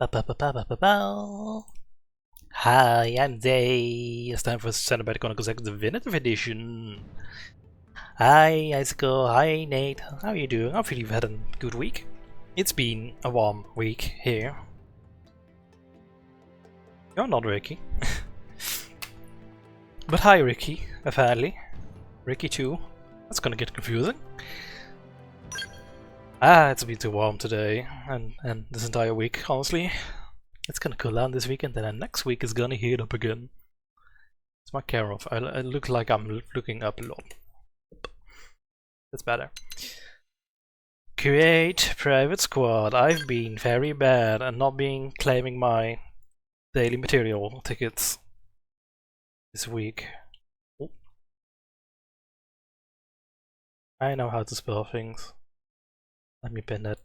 Ba-ba-ba-ba-ba-ba. Hi, I'm Day. It's time for Xenoblade Chronicles Definitive Edition. Hi, Icicle. Hi, Nate. How are you doing? Hopefully you've had a good week. It's been a warm week here. You're not Ricky. But hi, Ricky, apparently. Ricky too. That's gonna get confusing. It's been too warm today, and this entire week, honestly. It's gonna cool down this weekend, and then next week is gonna heat up again. It's my camera off. I look like I'm looking up a lot. That's better. Create private squad. I've been very bad and not been claiming my daily material tickets this week. Oh. I know how to spell things. Let me pin that.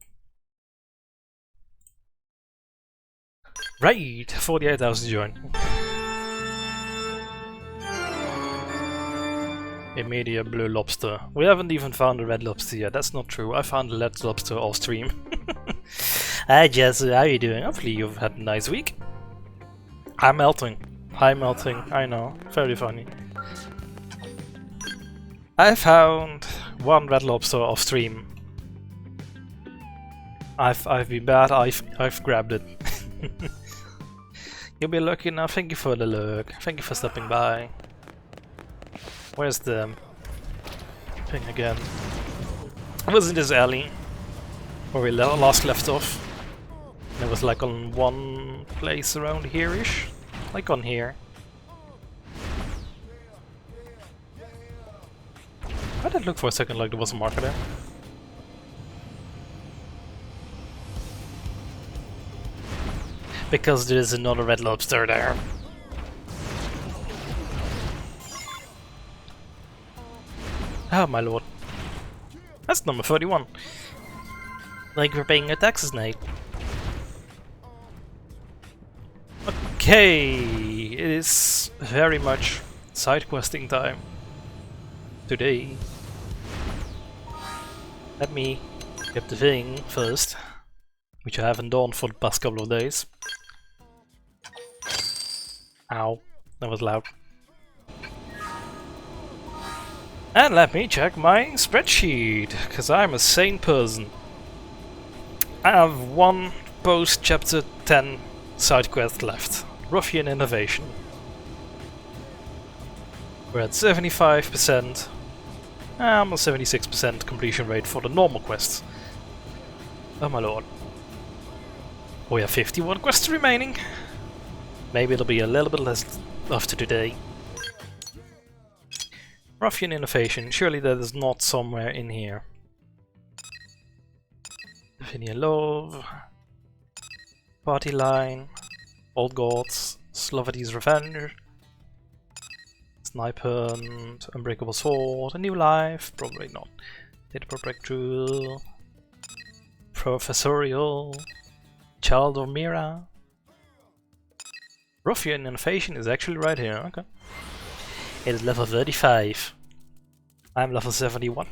Right, 48,000 join. Immediate blue lobster. We haven't even found a red lobster yet. That's not true. I found a red lobster off stream. Hi Jess, how are you doing? Hopefully you've had a nice week. I'm melting. I'm melting. I know. Very funny. I found one red lobster off stream. I've been bad. I've grabbed it. You'll be lucky now. Thank you for the look. Thank you for stopping by. Where's the thing again? It was in this alley where we last left off. And it was like on one place around here-ish. Like on here. I did look for a second like there was a marker there. Because there is another red lobster there. Oh my lord. That's number 31. Like we're paying your taxes, Nate. Okay, it is very much side questing time today. Let me get the thing first, which I haven't done for the past couple of days. Ow, that was loud. And let me check my spreadsheet, because I'm a sane person. I have one post chapter 10 side quest left. Ruffian Innovation. We're at 75%. Almost 76% completion rate for the normal quests. Oh my lord. We have 51 quests remaining. Maybe it'll be a little bit less after today. Ruffian Innovation. Surely that is not somewhere in here. Divinia Love. Party Line. Old Gods. Slovati's Revenge. Snipe Hunt. Unbreakable Sword. A New Life. Probably not. Data Breakthrough. Professorial. Child of Mira. Ruffian Innovation is actually right here, okay. It is level 35. I'm level 71.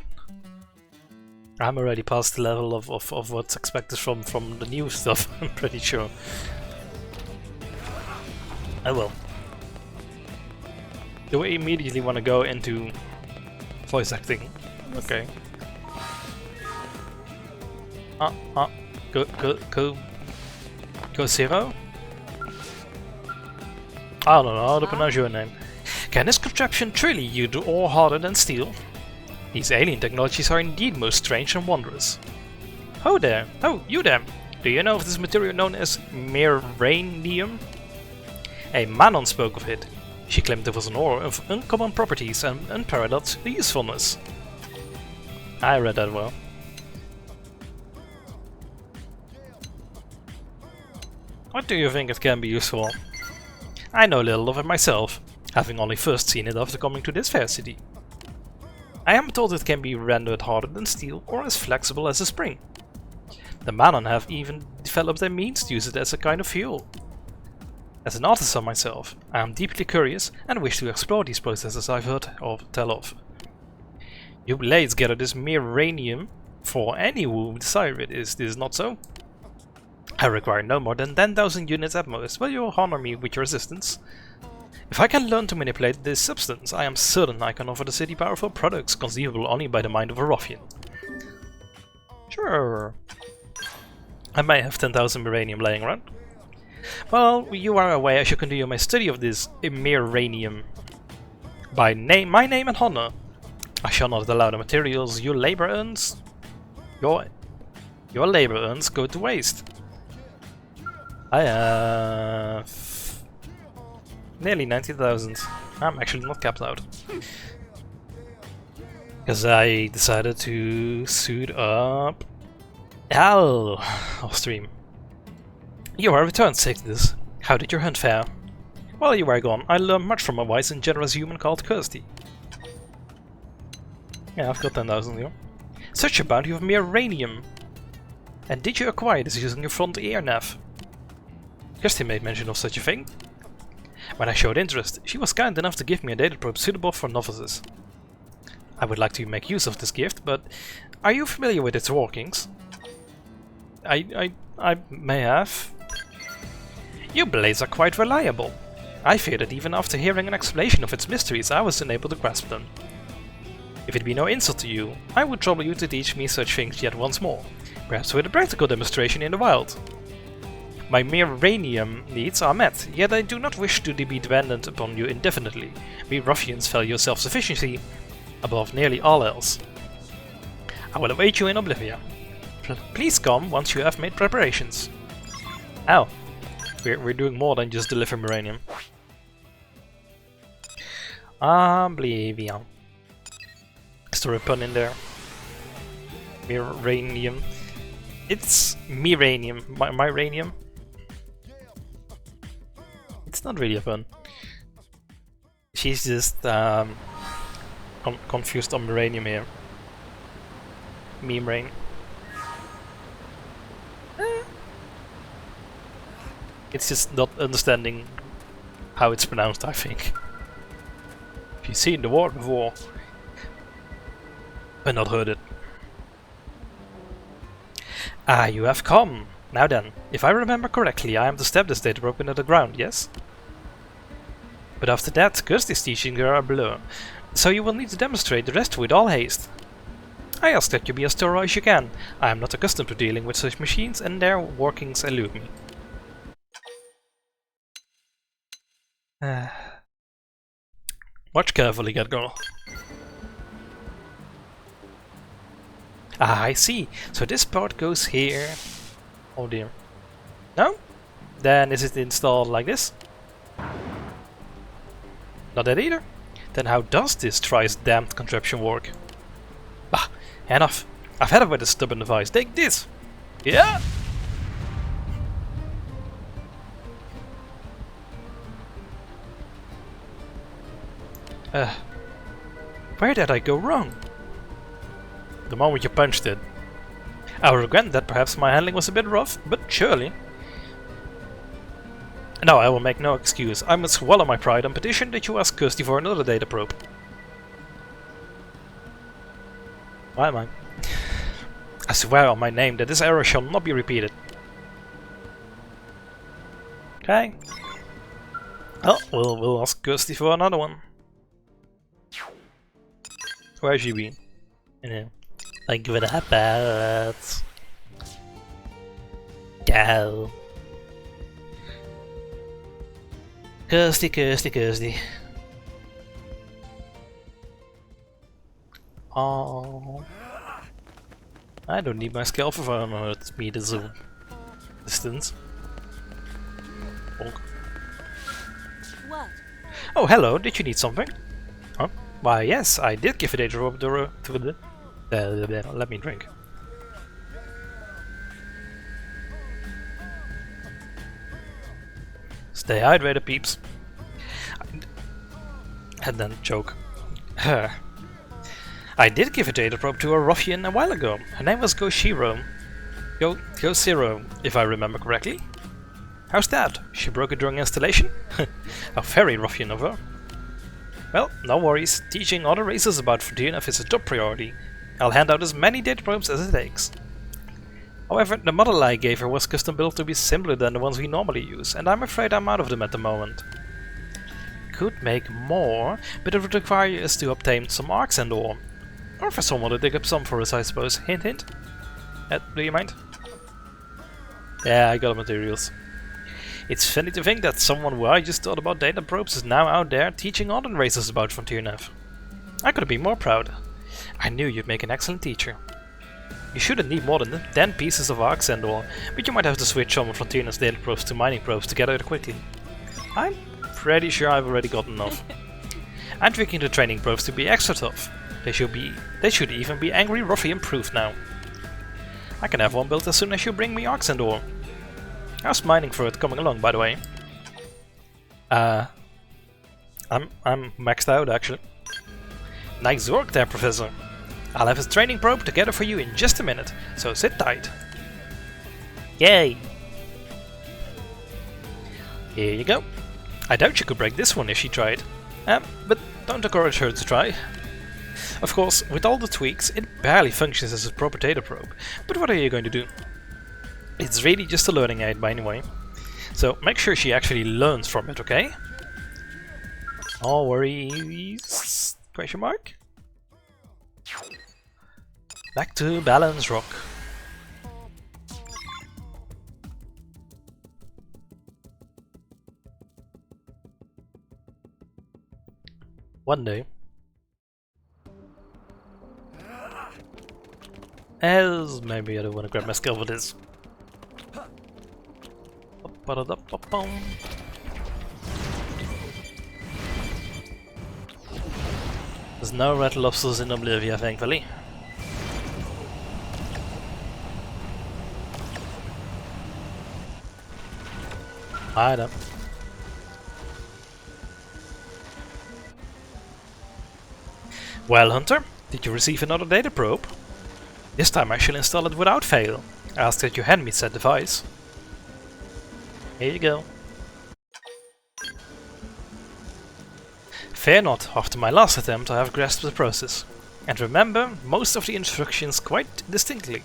I'm already past the level of what's expected from the new stuff, I'm pretty sure. I will. Do we immediately want to go into voice acting? Okay. Go Zero? I don't know how to pronounce your name. Can this contraption truly yield ore harder than steel? These alien technologies are indeed most strange and wondrous. Oh there! Oh, you there! Do you know of this material known as miranium? A Manon spoke of it. She claimed it was an ore of uncommon properties and unparalleled usefulness. I read that well. What do you think it can be used for? I know little of it myself, having only first seen it after coming to this fair city. I am told it can be rendered harder than steel or as flexible as a spring. The Manon have even developed a means to use it as a kind of fuel. As an artisan myself, I am deeply curious and wish to explore these processes I've heard tell of. You blades gather this miranium for any who desire it, is this not so? I require no more than 10,000 units at most. Will you honor me with your assistance? If I can learn to manipulate this substance, I am certain I can offer the city powerful products conceivable only by the mind of a ruffian. Sure. I may have 10,000 uranium laying around. Well, you are aware I should continue my study of this uranium. By my name and honor, I shall not allow the materials your labor earns. Your labor earns go to waste. I have nearly 90,000. I'm actually not capped out. Because I decided to suit up Al off stream. You are returned, Cygnus. How did your hunt fare? While you were gone, I learned much from a wise and generous human called Kirsty. Yeah, I've got 10,000 here. Such a bounty of uranium. And did you acquire this using your front ear nav? Kirsty made mention of such a thing. When I showed interest, she was kind enough to give me a data probe suitable for novices. I would like to make use of this gift, but are you familiar with its workings? I may have. Your blades are quite reliable. I fear that even after hearing an explanation of its mysteries, I was unable to grasp them. If it be no insult to you, I would trouble you to teach me such things yet once more, perhaps with a practical demonstration in the wild. My uranium needs are met, yet I do not wish to be dependent upon you indefinitely. We ruffians value self-sufficiency above nearly all else. I will await you in Oblivia. Please come once you have made preparations. Ow. We're doing more than just deliver uranium. Oblivia. Is there a pun in there? Uranium. It's miranium. Myranium. It's not really a pun. She's just confused on uranium here. Meme rain. It's just not understanding how it's pronounced, I think. If you've seen the word before, but not heard it. Ah, you have come! Now then, if I remember correctly, I am to step this data rope into the ground, yes? But after that, Kirsty's teachings are a blur, so you will need to demonstrate the rest with all haste. I ask that you be as thorough as you can. I am not accustomed to dealing with such machines, and their workings elude me. Watch carefully, good girl. Ah, I see. So this part goes here. Oh dear. No? Then is it installed like this? Not that either. Then how does this thrice-damned contraption work? Bah, enough. I've had it with a stubborn device. Take this! Yeah! Where did I go wrong? The moment you punched it. I regret that perhaps my handling was a bit rough, but surely. No, I will make no excuse. I must swallow my pride and petition that you ask Kirsty for another data probe. Why am I? I swear on my name that this error shall not be repeated. Okay. Well, we'll ask Kirsty for another one. Where's she been? Thank you for the habit. Go. Kirsty, Kirsty, Kirsty. Oh. I don't need my scalp for 100 meters of distance. Bonk. What? Oh, hello. Did you need something? Huh? Why, yes, I did give it a drop to the... let me drink. Stay hydrated, peeps. And then choke. I did give a data probe to a ruffian a while ago. Her name was Goshiro. Go0, if I remember correctly. How's that? She broke it during installation? How very ruffian of her. Well, no worries. Teaching other races about Fortuna is a top priority. I'll hand out as many data probes as it takes. However, the model I gave her was custom built to be simpler than the ones we normally use, and I'm afraid I'm out of them at the moment. Could make more, but it would require us to obtain some arcs and ore. Or for someone to dig up some for us, I suppose. Hint hint? Do you mind? Yeah, I got the materials. It's funny to think that someone who I just thought about data probes is now out there teaching modern racers about Frontier Nav. I couldn't be more proud. I knew you'd make an excellent teacher. You shouldn't need more than 10 pieces of arcs and ore, but you might have to switch some of Frontier Nav's data probes to mining probes to get it quickly. I'm pretty sure I've already got enough. I'm tweaking the training probes to be extra tough. They should even be angry ruffian proof now. I can have one built as soon as you bring me arcs and ore. How's mining for it coming along, by the way? I'm maxed out actually. Nice work there, Professor. I'll have a training probe together for you in just a minute, so sit tight. Yay! Here you go. I doubt you could break this one if she tried. But don't encourage her to try. Of course, with all the tweaks, it barely functions as a proper data probe, but what are you going to do? It's really just a learning aid by anyway. So make sure she actually learns from it, okay? No worries? Question mark? Back to Balance Rock. One day. As maybe I don't want to grab my skill for this. There's no red lobsters in Oblivia, thankfully. I don't. Well, Hunter, did you receive another data probe? This time I shall install it without fail. I ask that you hand me said device. Here you go. Fear not, after my last attempt I have grasped the process. And remember most of the instructions quite distinctly.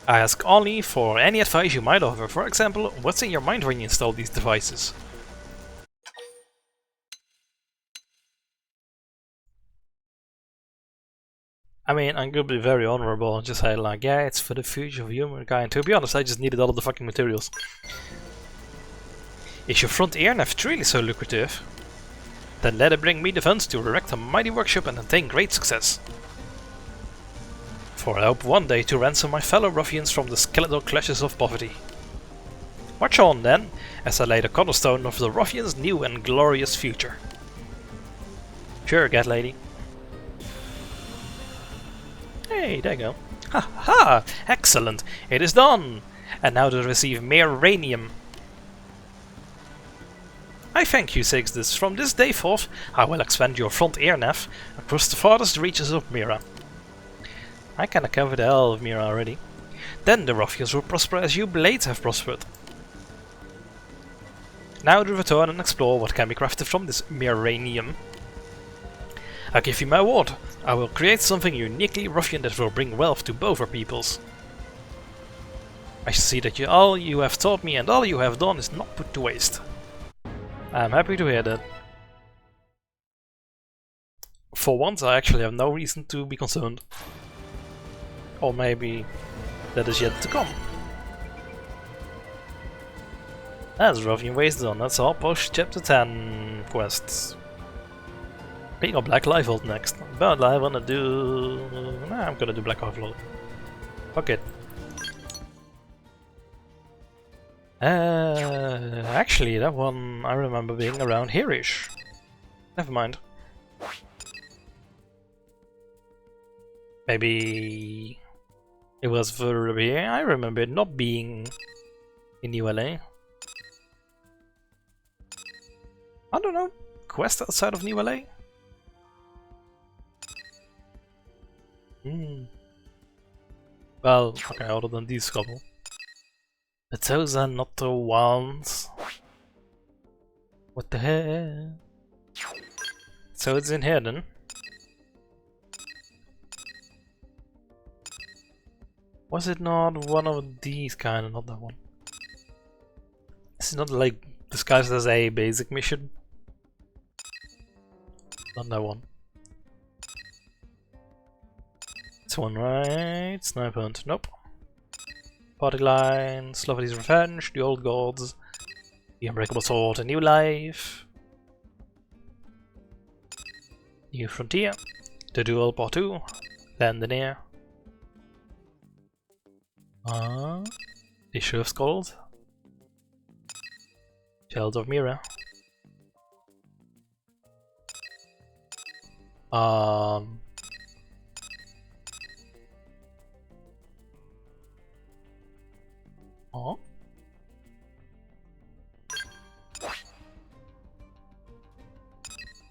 I ask only for any advice you might offer, for example, what's in your mind when you install these devices? I mean, I'm gonna be very honorable and just say like, yeah, it's for the future of humankind. To be honest, I just needed all of the fucking materials. Is your front ear nav truly so lucrative? Then let it bring me the funds to erect a mighty workshop and attain great success. For I hope one day to ransom my fellow ruffians from the skeletal clutches of poverty. Watch on then, as I lay the cornerstone of the ruffians' new and glorious future. Sure, Gat Lady. Hey, there you go. Ha ha! Excellent! It is done! And now to receive mere ranium. I thank you, Sixtus. From this day forth, I will expand your front ear nav across the farthest reaches of Mira. I kinda covered the hell of Mira already. Then the ruffians will prosper as you blades have prospered. Now to return and explore what can be crafted from this miranium. I give you my word, I will create something uniquely ruffian that will bring wealth to both our peoples. I see that all you have taught me and all you have done is not put to waste. I am happy to hear that. For once I actually have no reason to be concerned. Or maybe that is yet to come. That's Ruffian Waste done, that's all. Post chapter 10 quests. Being a Black Life Vault next, but I wanna do... Nah, I'm gonna do Black Life Vault. Fuck it. Actually, that one I remember being around here-ish. Never mind. Maybe it was further here. I remember it not being in New LA. I don't know. Quest outside of New LA? Well, okay, other than these couple. But those are not the ones. What the hell? So it's in here then. Was it not one of these kind of, not that one? It's not like disguised as a basic mission. Not that one. This one, right? Sniper hunt. Nope. Party line, Slovely's revenge, the old gods, the unbreakable sword, a new life, new frontier, the dual part 2, land in air. The sheriff's called. Child of Mira. Oh.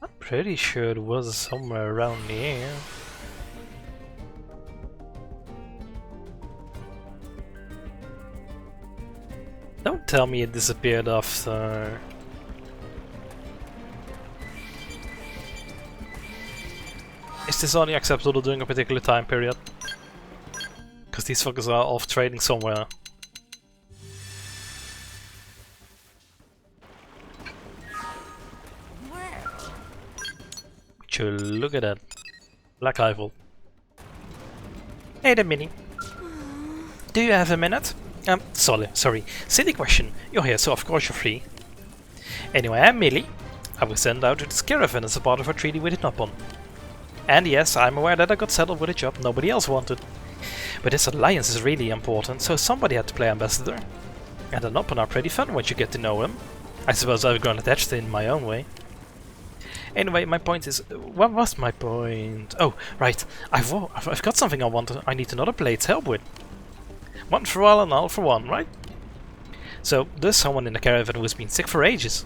I'm pretty sure it was somewhere around here. Don't tell me it disappeared after. Is this only acceptable during a particular time period? Because these fuckers are off trading somewhere. Look at that. Black rifle. Hey there, Minnie. Do you have a minute? Sorry. Silly question. You're here, so of course you're free. Anyway, I'm Millie. I was sent out to this caravan as a part of our treaty with Nopon. And yes, I'm aware that I got settled with a job nobody else wanted. But this alliance is really important, so somebody had to play ambassador. And the Nopon are pretty fun once you get to know them. I suppose I've grown attached in my own way. Anyway, my point is, what was my point? Oh, right, I've got something I need another blade's help with. One for all and all for one, right? So, there's someone in the caravan who's been sick for ages.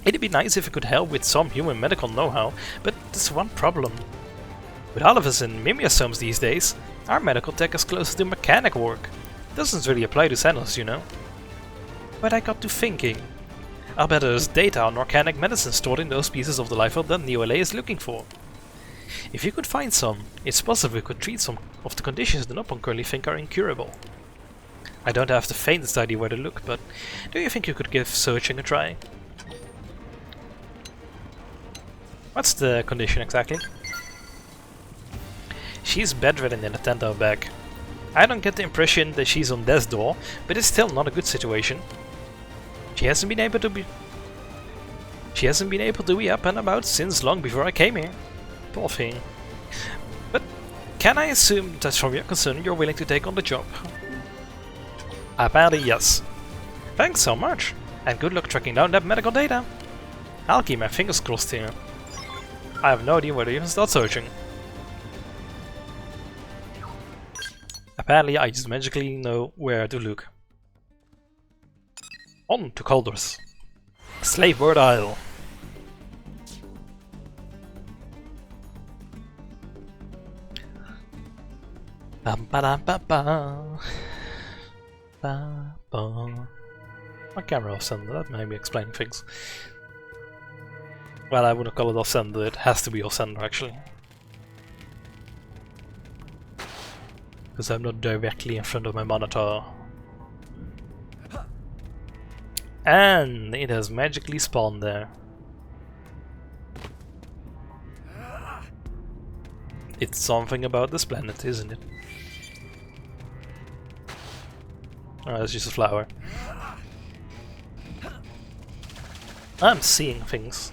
It'd be nice if I could help with some human medical know-how, but there's one problem. With all of us in Mimiasomes these days, our medical tech is closer to mechanic work. Doesn't really apply to Xenos, you know. But I got to thinking. I'll bet there's data on organic medicine stored in those pieces of the life field that NeoLA is looking for. If you could find some, it's possible we could treat some of the conditions the Nopon currently think are incurable. I don't have the faintest idea where to look, but do you think you could give searching a try? What's the condition exactly? She's bedridden in a tent out back. I don't get the impression that she's on death's door, but it's still not a good situation. She hasn't been able to be up and about since long before I came here. Poor thing. But can I assume that from your concern you're willing to take on the job? Apparently yes. Thanks so much, and good luck tracking down that medical data. I'll keep my fingers crossed here. I have no idea where to even start searching. Apparently I just magically know where to look. On to Calders. Slavebird Isle. Bam ba da ba ba. Ba ba. My camera off-center, that may be explaining things. Well, I wouldn't call it off-center, it has to be off-center actually. Because I'm not directly in front of my monitor. And it has magically spawned there. It's something about this planet, isn't it? Oh, it's just a flower. I'm seeing things.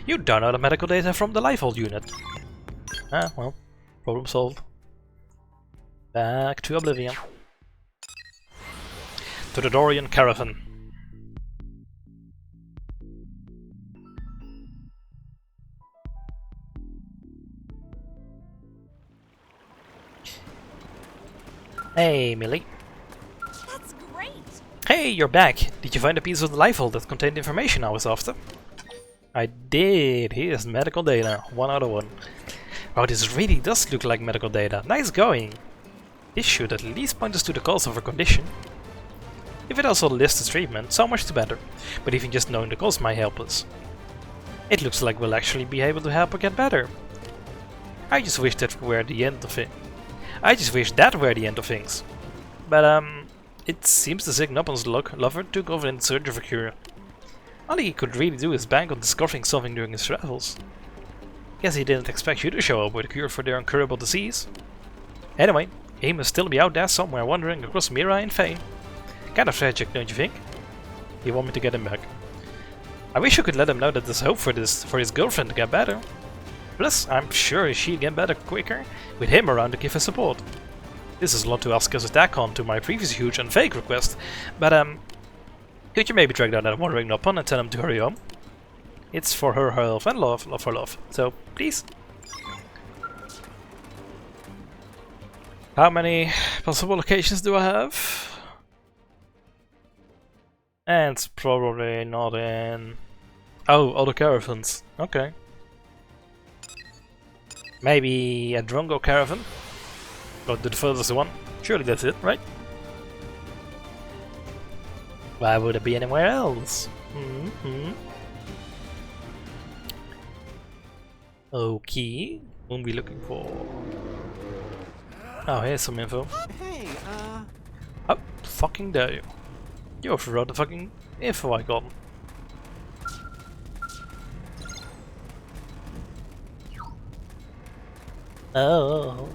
You download the medical data from the Lifehold unit. Ah, well, problem solved. Back to Oblivion. To the Dorian Caravan. Hey, Millie. That's great! Hey, you're back! Did you find a piece of the Lifehold that contained information I was after? I did! Here's medical data. 1 out of 1. Wow, this really does look like medical data. Nice going! This should at least point us to the cause of her condition. If it also lists the treatment, so much the better. But even just knowing the cause might help us. It looks like we'll actually be able to help her get better. I just wish that were the end of it. I just wish that were the end of things. But it seems the Xenoblade's lover took over in search of a cure. All he could really do is bank on discovering something during his travels. Guess he didn't expect you to show up with a cure for their incurable disease. Anyway, he must still be out there somewhere wandering across Mira and Faye. Kind of tragic, don't you think? You want me to get him back? I wish you could let him know that there's hope for his girlfriend to get better. Plus, I'm sure she'd get better quicker with him around to give her support. This is a lot to ask as a tack on to my previous huge and fake request, but could you maybe track down that wandering Noppon and tell him to hurry home? It's for her health and love for love, so please. How many possible locations do I have? And it's probably not in... Oh, other caravans. Okay. Maybe a Drongo caravan? Go to the furthest one. Surely that's it, right? Why would it be anywhere else? Okay. What are we looking for? Oh, here's some info. Hey, Oh, fucking dare you. You overrode the fucking info I got. Oh.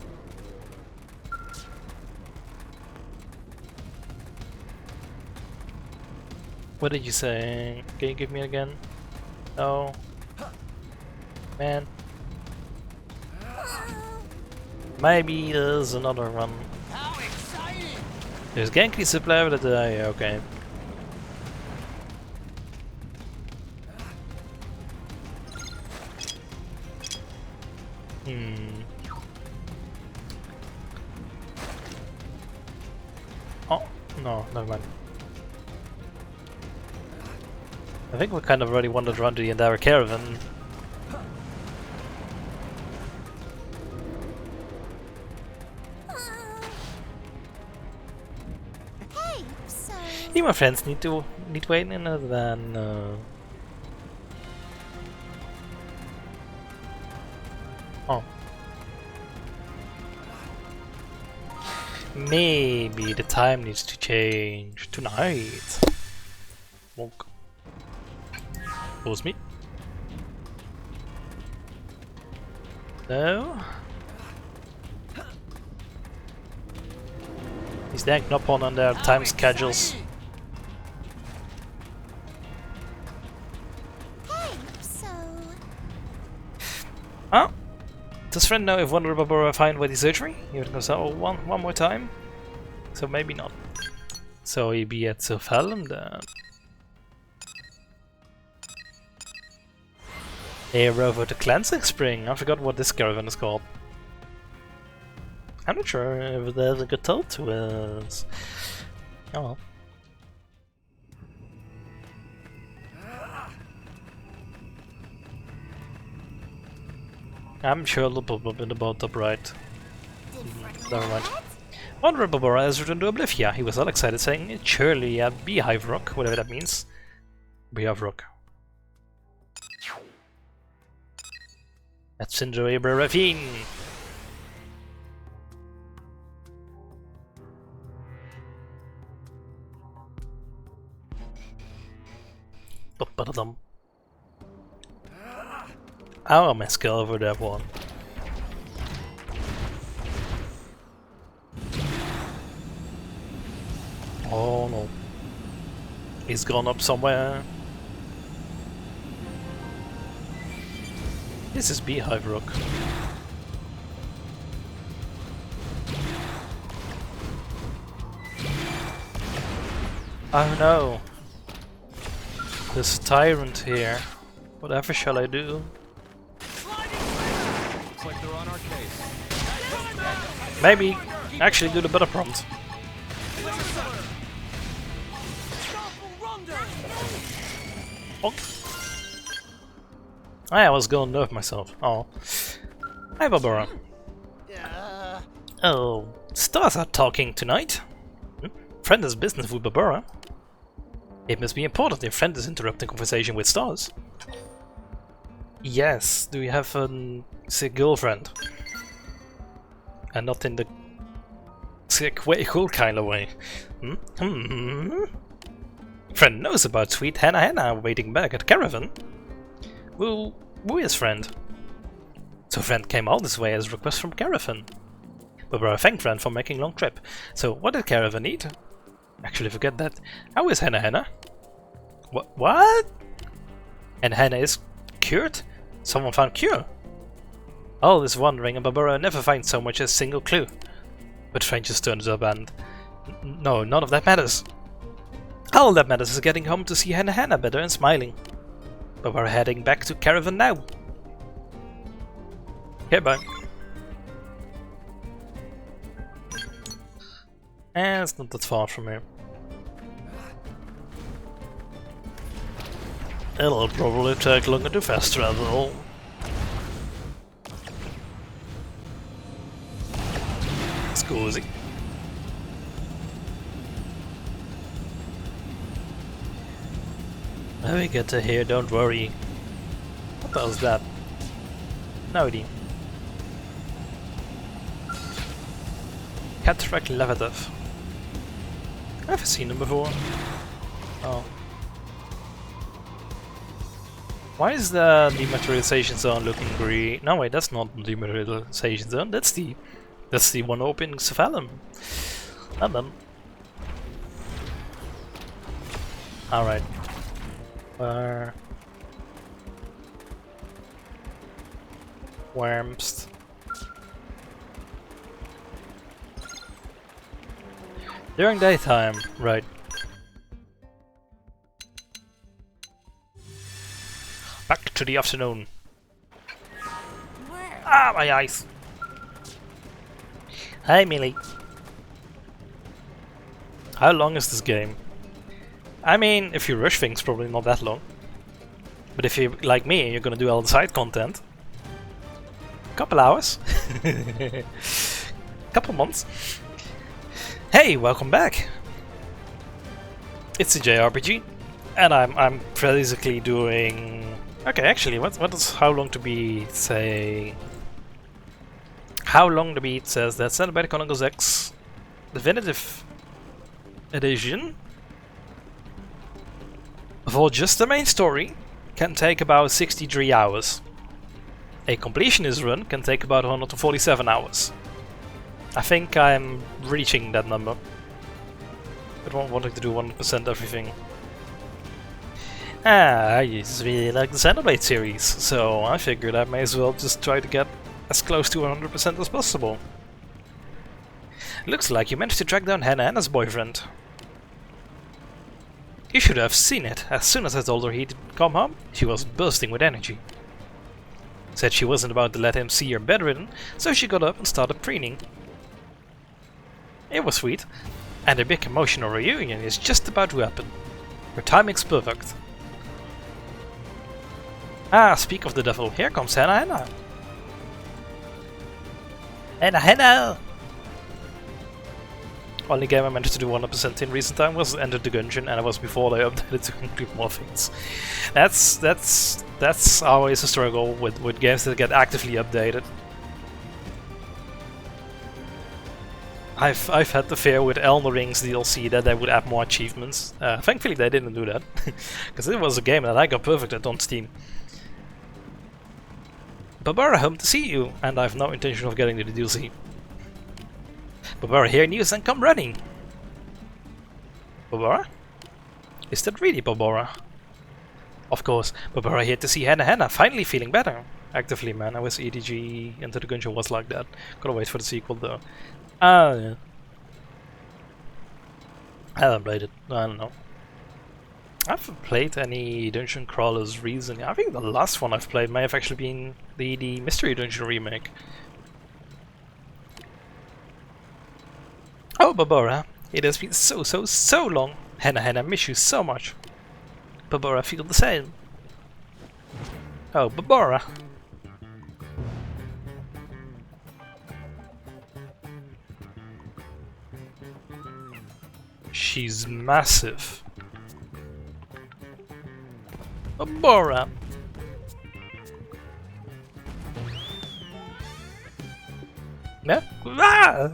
What did you say? Can you give me it again? Oh. Man. Maybe there's another one. how exciting! There's Genki supply, but okay. Oh, no, never mind. I think we kind of already wandered around the entire caravan. Hey, so You, my friends, need wait in than. Oh. Maybe the time needs to change tonight. Wonk. Pause me. No. These dang Noppon on their time schedules. hey, so Oh. Does friend know if Wonder Barbara find Wetty surgery? He would go so one more time. So maybe not. So he'd be at Sylphalum then. Here over the cleansing spring. I forgot what this caravan is called. I'm not sure if it ever got told to us. Oh well. I'm sure the pop-up in the boat top right. Never mind. Wonder Barbara has returned to Oblivia. He was all excited, saying it's surely a beehive rock, whatever that means. Beehive rock. That's Cinderella Ravine. Ba-ba-da-dum. I'll mess over that one. Oh no. He's gone up somewhere. This is Beehive Rock. Oh no. There's a tyrant here. Whatever shall I do? Looks like they're on our case. Maybe actually do the better prompt. Oh. I was gonna nerf myself. Oh. Hi Barbara. Oh, stars are talking tonight. Friend has business with Barbara. It must be important if friend is interrupting conversation with stars. Yes, do you have a sick girlfriend? And not in the sick way, cool kind of way. Friend knows about sweet Hannah waiting back at caravan. Who is friend? So friend came all this way as a request from caravan. Barbara thanked friend for making long trip. So what did caravan eat? Actually forget that. How is Hannah? What? And Hannah is cured? Someone found cure? All this wandering and Barbara never finds so much as a single clue. But friend just turns up and... No, none of that matters. All that matters is getting home to see Hannah better and smiling. But we're heading back to caravan now. Okay, bye. And it's not that far from here. It'll probably take longer to fast travel. Scusi. When we get to here, don't worry. What the hell is that? No idea. Cataract Levitive. I've seen them before. Oh. Why is the dematerialization zone looking green? No wait, that's not the dematerialization zone, that's the one opening Cephalum. Not done. Alright. Worms. During daytime, right. Back to the afternoon. Ah, my eyes! Hi, Millie. How long is this game? I mean, if you rush things, probably not that long. But if you, like me, you're gonna do all the side content. Couple hours. Couple months. Hey, welcome back. It's a JRPG, and I'm basically doing. Okay, actually, what is how long to beat say? How long to beat says that Xenoblade Chronicles X Definitive Edition for just the main story can take about 63 hours. A completionist run can take about 147 hours. I think I'm reaching that number. I don't want to do 100% everything. I just really like the Xenoblade series, so I figured I may as well just try to get as close to 100% as possible. Looks like you managed to track down Hannah's boyfriend. You should have seen it. As soon as I told her he'd come home, she was bursting with energy. Said she wasn't about to let him see her bedridden, so she got up and started preening. It was sweet, and a big emotional reunion is just about to happen. Her timing's perfect. Ah, speak of the devil, here comes Hannah. Hannah! Only game I managed to do 100% in recent time was Enter the Gungeon, and it was before they updated to include more things. That's always a struggle with games that get actively updated. I've had the fear with Elden Ring's DLC that they would add more achievements. Thankfully they didn't do that, because it was a game that I got perfect at on Steam. Barbara, home to see you, and I have no intention of getting to the DLC. Barbara, hear news and come running! Barbara? Is that really Barbara? Of course, Barbara here to see Hannah, finally feeling better. Actively, man, I wish EDG Enter the Gungeon was like that. Gotta wait for the sequel though. Yeah. I haven't played it, I don't know. I haven't played any Dungeon Crawlers recently. I think the last one I've played may have actually been the Mystery Dungeon remake. Oh, Barbara, it has been so long. Hannah, miss you so much. Barbara, feel the same. Oh, Barbara. She's massive. Barbara. Yeah? Ah!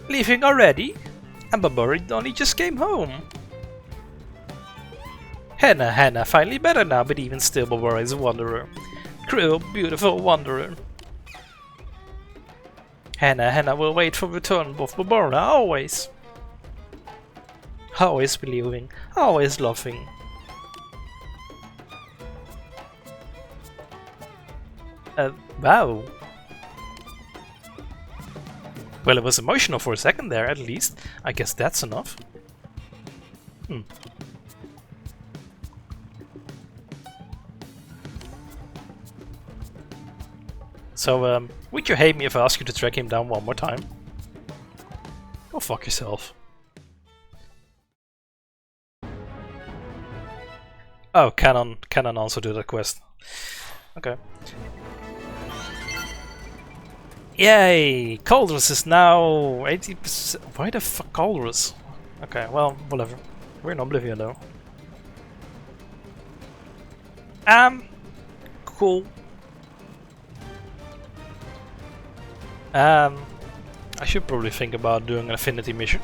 Leaving already? And Babori only just came home. Hannah, finally better now, but even still Babori is a wanderer. Cruel, beautiful wanderer. Hannah will wait for return of Babora, always. Always believing, always loving. Wow. Well, it was emotional for a second there, at least. I guess that's enough. So, would you hate me if I ask you to track him down one more time? Go fuck yourself. Oh, Canon also do that quest. Okay. Yay! Cauldrus is now 80%. Why the fuck Cauldrus? Okay, well, whatever. We're in Oblivion though. Cool. I should probably think about doing an affinity mission.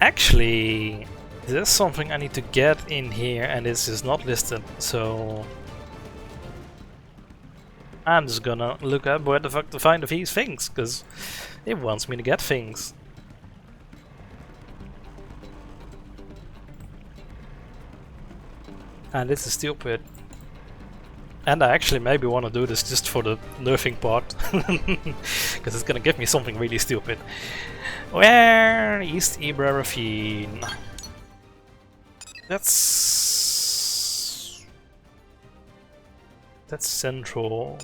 Actually, there's something I need to get in here and this is not listed, so I'm just gonna look up where the fuck to find these things, because it wants me to get things. And this is stupid. And I actually maybe want to do this just for the nerfing part, because it's gonna give me something really stupid. Where East Ibra Ravine? That's central.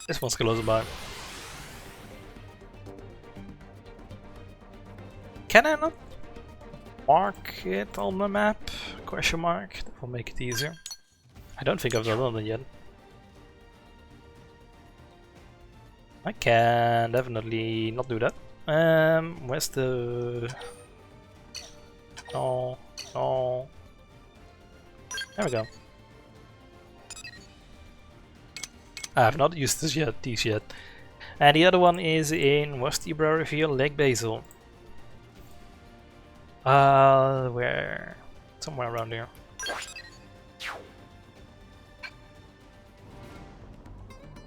This one's closer by. Can I not mark it on the map? Question mark. That will make it easier. I don't think I've done it yet. I can definitely not do that. Where's the... Oh, oh. There we go. I have not used these yet. And the other one is in West Ibra Reveal, Lake Basil. Where? Somewhere around here.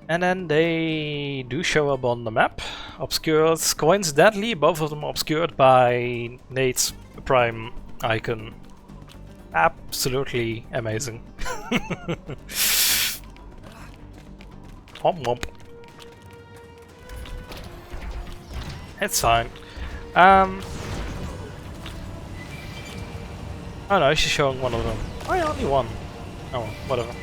And then they do show up on the map. Obscured, coincidentally, both of them obscured by Nate's Prime icon. Absolutely amazing. Womp womp. It's fine. Oh no, she's showing one of them. Oh yeah, only one. Oh, whatever.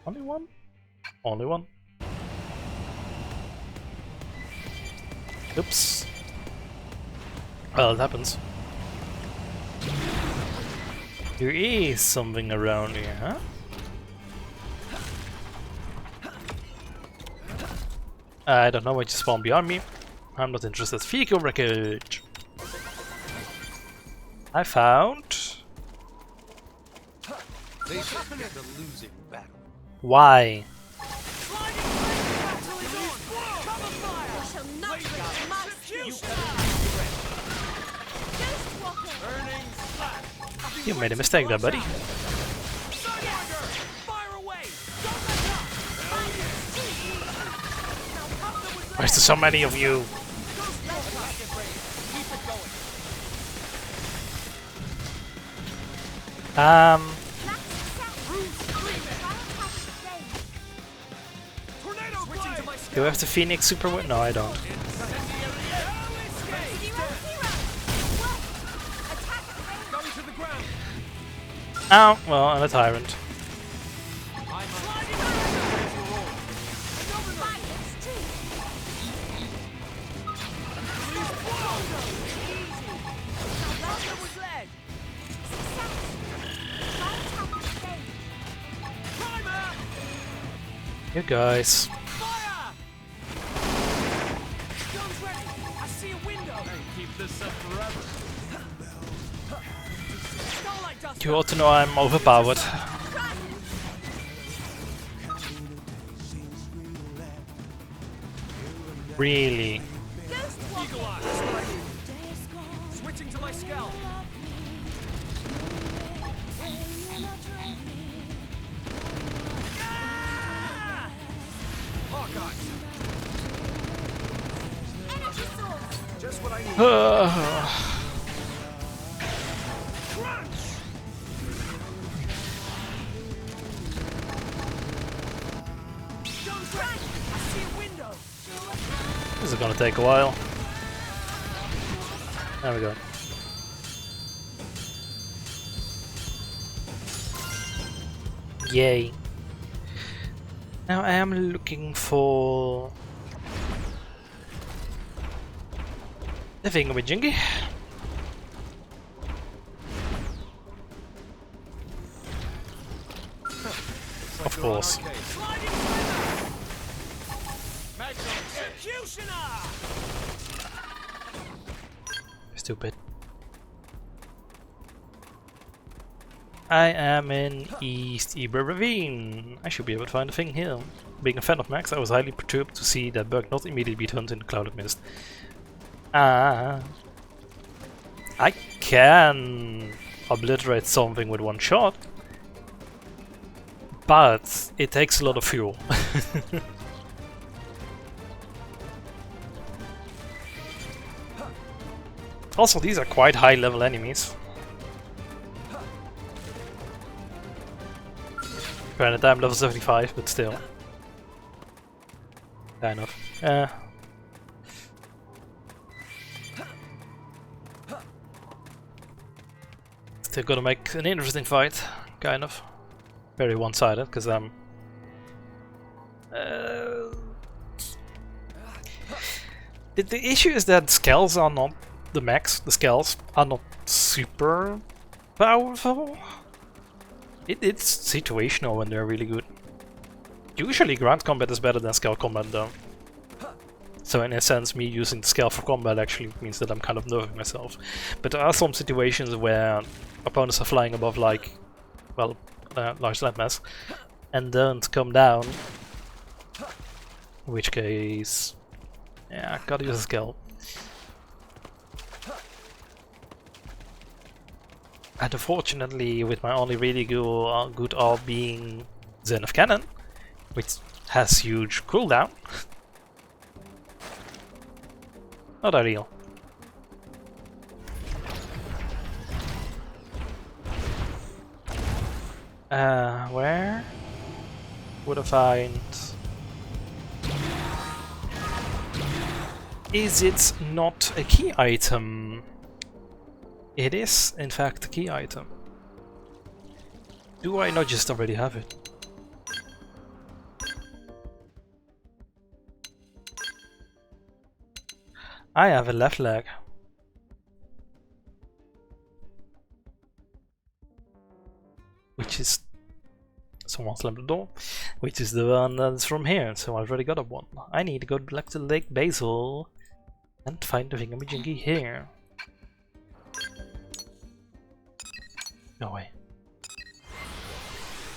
Only one? Only one. Oops. Well, it happens. There is something around here, huh? I don't know what just spawned behind me. I'm not interested. Vehicle wreckage. I found. They should get the losing battle. Why? You made a mistake there, buddy. Why is there so many of you? Do I have the Phoenix super win? No, I don't. Oh, well, I'm a tyrant. You guys. You ought to know I'm overpowered. Really? Eagle Eye, that's what I need. Switching to my scalp. Ah! Hawkeye. Energy source. Just what I need. Crunch! Guns ready. I see a window. This is gonna take a while. There we go. Yay. Now I am looking for the thingamajiggy. Of course. Executioner! Stupid. I am in East Ebra Ravine. I should be able to find a thing here. Being a fan of Max, I was highly perturbed to see that bug not immediately be turned in the cloud of mist. I can obliterate something with one shot, but it takes a lot of fuel. Also, these are quite high level enemies. Granted, I'm level 75, but still. Kind of. Still gonna make an interesting fight, kind of. Very one-sided, because I'm... The issue is that scales are not the max. The scales are not super powerful. It's situational when they're really good. Usually ground combat is better than scale combat though. So in a sense, me using the scale for combat actually means that I'm kind of nerfing myself. But there are some situations where opponents are flying above, like, well, large landmass, and don't come down. In which case, yeah, I gotta use a scale. And unfortunately, with my only really good AWP being Zen of Cannon, which has huge cooldown, not ideal. Where would I find? Is it not a key item? It is, in fact, a key item. Do I not just already have it? I have a left leg. Which is... Someone slammed the door. Which is the one that's from here, so I've already got a one. I need to go back to Lake Basil and find the thingamajiggy here. No way.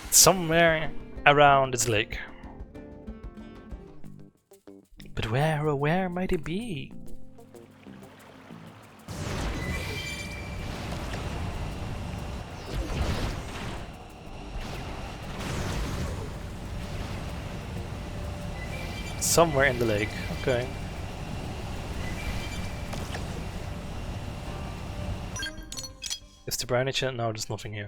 Somewhere around this lake. But where, oh where might it be? Somewhere in the lake, okay. Is the brownie chat? No, there's nothing here.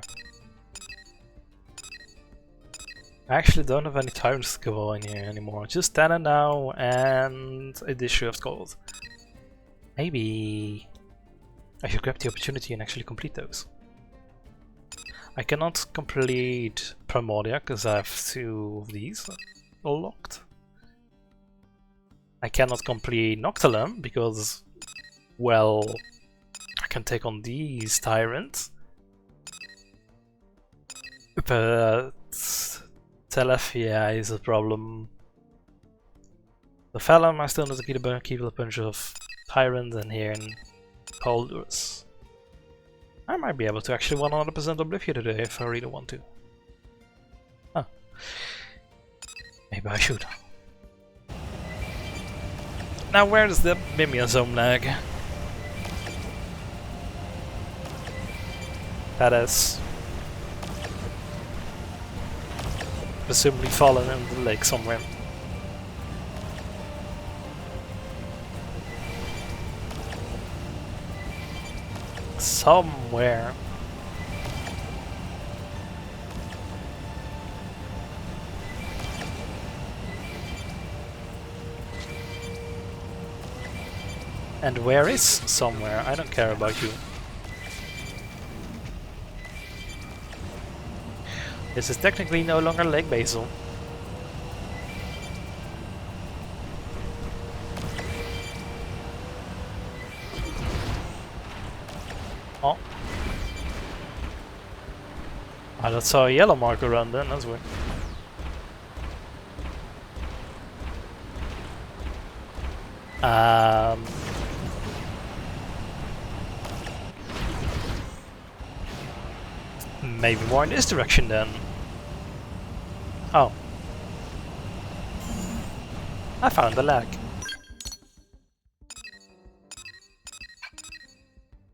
I actually don't have any tyrants to go in here anymore. Just Tana now and a dish of gold. Maybe I should grab the opportunity and actually complete those. I cannot complete Primordia because I have 2 of these locked. I cannot complete Noctilum because, well, I can take on these tyrants. But Telefia is a problem. The Phelan, I still need to keep a bunch of tyrants, and here in Coldurus. I might be able to actually 100% Oblivion today if I really want to. Huh. Maybe I should. Now where is the Mimian zone lag? That is presumably fallen in the lake somewhere. Somewhere. And where is somewhere? I don't care about you. This is technically no longer Lake Basil. Oh. I just saw a yellow marker around then, that's weird. Maybe more in this direction then. Oh. I found the lag.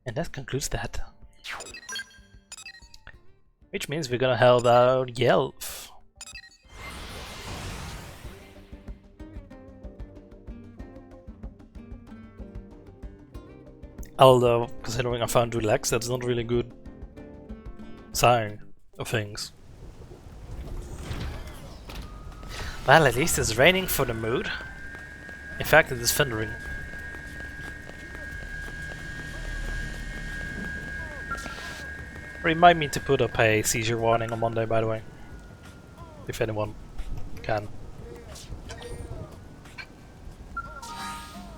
And that concludes that. Which means we're gonna help out Yelf. Although, considering I found 2 legs, that's not really good sign of things. Well, at least it's raining for the mood. In fact, it is thundering. Remind me to put up a seizure warning on Monday, by the way. If anyone can.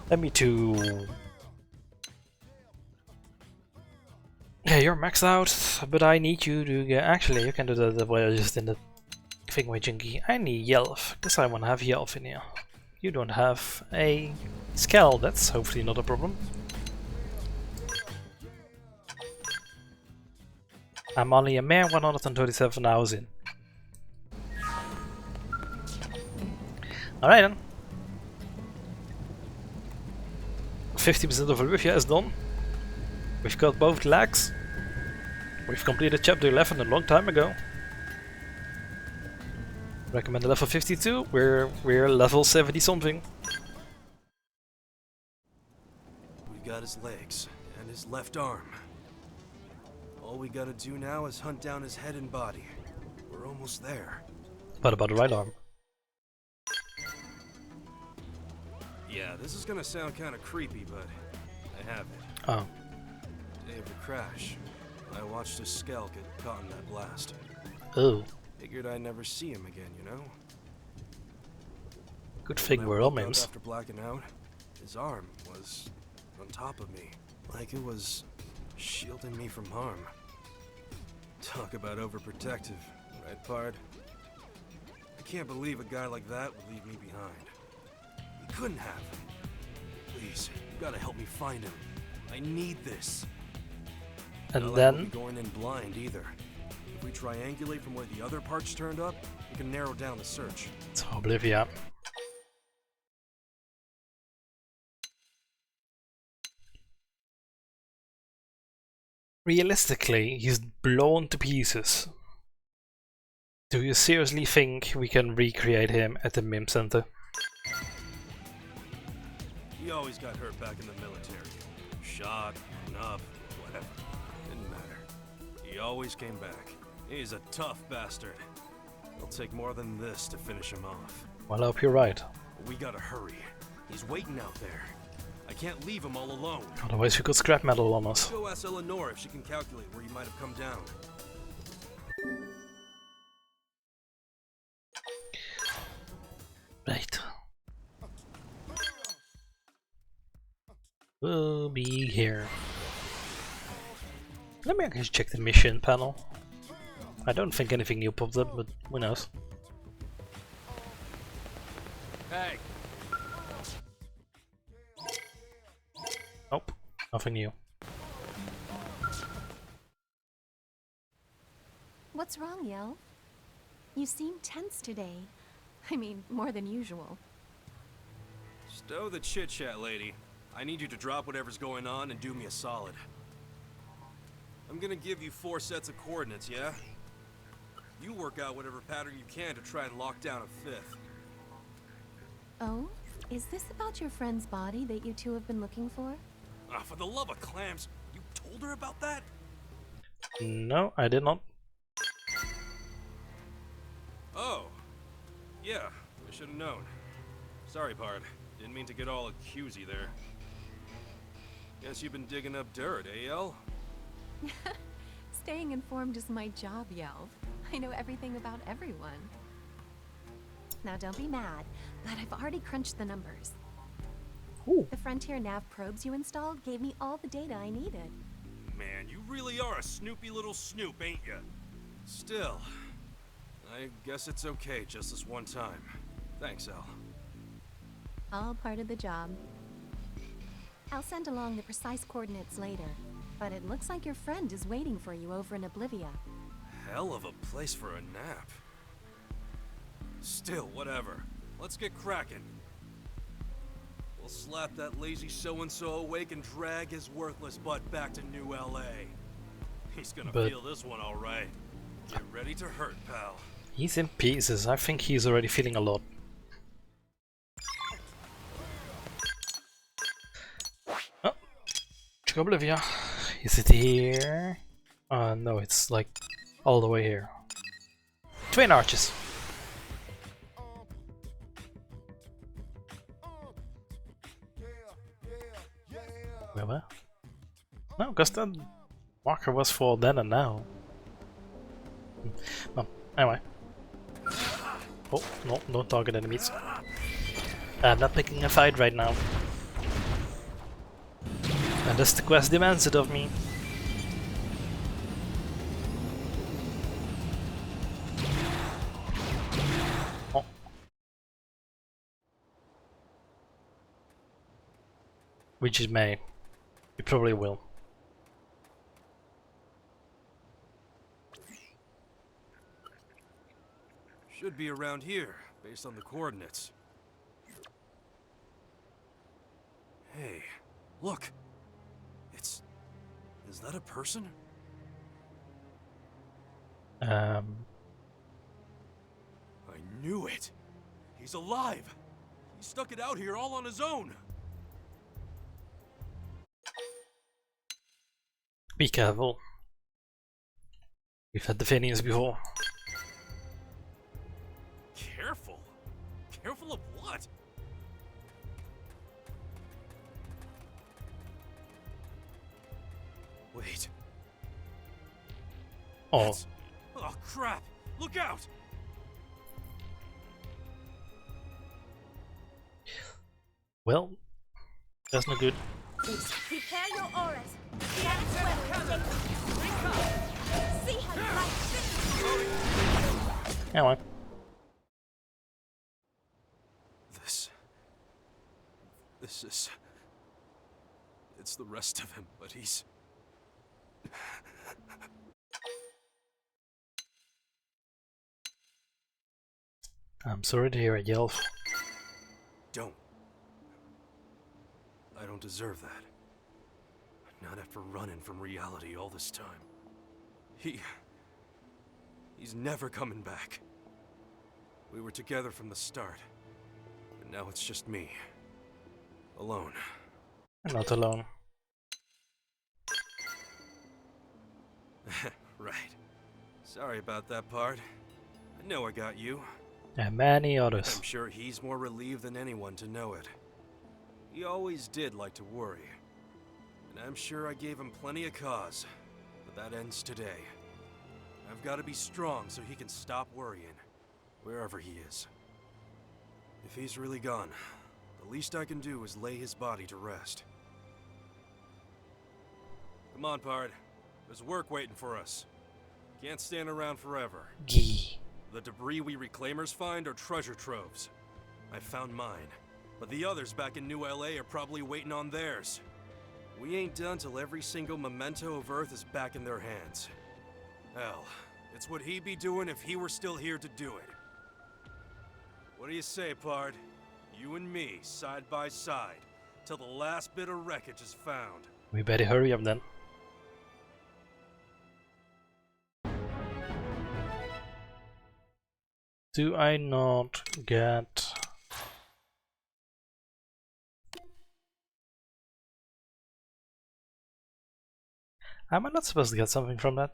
Let me to... Yeah, you're maxed out, but I need you to get... Actually, you can do that the way I just did the thing with Jinky. I need Yelf, because I want to have Yelf in here. You don't have a Skell, that's hopefully not a problem. I'm only a mere 137 hours in. Alright then. 50% of Olivia is done. We've got both legs. We've completed chapter 11 a long time ago. Recommend level 52. We're level 70 something. We got his legs and his left arm. All we gotta do now is hunt down his head and body. We're almost there. What about the right arm? Yeah, this is gonna sound kind of creepy, but I have it. Oh. Day of the crash, I watched his skull get caught in that blast. Oh. Figured I'd never see him again, you know? Good thing we're all memes. After blacking out, his arm was on top of me, like it was shielding me from harm. Talk about overprotective, right, Pard? I can't believe a guy like that would leave me behind. He couldn't have. Please, you gotta help me find him. I need this. And Not then... like we'll be going in blind either. If we triangulate from where the other parts turned up, we can narrow down the search. It's Oblivia. Realistically, he's blown to pieces. Do you seriously think we can recreate him at the MIM Center? He always got hurt back in the military. Shot, blown up, whatever. Didn't matter. He always came back. He's a tough bastard. It'll take more than this to finish him off. Well, I hope you're right. We gotta hurry. He's waiting out there. I can't leave him all alone. Otherwise we could scrap metal on us. Go ask Eleanor if she can calculate where he might have come down. Right. We'll be here. Let me actually check the mission panel. I don't think anything new popped up, but who knows. Hey! Nope, nothing new. What's wrong, Yell? You seem tense today. I mean, more than usual. Stow the chit-chat, lady. I need you to drop whatever's going on and do me a solid. I'm gonna give you 4 sets of coordinates, yeah? You work out whatever pattern you can to try and lock down a 5th. Oh? Is this about your friend's body that you two have been looking for? Ah, for the love of clams, you told her about that? No, I did not. Oh. Yeah, I should have known. Sorry, Pard. Didn't mean to get all accusey there. Guess you've been digging up dirt, eh, El? Staying informed is my job, Yelv. I know everything about everyone. Now don't be mad, but I've already crunched the numbers. Ooh. The Frontier Nav probes you installed gave me all the data I needed. Man, you really are a snoopy little snoop, ain't ya? Still, I guess it's okay just this one time. Thanks, El. All part of the job. I'll send along the precise coordinates later, but it looks like your friend is waiting for you over in Oblivia. Hell of a place for a nap. Still, whatever. Let's get cracking. We'll slap that lazy so-and-so awake and drag his worthless butt back to New LA. He's gonna feel this one all right. Get ready to hurt, pal. He's in pieces. I think he's already feeling a lot. Oh, check Oblivia. Is it here? No, it's like all the way here. Twin arches. Well, no, because that marker was for then and now. Well, anyway. Oh, no, don't target enemies. I'm not picking a fight right now. Unless the quest demands it of me. Oh. Which is May. You probably will. Should be around here, based on the coordinates. Hey, look! Is that a person? I knew it! He's alive! He stuck it out here all on his own! Be careful. We've had the Fenians before. Careful? Careful of what? Wait. Oh. Oh crap! Look out! Well, that's not good. Prepare your auras. See how you like this. Anyway. This is... It's the rest of him, but he's... I'm sorry to hear it, Yelf. Don't. I don't deserve that. Not after running from reality all this time. He's never coming back. We were together from the start. And now it's just me. Alone. I'm not alone. Right. Sorry about that part. I know I got you. And many others. I'm sure he's more relieved than anyone to know it. He always did like to worry. And I'm sure I gave him plenty of cause. But that ends today. I've got to be strong so he can stop worrying. Wherever he is. If he's really gone, the least I can do is lay his body to rest. Come on, Pard. There's work waiting for us. Can't stand around forever. Gee. The debris we reclaimers find are treasure troves. I found mine, but the others back in New LA are probably waiting on theirs. We ain't done till every single memento of Earth is back in their hands. Hell, It's what he'd be doing if he were still here to do it. What do you say, Pard? You and me, side by side, till the last bit of wreckage is found. We better hurry up then. Do I not get... Am I not supposed to get something from that?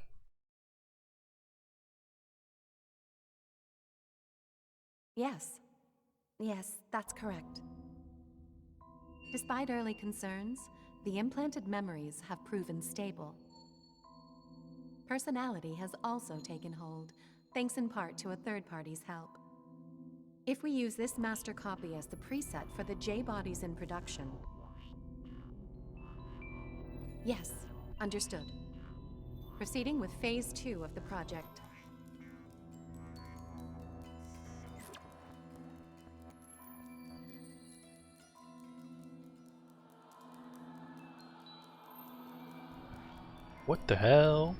Yes. Yes, that's correct. Despite early concerns, the implanted memories have proven stable. Personality has also taken hold, thanks in part to a third party's help. If we use this master copy as the preset for the J-bodies in production... Yes, understood. Proceeding with Phase 2 of the project. What the hell?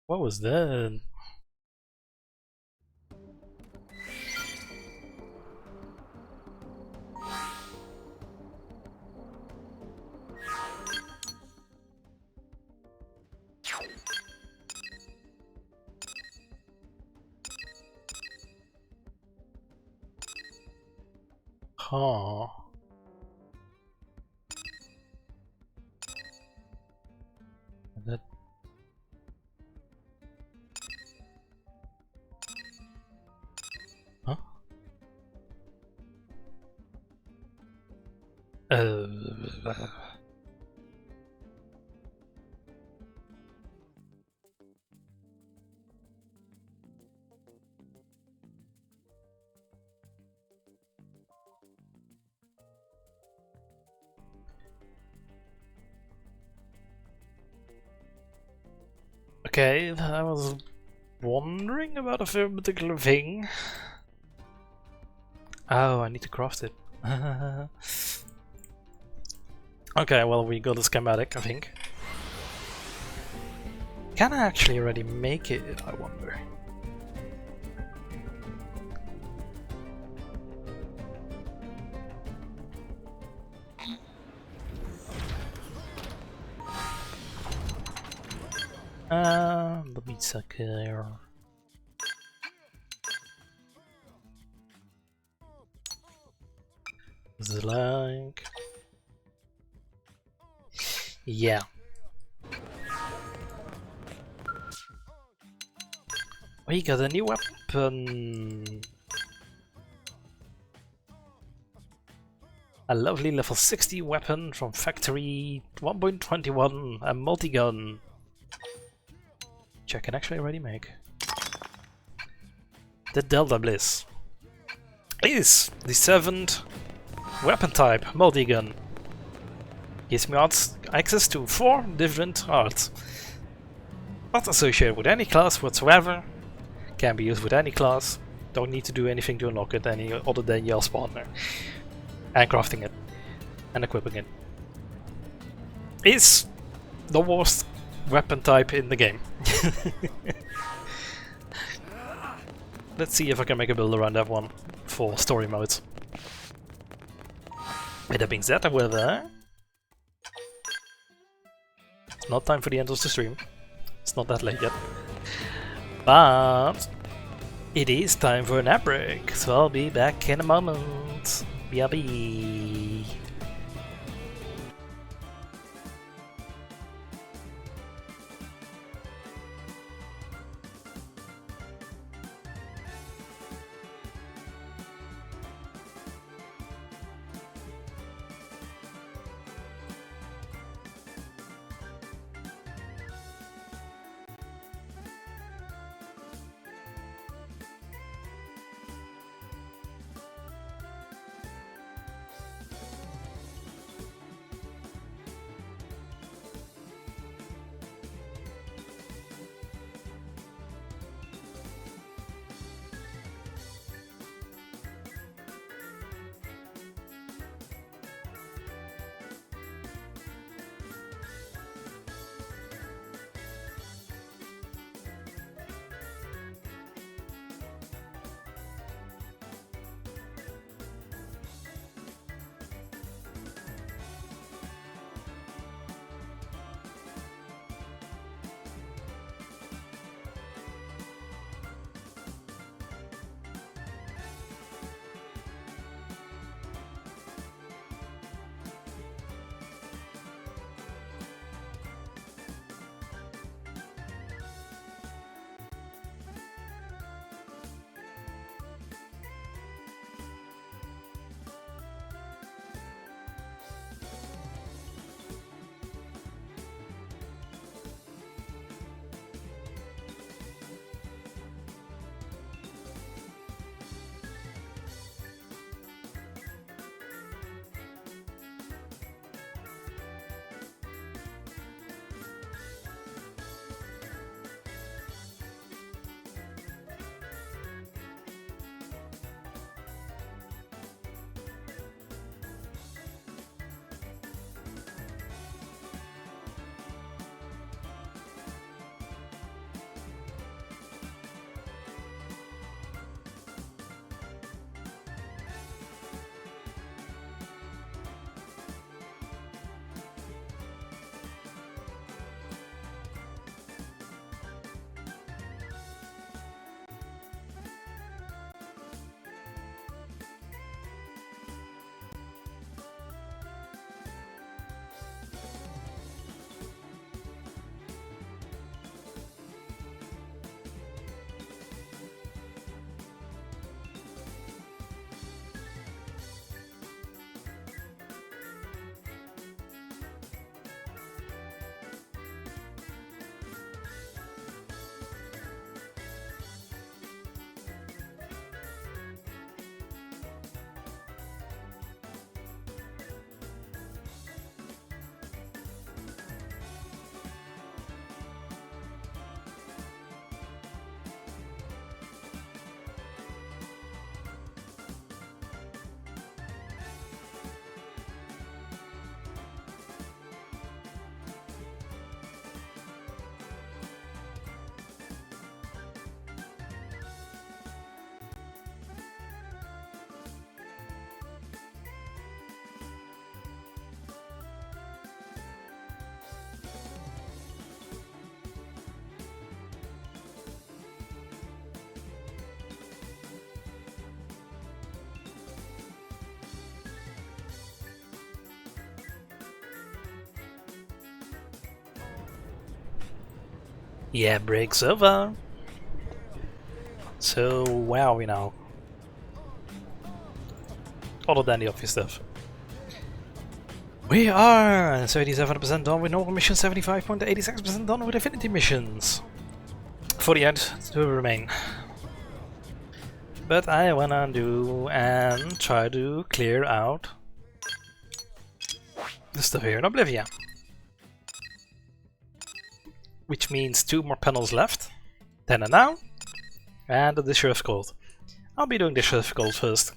What was that? Huh. That... Huh? Okay, I was wondering about a very particular thing. Oh, I need to craft it. Okay, well, we got a schematic, I think. Can I actually already make it, I wonder? Let me check here. The like... Yeah. We got a new weapon. A lovely level 60 weapon from factory 1.21, a multi-gun. Which I can actually already make. The Delta Bliss is the 7th weapon type multi-gun. Gives me access to 4 different arts. Not associated with any class whatsoever. Can be used with any class. Don't need to do anything to unlock it any other than yell partner. And crafting it. And equipping it. Is the worst weapon type in the game. Let's see if I can make a build around that one for story modes. With that being said, I will it's not time for the end of the stream. It's not that late yet. But it is time for a nap break, so I'll be back in a moment. BRB. Yeah, break's over. So, where are we now? Other than the obvious stuff. We are 37% done with normal missions, 75.86% done with affinity missions. For the end to remain. But I wanna do and try to clear out the stuff here in Oblivia. Which means 2 more panels left. Then and now. And the Sheriff Gold. I'll be doing the Sheriff Gold first.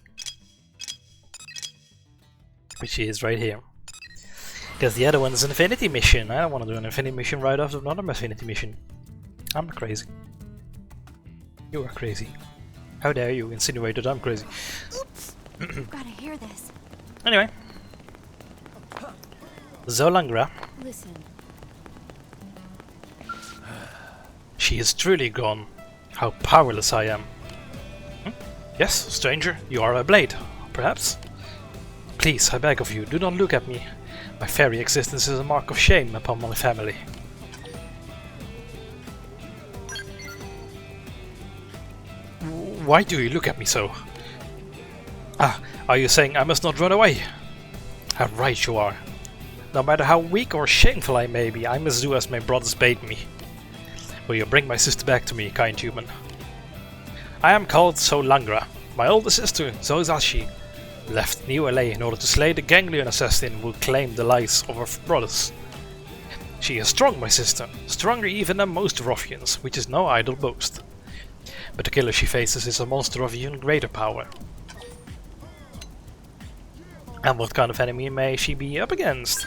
Which is right here. Because the other one is an affinity mission. I don't want to do an affinity mission right after another affinity mission. I'm crazy. You are crazy. How dare you insinuate that I'm crazy? Oops! Gotta hear this. Anyway. Zolangra. Listen. She is truly gone. How powerless I am. Yes, stranger, you are a blade, perhaps? Please, I beg of you, do not look at me. My very existence is a mark of shame upon my family. Why do you look at me so? Ah, are you saying I must not run away? How right you are. No matter how weak or shameful I may be, I must do as my brothers bade me. Will you bring my sister back to me, kind human? I am called Solangra. My older sister, Zozashi, left New LA in order to slay the ganglion assassin who claimed the lives of her brothers. She is strong, my sister, stronger even than most ruffians, which is no idle boast. But the killer she faces is a monster of even greater power. And what kind of enemy may she be up against?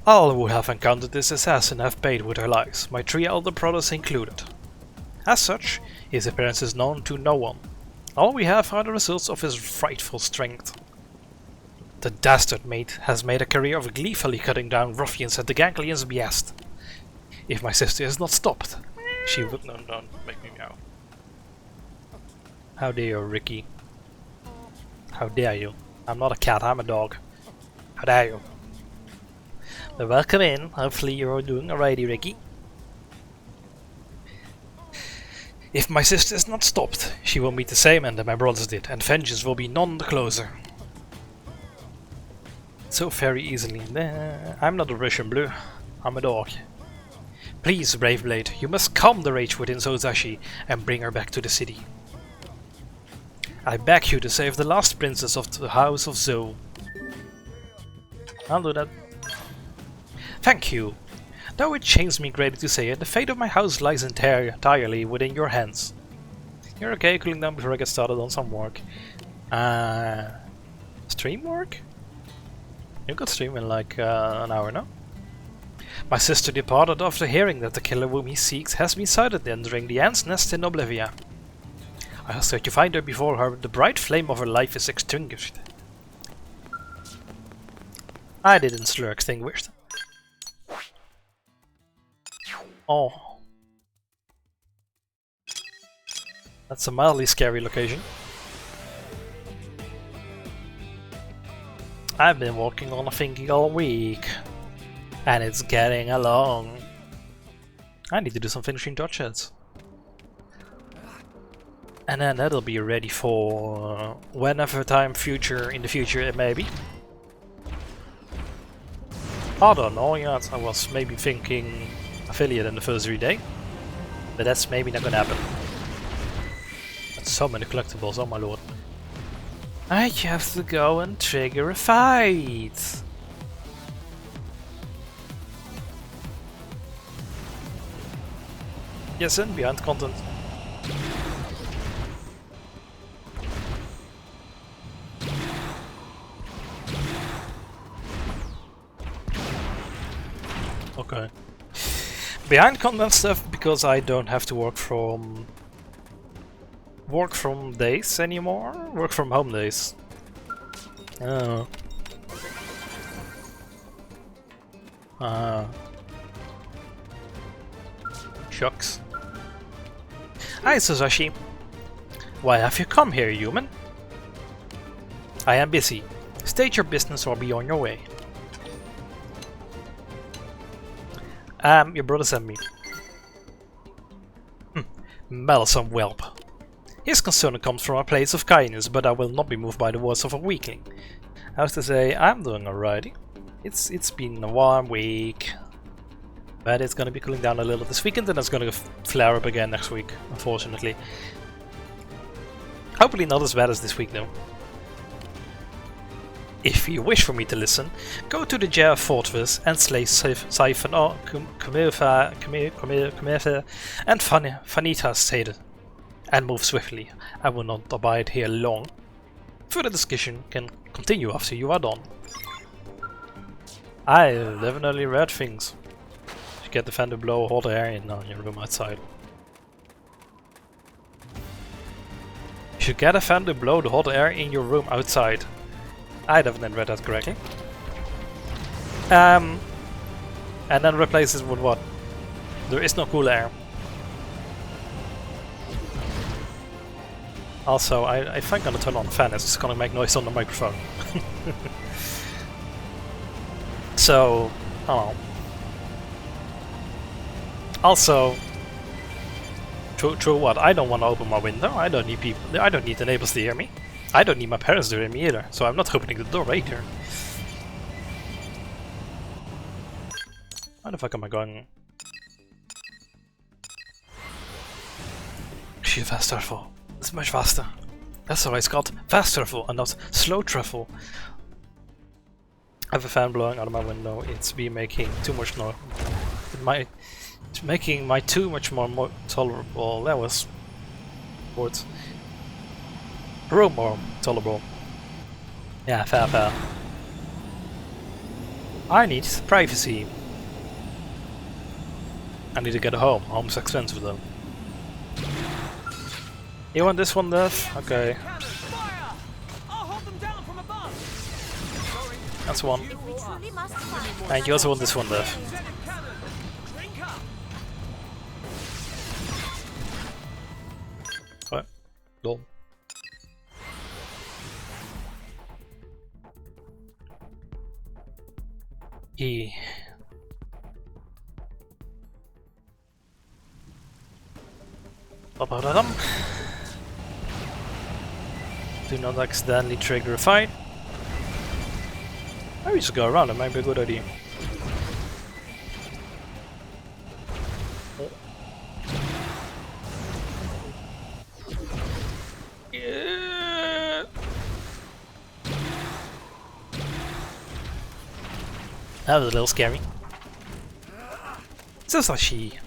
All who have encountered this assassin have paid with their lives, my 3 elder brothers included. As such, his appearance is known to no one. All we have are the results of his frightful strength. The dastard mate has made a career of gleefully cutting down ruffians at the ganglion's behest. If my sister is not stopped, she would... No, don't make me meow. How dare you, Ricky? How dare you? I'm not a cat, I'm a dog. How dare you? But welcome in, hopefully you're doing alrighty, Ricky. If my sister is not stopped, she will meet the same end that my brothers did, and vengeance will be none the closer. So very easily. I'm not a Russian blue, I'm a dog. Please, Brave Blade, you must calm the rage within Zozashi and bring her back to the city. I beg you to save the last princess of the House of Zo. I'll do that. Thank you. Though it shames me greatly to say it, the fate of my house lies entirely within your hands. You're okay, cooling down before I get started on some work. Stream work? You could stream in like an hour, no? My sister departed after hearing that the killer whom he seeks has been sighted entering the Ant's Nest in Oblivia. I ask that you find her before the bright flame of her life is extinguished. I didn't slur extinguished. Oh. That's a mildly scary location. I've been working on a thingy all week. And it's getting along. I need to do some finishing touches. And then that'll be ready for whenever in the future it may be. I don't know yet, I was maybe thinking affiliate anniversary day, but that's maybe not gonna happen. That's so many collectibles, oh my lord. I have to go and trigger a fight! Yes, and behind content. Okay. Behind content stuff because I don't have to work from days anymore. Work from home days. Oh. Shucks. Hi, Suzashi. Why have you come here, human? I am busy. State your business or be on your way. Your brother sent me. Meddlesome whelp. His concern comes from a place of kindness, but I will not be moved by the words of a weakling. I have to say, I'm doing alrighty. It's been a warm week, but it's gonna be cooling down a little this weekend, and it's gonna flare up again next week, unfortunately. Hopefully not as bad as this week though. If you wish for me to listen, go to the Jar Fortress and slay Siphon or Kumirfa and Fanita stated. And move swiftly. I will not abide here long. Further discussion can continue after you are done. I definitely read things. You get the fan to blow hot air in your room outside. You should get a fan to blow the hot air in your room outside. I definitely read that correctly. And then replace it with what? There is no cool air. Also, I think I'm gonna turn on the fan, it's gonna make noise on the microphone. So, I don't know. Also, true what? I don't want to open my window. I don't need people. I don't need the neighbors to hear me. I don't need my parents to hear me either. So I'm not opening the door either. Why the fuck am I going? Shit, fast travel. It's much faster. That's why it's called fast travel and not slow travel. I have a fan blowing out of my window. It's been making too much noise. It's making my too much more tolerable. That was words. Room more tolerable. Yeah, fair. I need privacy. I need to get home. Home's expensive though. You want this one, Dev? Okay. That's one. And you also want this one, Dev. What? Lol. E. Ba-ba-da-dum. Do not accidentally trigger a fight. Maybe just go around, it might be a good idea. Yeah. That was a little scary. Sasashi.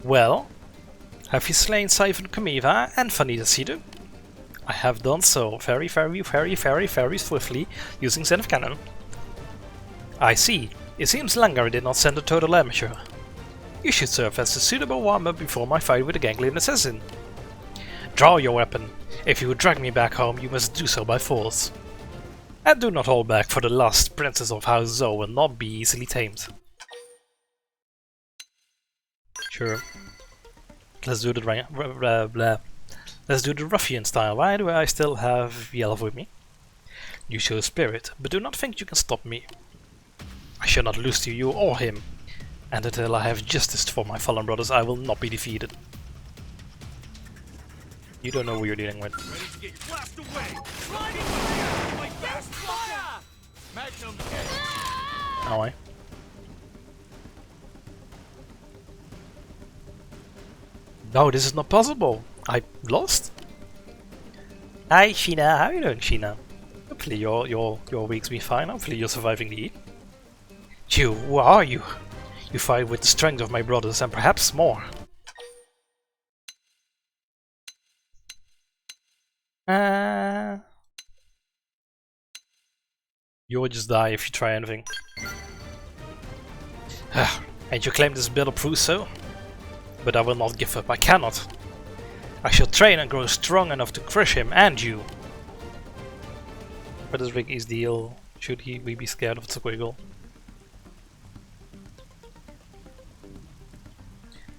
Well, have you slain Siphon Kamiva and Fanita Sidu? I have done so very swiftly using Zen of Cannon. I see. It seems Langar did not send a total amateur. You should serve as a suitable warm-up before my fight with the ganglion assassin. Draw your weapon. If you would drag me back home, you must do so by force. And do not hold back, for the last princess of House Zou will not be easily tamed. Sure. Let's do the Let's do the ruffian style. Why do I still have Yellow with me? You show spirit, but do not think you can stop me. I shall not lose to you or him, and until I have justice for my fallen brothers, I will not be defeated. You don't know who you're dealing with. Ready to get blast away! Sliding fire! Like fast fire! Magnum. Oh, I. No, this is not possible. I lost. Hi, Sheena. How are you doing, Sheena? Hopefully your week's been fine. Hopefully you're surviving the heat. You, who are you? You fight with the strength of my brothers and perhaps more. You will just die if you try anything. And you claim this battle proves so? But I will not give up, I cannot. I shall train and grow strong enough to crush him and you. What is Ricky's deal? Should we be scared of Squiggle?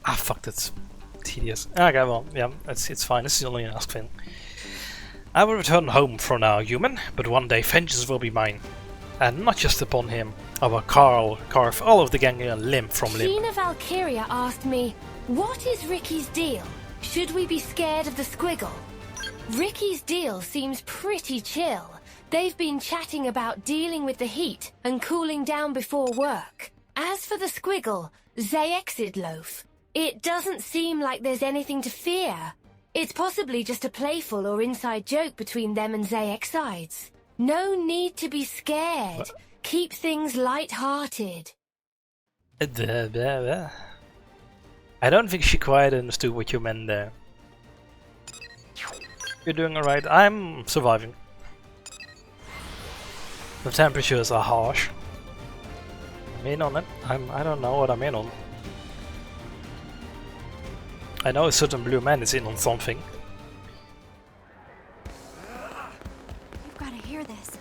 Ah, fuck, that's tedious. Okay, well, yeah, it's fine. This is only an ask thing. I will return home for now, human, but one day vengeance will be mine. And not just upon him. I will carve all of the gang limb from limb. Tina Valkyria asked me, what is Ricky's deal? Should we be scared of the squiggle? Ricky's deal seems pretty chill. They've been chatting about dealing with the heat and cooling down before work. As for the squiggle, Loaf, it doesn't seem like there's anything to fear. It's possibly just a playful or inside joke between them and Sides. No need to be scared. What? Keep things light-hearted. I don't think she quite understood what you meant there. You're doing alright. I'm surviving. The temperatures are harsh. I'm in on it. I don't know what I'm in on. I know a certain blue man is in on something. You've got to hear this.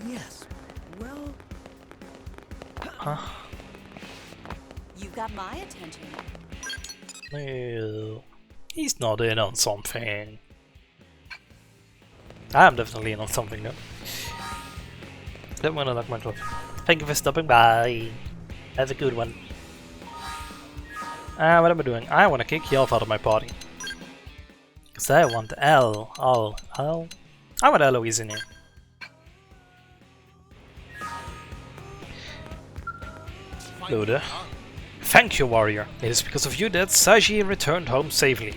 Yes. Well, Huh? you got my attention. Well, he's not in on something. I'm definitely in on something though. Don't wanna knock my clock. Thank you for stopping by. Have a good one. What am I doing? I wanna kick Yelf out of my party. Cause I want L. I want Eloise in here. Lude. Thank you, warrior. It is because of you that Saji returned home safely.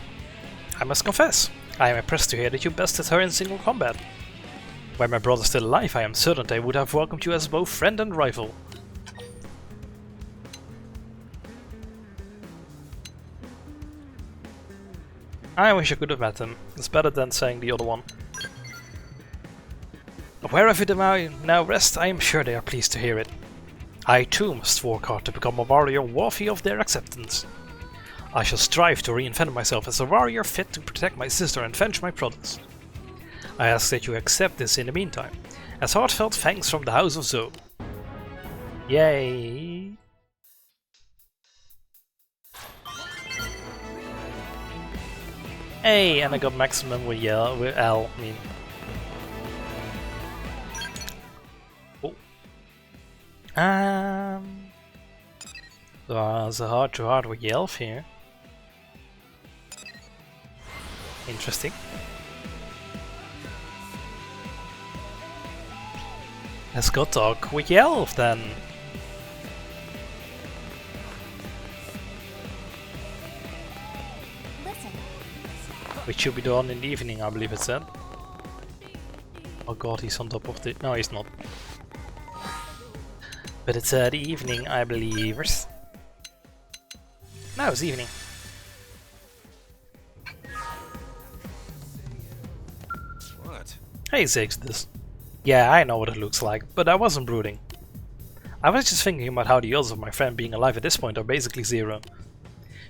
I must confess, I am impressed to hear that you bested her in single combat. Were my brother still alive, I am certain they would have welcomed you as both friend and rival. I wish I could have met them. It's better than saying the other one. Wherever they now rest, I am sure they are pleased to hear it. I too must work hard to become a warrior worthy of their acceptance. I shall strive to reinvent myself as a warrior fit to protect my sister and avenge my brothers. I ask that you accept this in the meantime, as heartfelt thanks from the House of Zo. Yay! Hey, and I got maximum with L, I mean. Oh. There's a heart-to-heart with Yelf here. Interesting. Let's go talk with Yelf then. Listen, Which should be done in the evening, I believe it said. Oh god, he's on top of the... No, he's not. But it's the evening, I believe. No, it's evening. What? Hey, Exodus. Yeah, I know what it looks like, but I wasn't brooding. I was just thinking about how the odds of my friend being alive at this point are basically zero.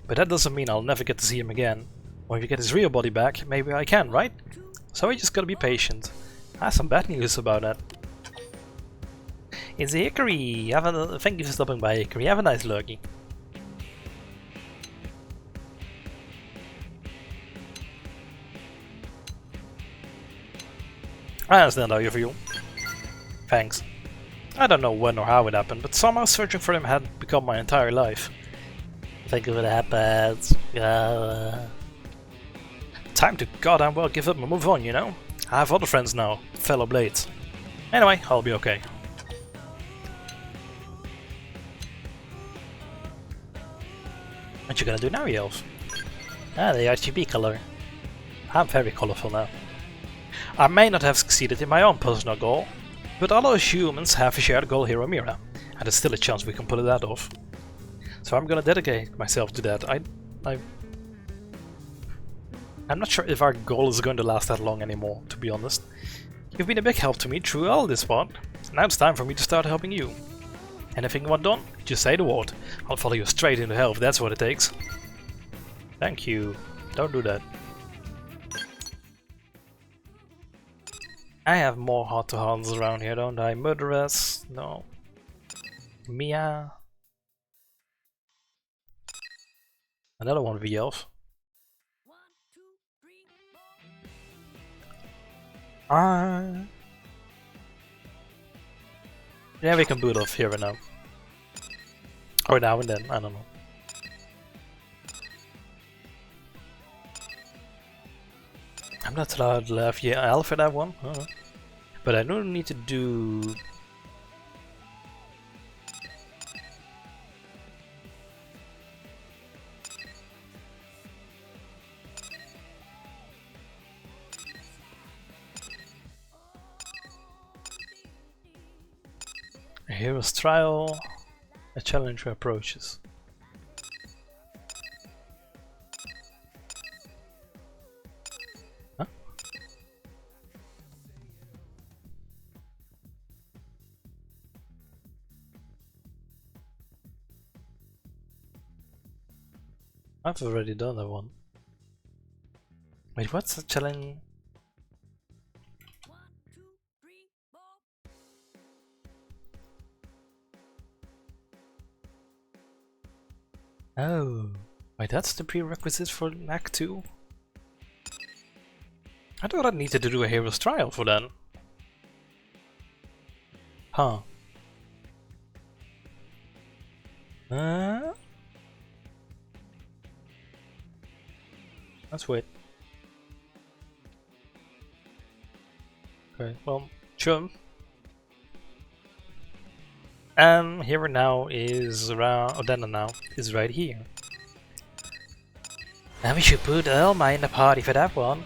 But that doesn't mean I'll never get to see him again. When we get his real body back, maybe I can, right? So I just gotta be patient. I have some bad news about that. It's Hickory! Thank you for stopping by, Hickory. Have a nice lurgy. I understand how you feel. Thanks. I don't know when or how it happened, but somehow searching for him had become my entire life. Think of it happens. Time to goddamn well give up and move on, you know? I have other friends now, fellow blades. Anyway, I'll be okay. What you gonna do now, Yelf? Ah, the RGB color. I'm very colorful now. I may not have succeeded in my own personal goal, but all us humans have a shared goal here on Mira, and there's still a chance we can pull that off. So I'm gonna dedicate myself to that. I'm not sure if our goal is going to last that long anymore, to be honest. You've been a big help to me through all this part. Now it's time for me to start helping you. Anything you want done? Just say the word. I'll follow you straight into hell if that's what it takes. Thank you. Don't do that. I have more heart-to-hearts around here, don't I? Murderess? No. Mia? Another one, V-Elf. Yeah, we can boot off here and now. Or now and then, I don't know. I'm not allowed to have L for that one. But I don't need to do... A hero's trial, a challenger approaches. Huh? I've already done that one. Wait, what's the challenge? Oh, wait, that's the prerequisite for Act 2? I thought I needed to do a hero's trial for that. Huh. Let's wait. Okay, well, sure. Here and now is around, or then and now is right here. Now we should put Elma in the party for that one.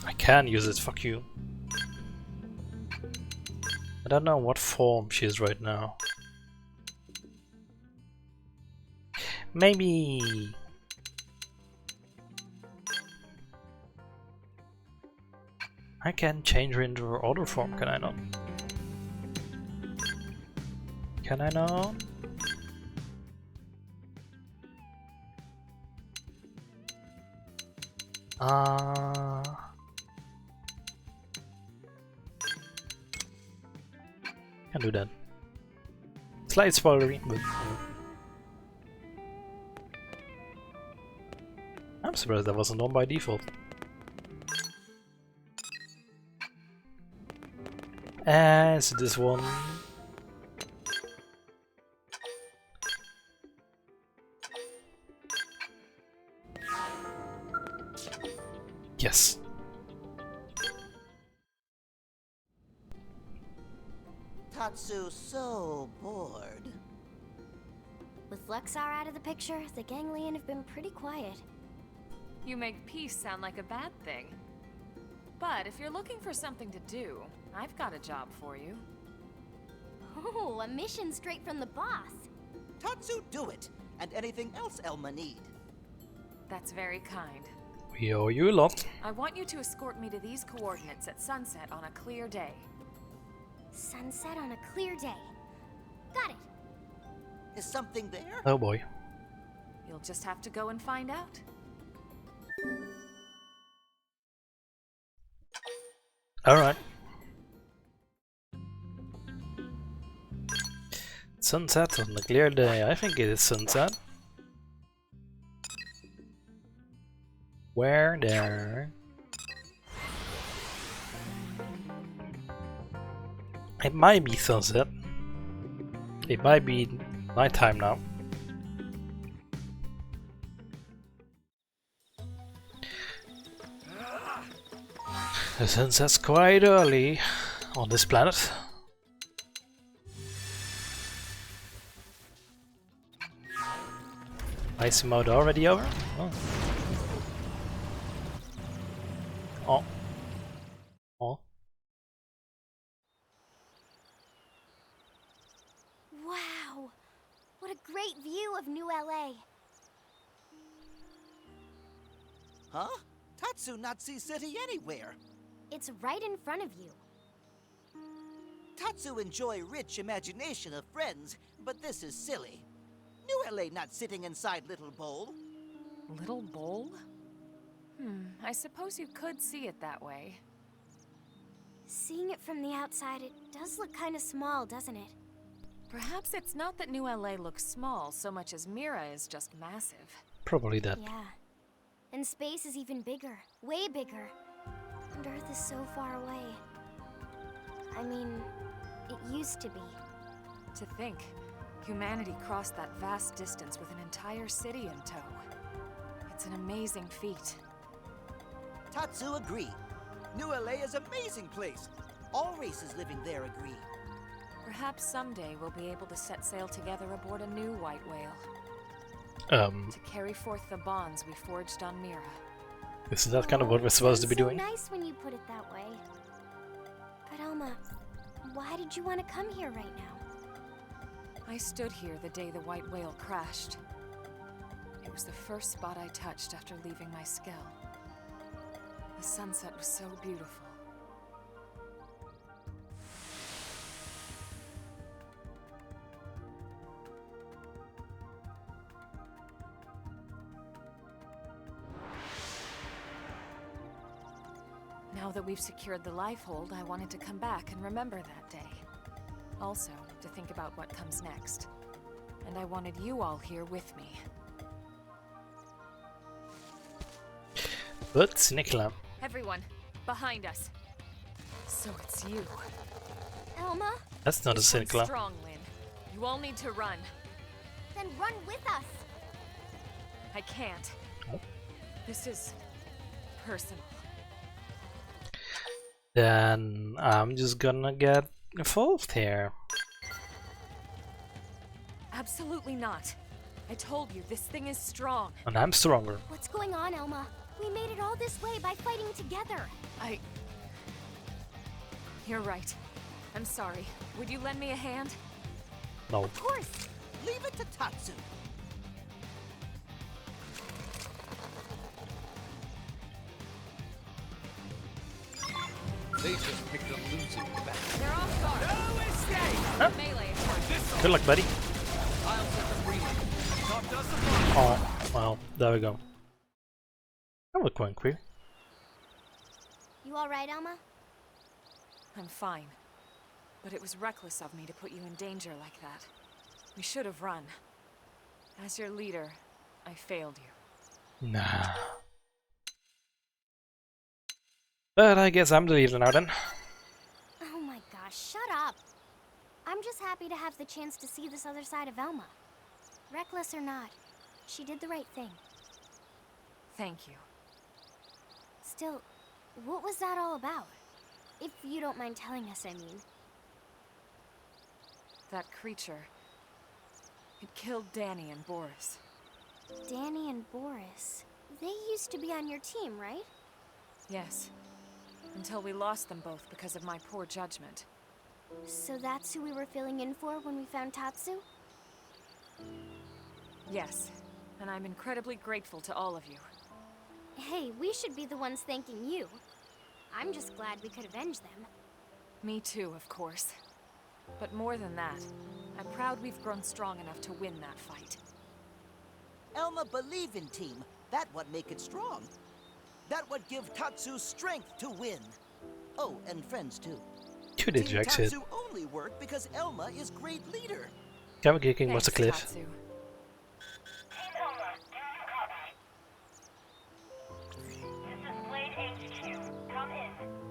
I can use it, fuck you. I don't know what form she is right now. Maybe... I can change her into her other form, can I not? Can I not? Can do that. Slight spoilery, but I'm surprised that wasn't on by default. And so this one. Yes. Tatsu's so bored. With Luxar out of the picture, the Ganglion have been pretty quiet. You make peace sound like a bad thing. But if you're looking for something to do, I've got a job for you. Oh, a mission straight from the boss. Tatsu, do it! And anything else Elma need. That's very kind. We owe you a lot. I want you to escort me to these coordinates at sunset on a clear day. Sunset on a clear day. Got it. Is something there? Oh boy. You'll just have to go and find out. Alright. Sunset on a clear day. I think it is sunset. Where there? It might be sunset. It might be nighttime now. The sunset's quite early on this planet. Icy mode already over? Oh. Oh. Oh. Wow. What a great view of New LA. Huh? Tatsu not see city anywhere. It's right in front of you. Tatsu enjoy rich imagination of friends, but this is silly. New LA not sitting inside Little Bowl. Little bowl? I suppose you could see it that way. Seeing it from the outside, it does look kind of small, doesn't it? Perhaps it's not that New LA looks small so much as Mira is just massive. Probably that. Yeah. And space is even bigger. Way bigger. And Earth is so far away. I mean, it used to be. To think, humanity crossed that vast distance with an entire city in tow. It's an amazing feat. Tatsu agree. New LA is amazing place. All races living there agree. Perhaps someday we'll be able to set sail together aboard a new white whale. To carry forth the bonds we forged on Mira. Is that kind of what we're supposed to be doing? So nice when you put it that way. But Alma, why did you want to come here right now? I stood here the day the white whale crashed. It was the first spot I touched after leaving my skell. The sunset was so beautiful. Now that we've secured the lifehold, I wanted to come back and remember that day. Also, to think about what comes next. And I wanted you all here with me. But Nicola. Everyone, behind us. So it's you. Elma? That's not a This one's Nicola. strong, Lynn. You all need to run. Then run with us. I can't. Oh. This is personal. Then I'm just gonna get involved here. Absolutely not. I told you, this thing is strong. And I'm stronger. What's going on, Elma? We made it all this way by fighting together. You're right. I'm sorry. Would you lend me a hand? No. Of course. Leave it to Tatsu. They just picked a losing battle. They're off guard. No escape! Huh? Melee attack. Good luck, buddy. I'll set them free. Top does the front. Oh, well, there we go. That looked quite quick. You all right, Elma? I'm fine. But it was reckless of me to put you in danger like that. We should have run. As your leader, I failed you. Nah. But I guess I'm the leader now then. Oh my gosh, shut up. I'm just happy to have the chance to see this other side of Elma. Reckless or not, she did the right thing. Thank you. Still, what was that all about? If you don't mind telling us, I mean. That creature. It killed Danny and Boris. Danny and Boris. They used to be on your team, right? Yes. Until we lost them both because of my poor judgment. So that's who we were filling in for when we found Tatsu? Yes. And I'm incredibly grateful to all of you. Hey, we should be the ones thanking you. I'm just glad we could avenge them. Me too, of course. But more than that, I'm proud we've grown strong enough to win that fight. Elma believe in team. That what make it strong. That what give Tatsu strength to win. Oh, and friends too. You did, Team Jax. Tatsu only work because Elma is great leader. Camera kicking was a Thanks, cliff. Tatsu.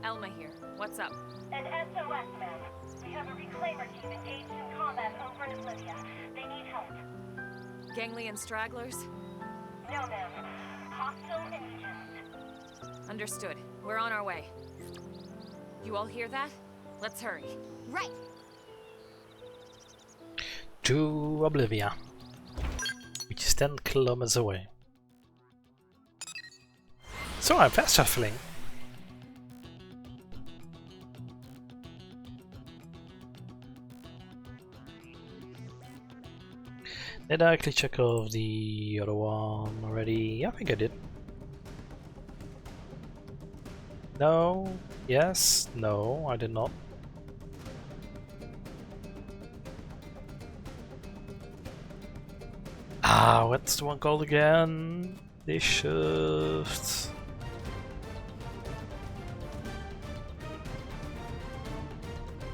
Elma here. What's up? An SOS, ma'am. We have a reclaimer team engaged in combat over in Oblivion. They need help. Gangly and stragglers? No, ma'am. Hostile insurgents. Understood. We're on our way. You all hear that? Let's hurry. Right. To Oblivion. Which is 10 kilometers away. So I'm fast traveling. Did I actually check off the other one already? Yeah, I think I did. No, yes, no, I did not. Ah, what's the one called again? They shift.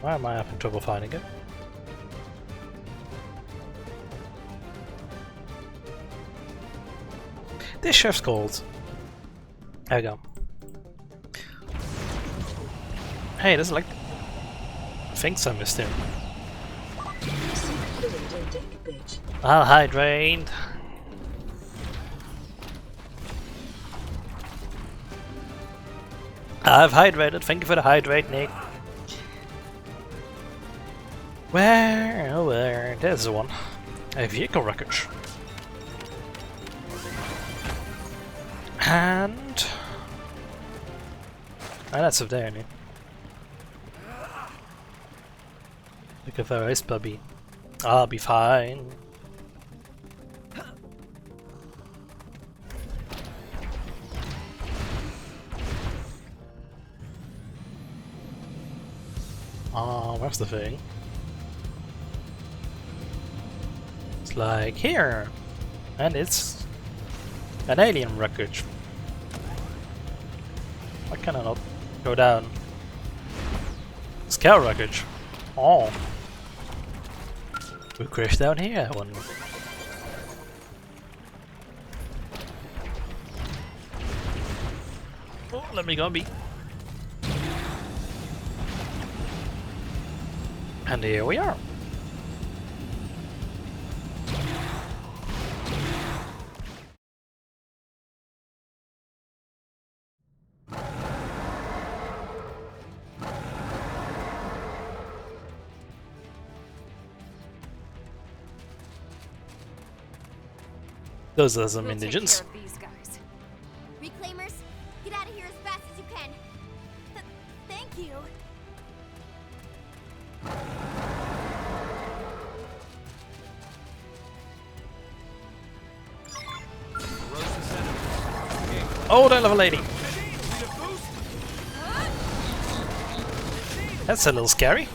Why am I having trouble finding it? this chef's called? There we go. Hey, there's like things I missed here. I'll hydrate. I've hydrated. Thank you for the hydrate, Nick. Where? Oh, where? There's the one. A vehicle wreckage. And that's up there, Nick. Look at that ice puppy. I'll be fine. Oh, where's the thing? It's like here, and it's an alien wreckage. Why can I not go down? Scout wreckage. Oh, we crashed down here. I wonder. Oh, let me go, be. And here we are. Those are some indigents. Take care of these guys. Reclaimers, get out of here as fast as you can. Thank you. Oh, that little lady. That's a little scary.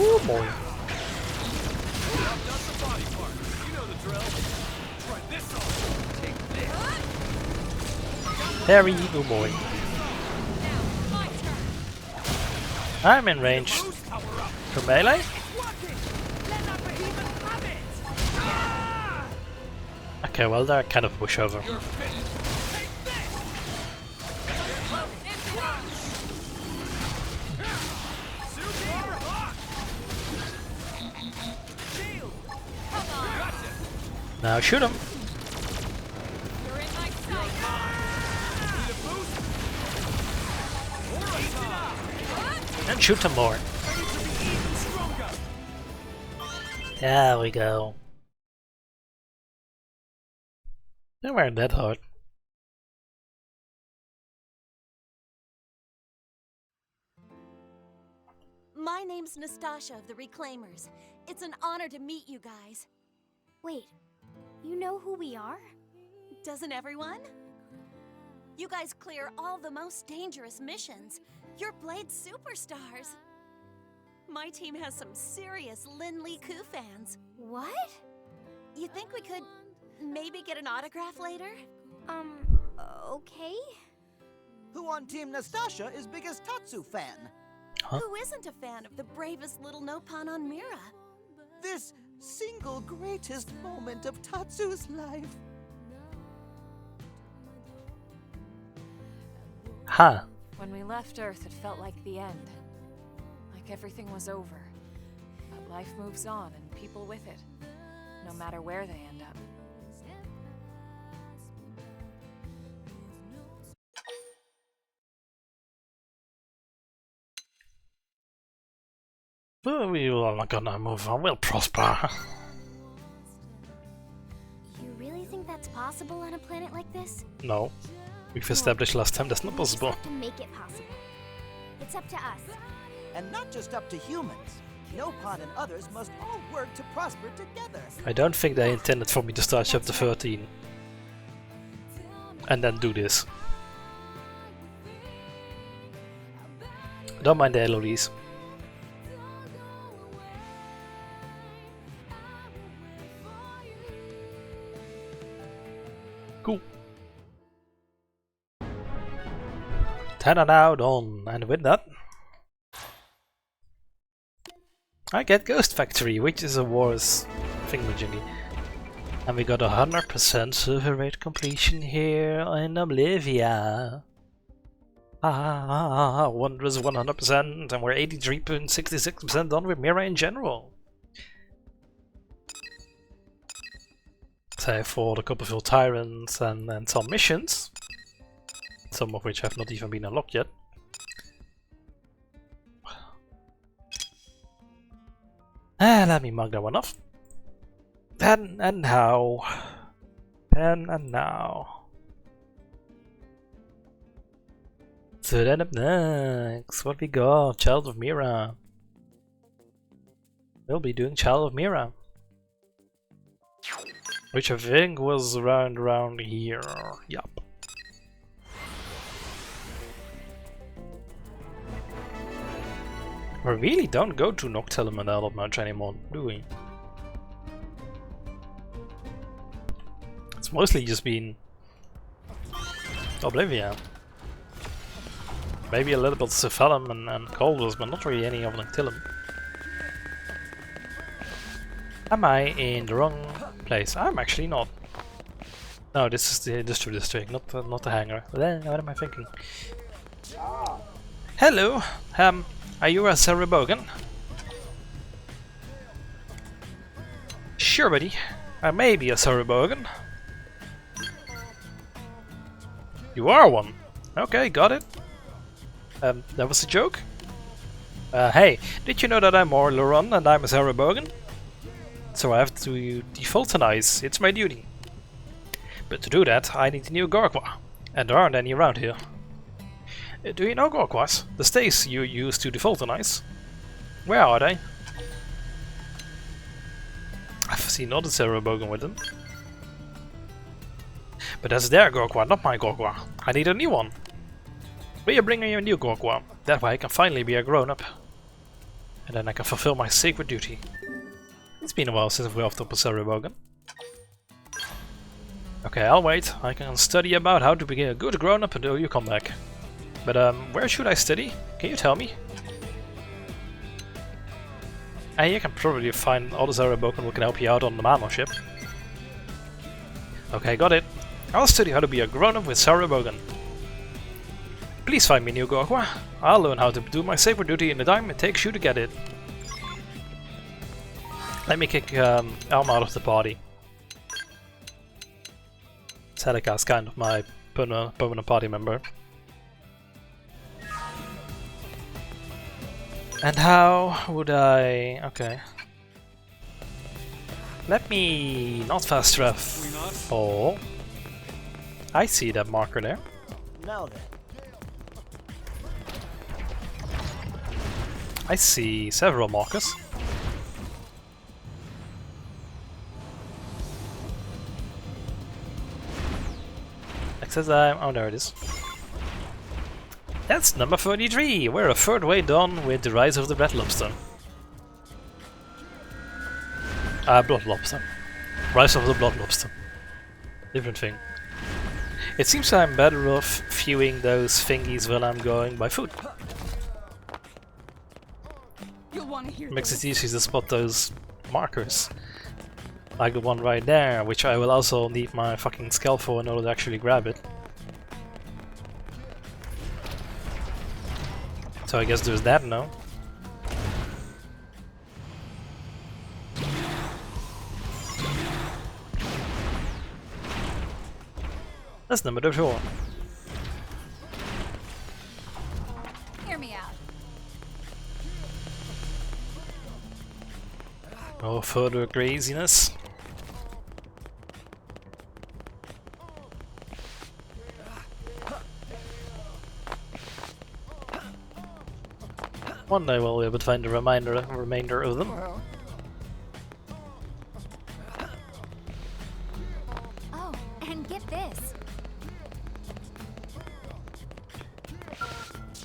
Oh boy. Very evil boy. I'm in range. For melee? Okay, well they're kind of pushover. Now shoot him. And shoot him more. There we go. They weren't that hard. My name's Nastasha of the Reclaimers. It's an honor to meet you guys. Wait, you know who we are? Doesn't everyone? You guys clear all the most dangerous missions. You're Blade superstars. My team has some serious Lin Li Ku fans. What? You think we could maybe get an autograph later? Okay. Who on Team Nastasha is biggest Tatsu fan? Huh? Who isn't a fan of the bravest little Noppan on Mira? This single greatest moment of Tatsu's life. Huh. When we left Earth, it felt like the end. Like everything was over. But life moves on, and people with it. No matter where they end up. But we are not gonna move on, we'll prosper. You really think that's possible on a planet like this? No. We've established last time that's not We just possible. have to make it possible. It's up to us. And not just up to humans. Noppan and others must all work to prosper together. I don't think they intended for me to start chapter 13. And then do this. Don't mind the LODs. Cool. heading out on, and with that, I get Ghost Factory, which is a Wars thingamajiggy. And we got 100% server rate completion here in Oblivia. Wondrous 100%, and we're 83.66% done with Mira in general. Save for the Copperfield Tyrants and some missions, some of which have not even been unlocked yet. Let me mark that one off. Then and now. Then and now. So then up next, what we got? Child of Mira. We'll be doing Child of Mira. Which I think was around here. Yup. We really don't go to Noctilum and that much anymore, do we? It's mostly just been Oblivia. Maybe a little bit of Cephalum and Coldus, but not really any of Noctilum. Am I in the wrong place? I'm actually not. No, this is the Industry District, not the hangar. What am I thinking? Hello, are you a Cerobogan? Sure, buddy. I may be a Cerobogan. You are one. Okay, got it. That was a joke? Hey, did you know that I'm Orleron and I'm a Cerobogan? So I have to defaultinize, it's my duty. But to do that, I need a new Gorqua, and there aren't any around here. Do you know Gorquas? The stays you use to defaultinize? Where are they? I've seen other Cerobogan with them. But that's their Gorqua, not my Gorqua. I need a new one. Will you bring me a new Gorqua? That way I can finally be a grown-up. And then I can fulfill my sacred duty. It's been a while since we offed up a Cerobogan. Okay, I'll wait. I can study about how to be a good grown-up until you come back. But where should I study? Can you tell me? And you can probably find other Cerobogan who can help you out on the Mamo ship. Okay, got it. I'll study how to be a grown-up with Cerobogan. Please find me a new Gorqua. I'll learn how to do my sacred duty in the time it takes you to get it. Let me kick Elma out of the party. Celica's kind of my permanent party member. And how would I... okay. Let me not fast travel. Oh. I see that marker there. Now then. I see several markers. Access time. Oh, there it is. That's number 33. We're a third way done with the Rise of the Red Lobster. Blood Lobster. Rise of the Blood Lobster. Different thing. It seems I'm better off viewing those thingies while I'm going by foot. Makes it easy to spot those markers. Like the one right there, which I will also need my fucking skull for in order to actually grab it. So I guess there's that now. That's number 4. Hear me out. No further craziness. One day we'll be able to find the remainder of them. Oh, and get this.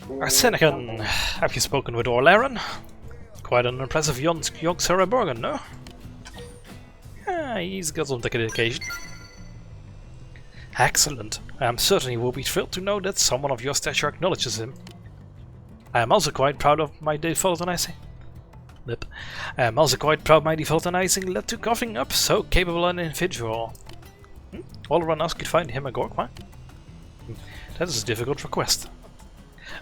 Arsenican, have you spoken with Orlaren? Quite an impressive young Cerobogan, no? Yeah, he's got some dedication. Excellent. I am certain he will be thrilled to know that someone of your stature acknowledges him. I am also quite proud of my default analyzing. I am also quite proud my default analyzing led to coughing up so capable an individual. All around us could find him a Gorkwa? That is a difficult request.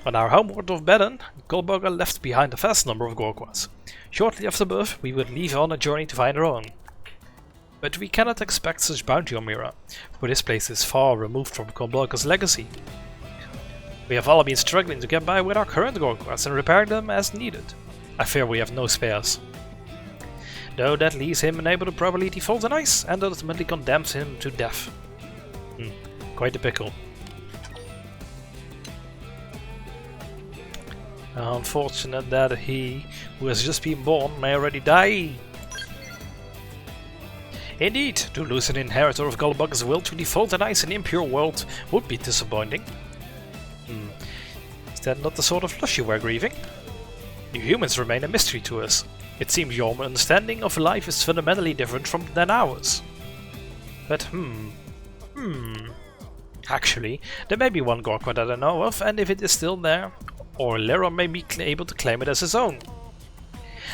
On our homeward of Baden, Goldberger left behind a vast number of Gorkwas. Shortly after birth, we would leave on a journey to find our own. But we cannot expect such bounty on Mira, for this place is far removed from Goldberger's legacy. We have all been struggling to get by with our current Gorkwas and repair them as needed. I fear we have no spares. Though that leaves him unable to properly default an ice and ultimately condemns him to death. Quite a pickle. Unfortunate that he, who has just been born, may already die. Indeed, to lose an inheritor of Goldbug's will to default an ice and impure world would be disappointing. Is that not the sort of loss you were grieving? You humans remain a mystery to us. It seems your understanding of life is fundamentally different than ours. But actually, there may be one Gorkwa that I know of, and if it is still there, or Lera may be able to claim it as his own.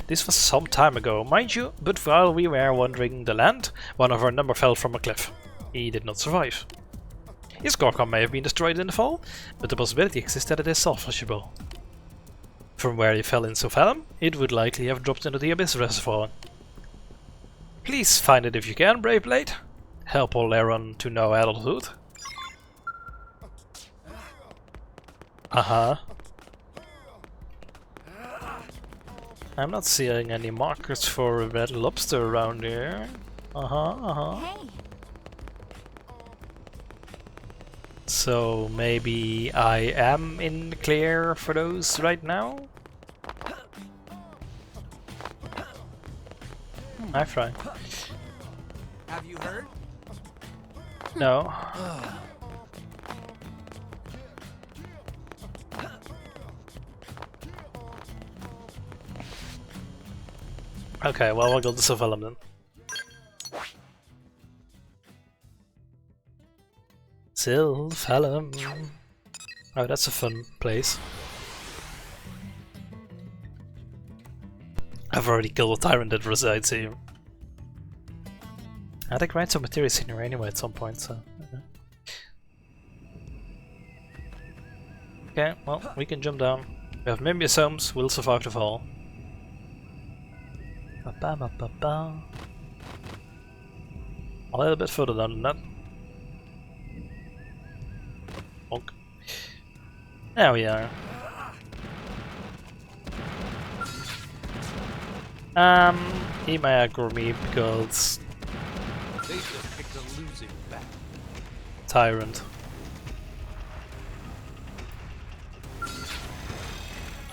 This was some time ago, mind you, but while we were wandering the land, one of our number fell from a cliff. He did not survive. His Gorkwa may have been destroyed in the fall, but the possibility exists that it is salvageable. From where he fell in Sophalum, it would likely have dropped into the Abyss Reservoir. Please find it if you can, Brave Blade. Help Oleron to know adulthood. I'm not seeing any markers for a red lobster around here. Hey. So maybe I am in the clear for those right now? I try. Have you heard? No. Okay, well we'll go to Sophalum then. Sophalum. Oh, that's a fun place. I've already killed a tyrant that resides here. I think grind some materials in here anyway at some point, so... Okay, well, we can jump down. We have Mimbius homes, we'll survive the fall. A little bit further down than that. Bonk. There we are. He may aggro me because They just picked a losing battle. Tyrant.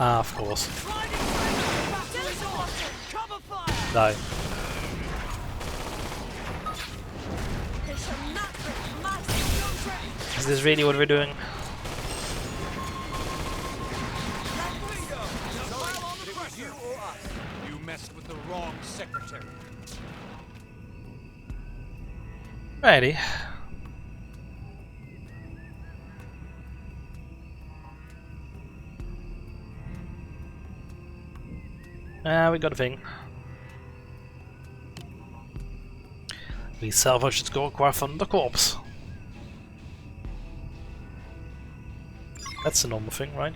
Ah, of course. Die. Is this really what we're doing? It was you or us. You messed with the wrong secretary. Righty. We got a thing. We salvaged Gorkwa from the corpse. That's a normal thing, right?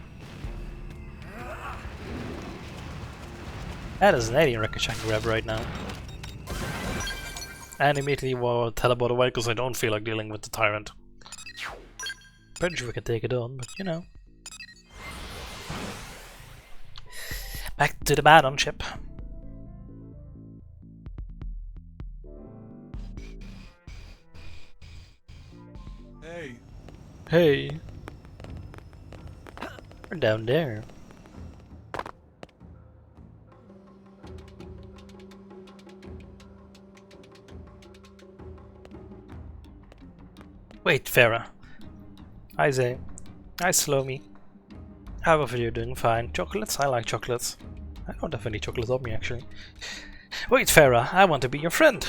That is an alien wreckage I can grab right now. And immediately we'll teleport away because I don't feel like dealing with the tyrant. Pretty sure we can take it on, but you know. Back to the Badon ship. Hey. Hey. We're down there. Wait, Farah. Hi Zay. Hi Slomi. However you're doing fine. Chocolates? I like chocolates. I don't have any chocolate on me actually. Wait Farah, I want to be your friend.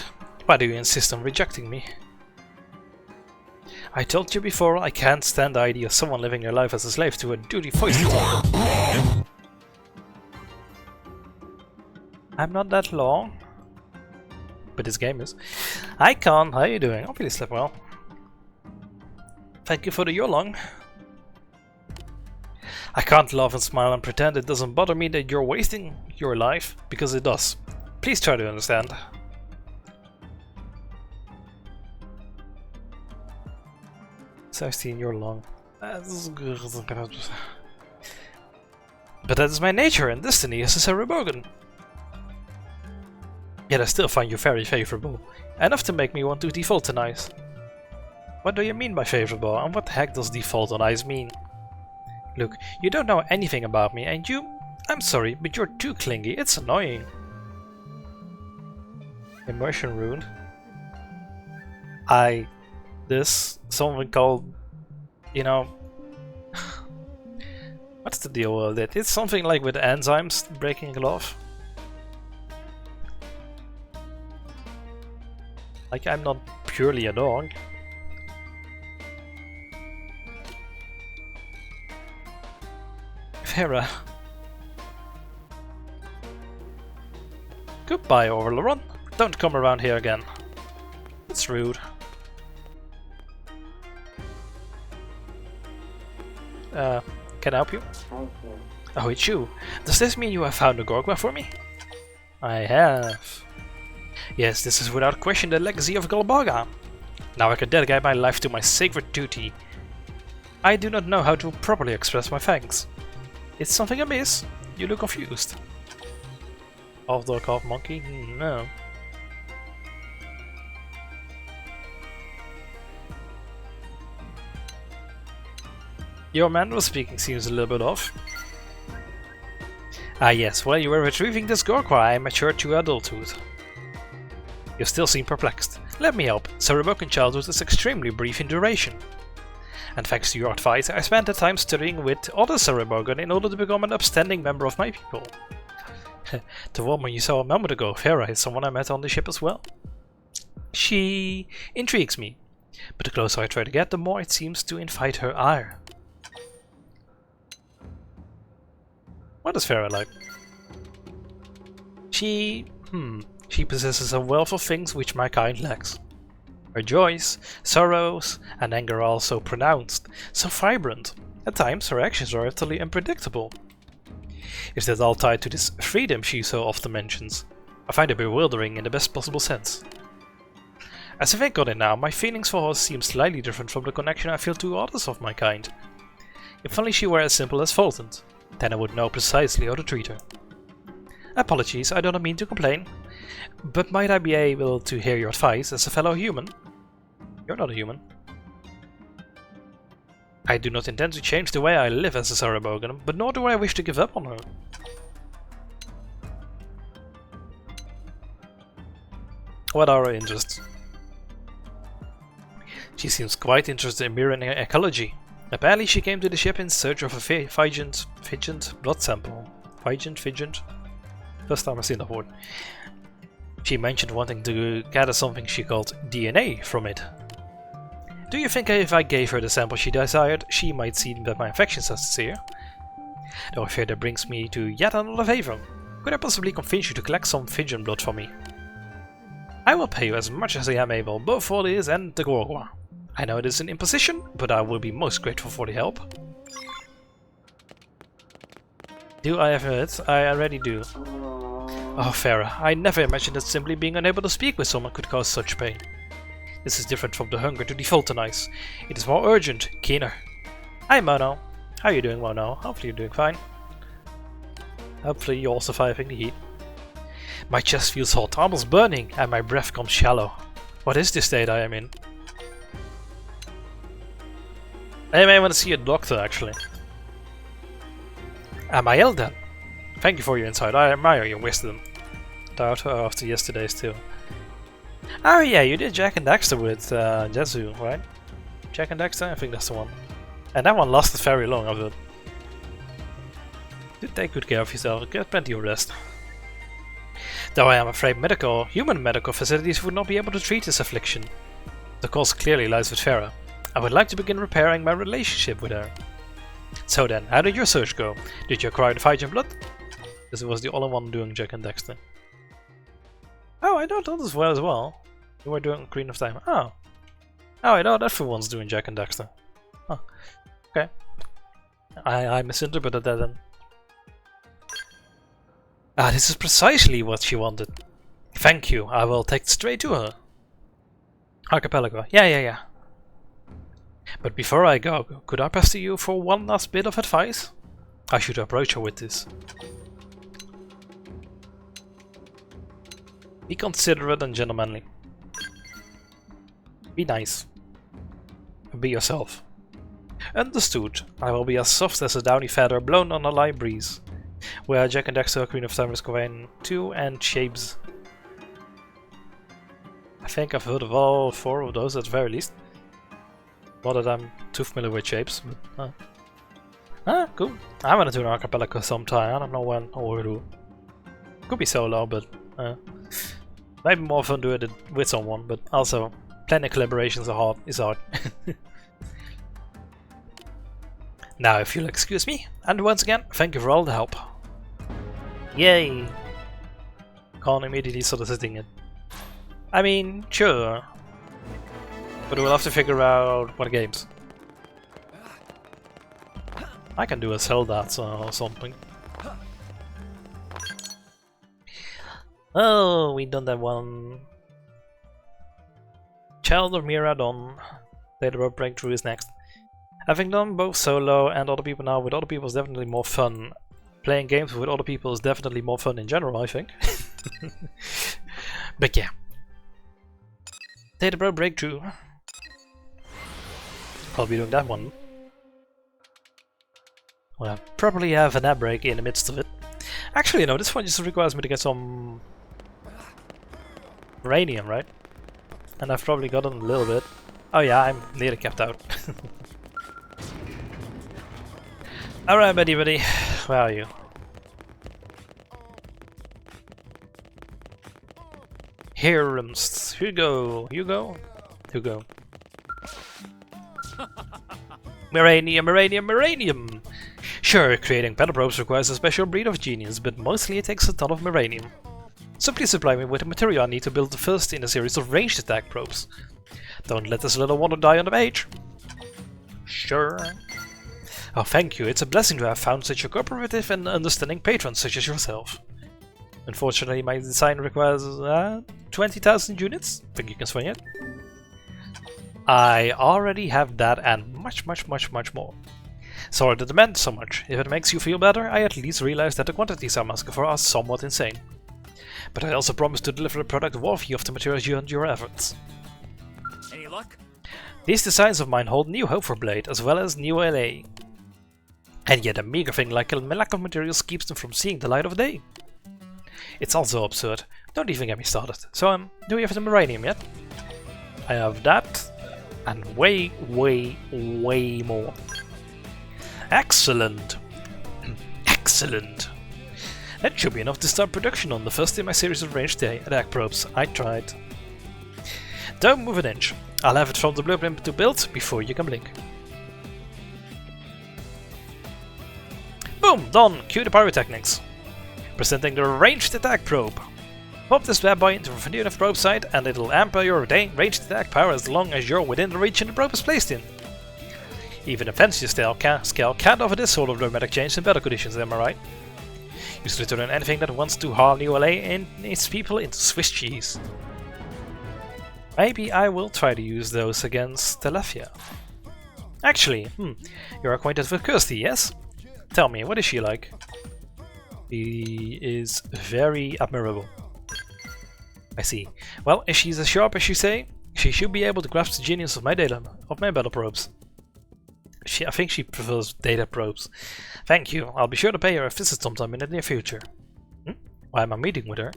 Why do you insist on rejecting me? I told you before, I can't stand the idea of someone living their life as a slave to a duty voice department. I'm not that long. But this game is. Hi Con, how are you doing? Hope you slept well. Thank you for the Yolong. I can't laugh and smile and pretend it doesn't bother me that you're wasting your life, because it does. Please try to understand. So 16 you're long. But that is my nature and destiny as a Cerebogan. Yet I still find you very favorable. Enough to make me want to default on ice. What do you mean by favorable, and what the heck does default on ice mean? Look, you don't know anything about me, and you... I'm sorry, but you're too clingy, it's annoying. Immersion rune. This... something called... you know... what's the deal with it? It's something like with enzymes breaking it off. Like, I'm not purely a dog. Vera. Goodbye, Overlord. Don't come around here again. It's rude. Can I help you? Oh, it's you. Does this mean you have found a Gorgwa for me? I have. Yes, this is without question the legacy of Golbaga. Now I can dedicate my life to my sacred duty. I do not know how to properly express my thanks. Is something amiss? You look confused. Half dog, half monkey? No. Your manner of speaking seems a little bit off. Ah yes, while you were retrieving this Gorgwa, I matured to adulthood. You still seem perplexed. Let me help. Cerebogan childhood is extremely brief in duration. And thanks to your advice, I spent the time studying with other Cerebogan in order to become an upstanding member of my people. The woman you saw a moment ago, Vera, is someone I met on the ship as well. She intrigues me, but the closer I try to get, the more it seems to invite her ire. What is Vera like? She possesses a wealth of things which my kind lacks. Her joys, sorrows, and anger are all so pronounced, so vibrant. At times her actions are utterly unpredictable. Is that all tied to this freedom she so often mentions? I find it bewildering in the best possible sense. As I think on it now, my feelings for her seem slightly different from the connection I feel to others of my kind. If only she were as simple as Fulton, then I would know precisely how to treat her. Apologies, I do not mean to complain, but might I be able to hear your advice as a fellow human? You're not a human. I do not intend to change the way I live as a Cerebogan, but nor do I wish to give up on her. What are her interests? She seems quite interested in mirror ecology. Apparently she came to the ship in search of a Figent blood sample. Figent? First time I've seen that word. She mentioned wanting to gather something she called DNA from it. Do you think if I gave her the sample she desired, she might see that my affections are sincere? Though I fear that brings me to yet another favor. Could I possibly convince you to collect some Figent blood for me? I will pay you as much as I am able, both for this and the Gorgwa. I know it is an imposition, but I will be most grateful for the help. Do I have it? I already do. Oh, Farah, I never imagined that simply being unable to speak with someone could cause such pain. This is different from the hunger to defaultonize. It is more urgent, keener. Hi, Mono. How are you doing, Mono? Hopefully you're doing fine. Hopefully you're surviving the heat. My chest feels hot, almost burning, and my breath comes shallow. What is this state I am in? I may want to see a doctor, actually. Am I ill then? Thank you for your insight. I admire your wisdom. After yesterday's too. Oh yeah, you did Jack and Daxter with Jezu, right? Jack and Daxter? I think that's the one. And that one lasted very long, I thought. Do take good care of yourself, get plenty of rest. Though I am afraid human medical facilities would not be able to treat this affliction. The cause clearly lies with Farah. I would like to begin repairing my relationship with her. So then, how did your search go? Did you acquire the Fighting Blood? This was the only one doing Jack and Dexter. Oh, I thought that as well. You were doing Green of Time. Oh. Oh, I thought everyone's doing Jack and Dexter. Oh. Okay. I misinterpreted that then. Ah, this is precisely what she wanted. Thank you, I will take it straight to her. Archipelago. Yeah. But before I go, could I pester you for one last bit of advice? I should approach her with this. Be considerate and gentlemanly. Be nice. Be yourself. Understood. I will be as soft as a downy feather blown on a light breeze. Where Jack and Dexter, Queen of Time is going to, and Shapes. I think I've heard of all 4 of those at the very least. Not that I'm too familiar with Shapes, but cool. I want to do an archipelago sometime. I don't know when or who. Could be solo, but maybe more fun doing it with someone. But also, planning collaborations is hard. Now, if you'll excuse me, and once again, thank you for all the help. Yay! Can't immediately start sitting it. I mean, sure. But we'll have to figure out what games. I can do a Zelda or something. Oh, we done that one. Child of Mira done. Data Road Breakthrough is next. Having done both solo and other people now, with other people is definitely more fun. Playing games with other people is definitely more fun in general, I think. But yeah. Data Road Breakthrough. I'll be doing that one. Well, I probably have an ad break in the midst of it. Actually, no, this one just requires me to get some uranium, right? And I've probably gotten a little bit. Oh yeah, I'm nearly capped out. Alright, buddy, where are you? Here, Hugo. Miranium! Sure, creating battle probes requires a special breed of genius, but mostly it takes a ton of miranium. So please supply me with the material I need to build the first in a series of ranged attack probes. Don't let this little wonder die on the page. Sure. Oh, thank you. It's a blessing to have found such a cooperative and understanding patron such as yourself. Unfortunately, my design requires 20,000 units. Think you can swing it? I already have that and much more. Sorry to demand so much. If it makes you feel better, I at least realize that the quantities I'm asking for are somewhat insane. But I also promise to deliver a product worthy of the materials you and your efforts. Any luck? These designs of mine hold new hope for Blade, as well as new LA. And yet a meager thing like a lack of materials keeps them from seeing the light of day. It's also absurd. Don't even get me started. So, do you have the uranium yet? I have that, and way more. Excellent! Excellent! That should be enough to start production on the first in my series of ranged attack probes. I tried. Don't move an inch. I'll have it from the blueprint to build before you can blink. Boom! Done! Cue the pyrotechnics. Presenting the ranged attack probe. Pop this bad boy into the unit probe site and it'll amp your ranged attack power as long as you're within the region the probe is placed in. Even a fancier scale can't offer this sort of dramatic change in battle conditions, am I right? Use it to turn anything that wants to harm ULA and its people into Swiss cheese. Maybe I will try to use those against Telefia. Actually, you're acquainted with Kirsty, yes? Tell me, what is she like? She is very admirable. I see. Well, if she's as sharp as you say, she should be able to grasp the genius of my battle probes. I think she prefers data probes. Thank you. I'll be sure to pay her a visit sometime in the near future. Why am I meeting with her?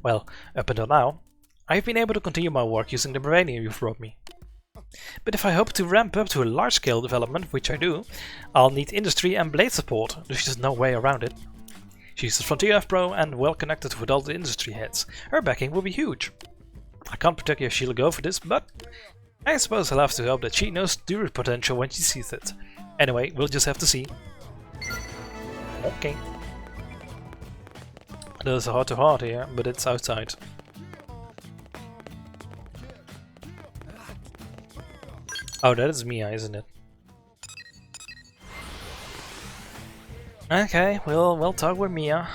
Well, up until now, I've been able to continue my work using the uranium you've brought me. But if I hope to ramp up to a large-scale development, which I do, I'll need industry and blade support. There's just no way around it. She's a Frontier Pro and well connected with all the industry heads. Her backing will be huge. I can't predict if she'll go for this, but I suppose I'll have to hope that she knows true potential when she sees it. Anyway, we'll just have to see. Okay. There's a heart-to-heart here, but it's outside. Oh, that is Mia, isn't it? Okay, we'll talk with Mia.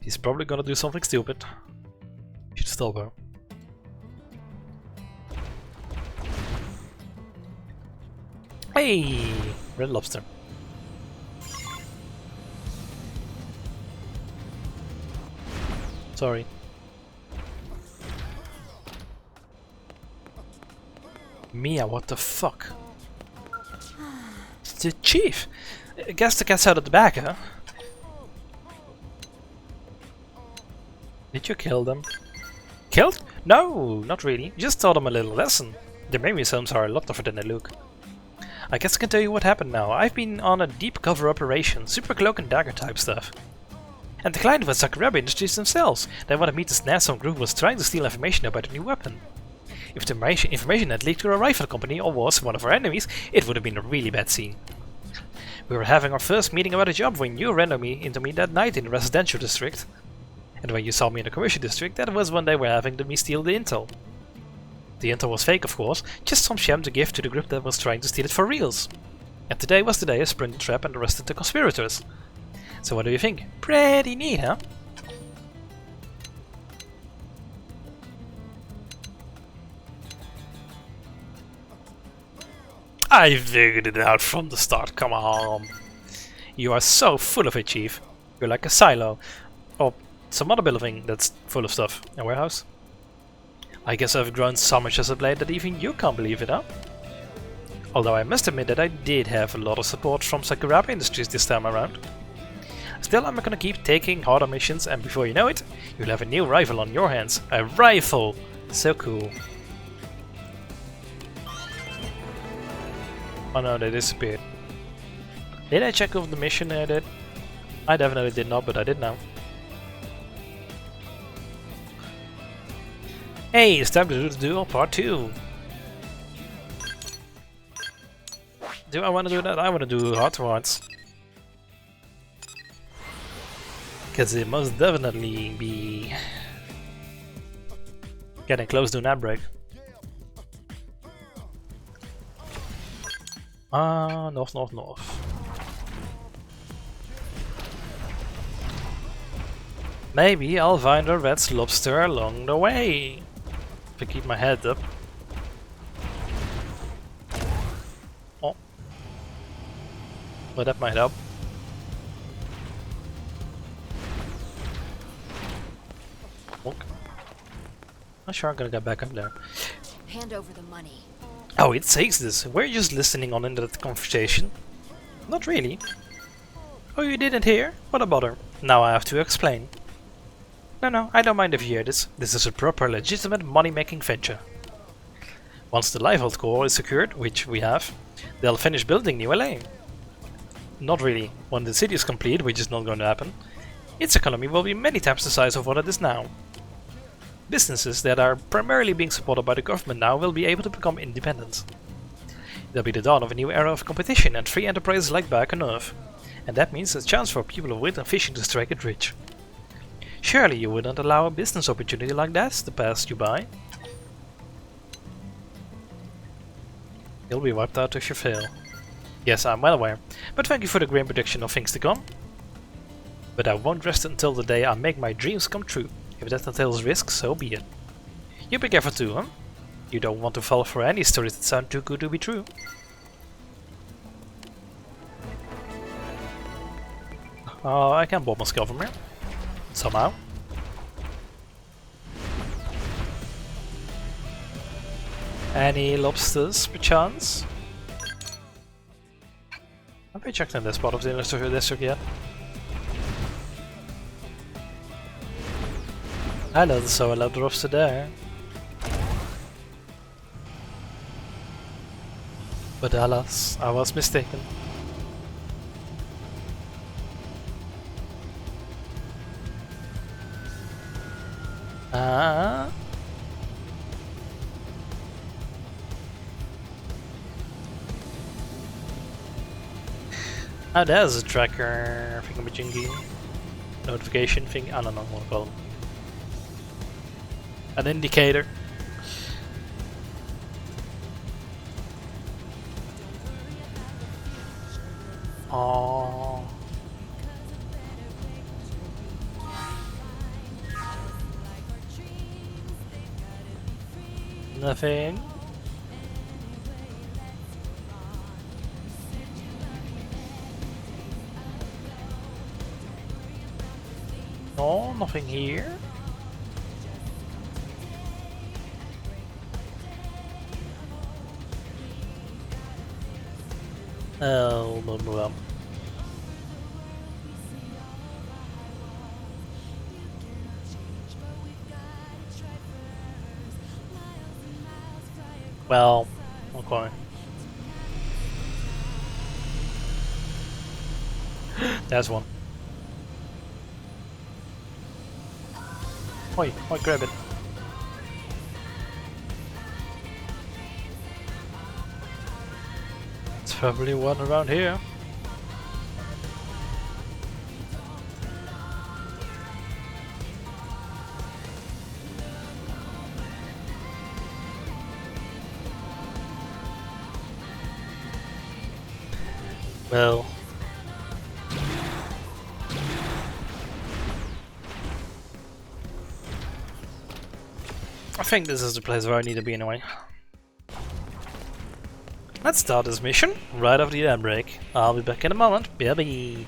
She's probably gonna do something stupid. Should stop her. Hey! Red lobster. Sorry. Mia, what the fuck? It's the chief! I guess the cat's out of the bag, huh? Did you kill them? Killed? No, not really. Just taught them a little lesson. Their memory are a lot tougher than they look. I guess I can tell you what happened now. I've been on a deep cover operation, super cloak and dagger type stuff. And the client was Sakuraba Industries themselves. They wanted me to snare some group who was trying to steal information about a new weapon. If the information had leaked to a rifle company or was one of our enemies, it would have been a really bad scene. We were having our first meeting about a job when you ran into me that night in the residential district. And when you saw me in the commercial district, that was when they were having me steal the intel. The intel was fake, of course, just some sham to give to the group that was trying to steal it for reals. And today was the day I sprung the trap and arrested the conspirators. So what do you think? Pretty neat, huh? I figured it out from the start, come on. You are so full of it, Chief. You're like a silo. Or some other building that's full of stuff. A warehouse? I guess I've grown so much as a blade that even you can't believe it, huh? Although I must admit that I did have a lot of support from Sakuraba Industries this time around. Still, I'm gonna keep taking harder missions, and before you know it, you'll have a new rifle on your hands. A rifle! So cool. Oh no, they disappeared. Did I check off the mission I did? I definitely did not, but I did now. Hey, it's time to do the duel part 2. Do I want to do that? I want to do heart-to-hearts. Because it must definitely be getting close to an ad break. North, north, north. Maybe I'll find a red lobster along the way. If I keep my head up. Oh. Well, that might help. Okay. Not sure I'm gonna get back up there. Hand over the money. Oh, it says this. We're just listening on into that conversation. Not really. Oh, you didn't hear? What a bother. Now I have to explain. No, I don't mind if you hear this. This is a proper, legitimate money-making venture. Once the Livehold core is secured, which we have, they'll finish building New LA. Not really. When the city is complete, which is not going to happen, its economy will be many times the size of what it is now. Businesses that are primarily being supported by the government now will be able to become independent. There'll be the dawn of a new era of competition and free enterprises like back on Earth. And that means a chance for people of wit and fishing to strike it rich. Surely you wouldn't allow a business opportunity like that to pass you by? You'll be wiped out if you fail. Yes, I'm well aware, but thank you for the grim prediction of things to come. But I won't rest until the day I make my dreams come true. If that entails risk, so be it. You be careful too, huh? You don't want to fall for any stories that sound too good to be true. Oh, I can bomb Moscow from here. Somehow. Any lobsters, perchance? Have we checked in this part of the industrial district yet? I know there's so a lot of lobster there. But alas, I was mistaken. Oh, there's a tracker thingamajiggy. Notification thing. I don't know what to call it. An indicator. Oh. Nothing. No, nothing here. Oh, blah, blah. Well, okay. There's one. Oi, grab it. It's probably one around here. Well. I think this is the place where I need to be anyway. Let's start this mission right after the ad break. I'll be back in a moment. Bye bye.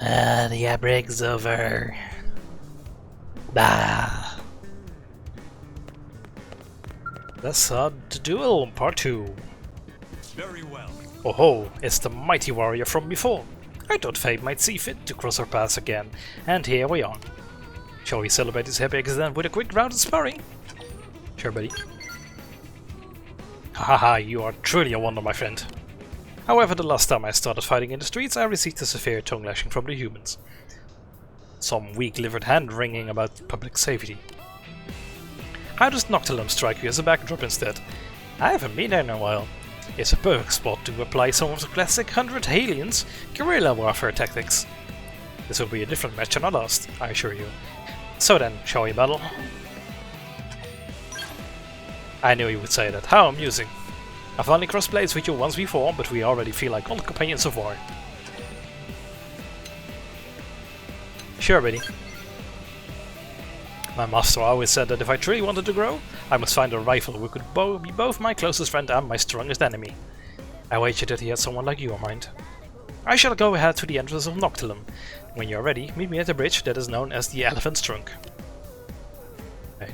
The outbreak's over. Bah. Let's start the duel, part 2. Very well. Oh ho, it's the mighty warrior from before. I thought fate might see fit to cross our paths again, and here we are. Shall we celebrate this happy accident with a quick round of sparring? Sure, buddy. Haha, you are truly a wonder, my friend. However, the last time I started fighting in the streets, I received a severe tongue lashing from the humans. Some weak-livered hand-wringing about public safety. How does Noctilum strike you as a backdrop instead? I haven't been there in a while. It's a perfect spot to apply some of the classic 100 aliens guerrilla warfare tactics. This will be a different match than our last, I assure you. So then, shall we battle? I knew you would say that. How amusing. I've only crossed blades with you once before, but we already feel like old companions of war. Sure, buddy. My master always said that if I truly wanted to grow, I must find a rival who could be both my closest friend and my strongest enemy. I wager that he had someone like you in mind. I shall go ahead to the entrance of Noctilum. When you are ready, meet me at the bridge that is known as the Elephant's Trunk. Okay.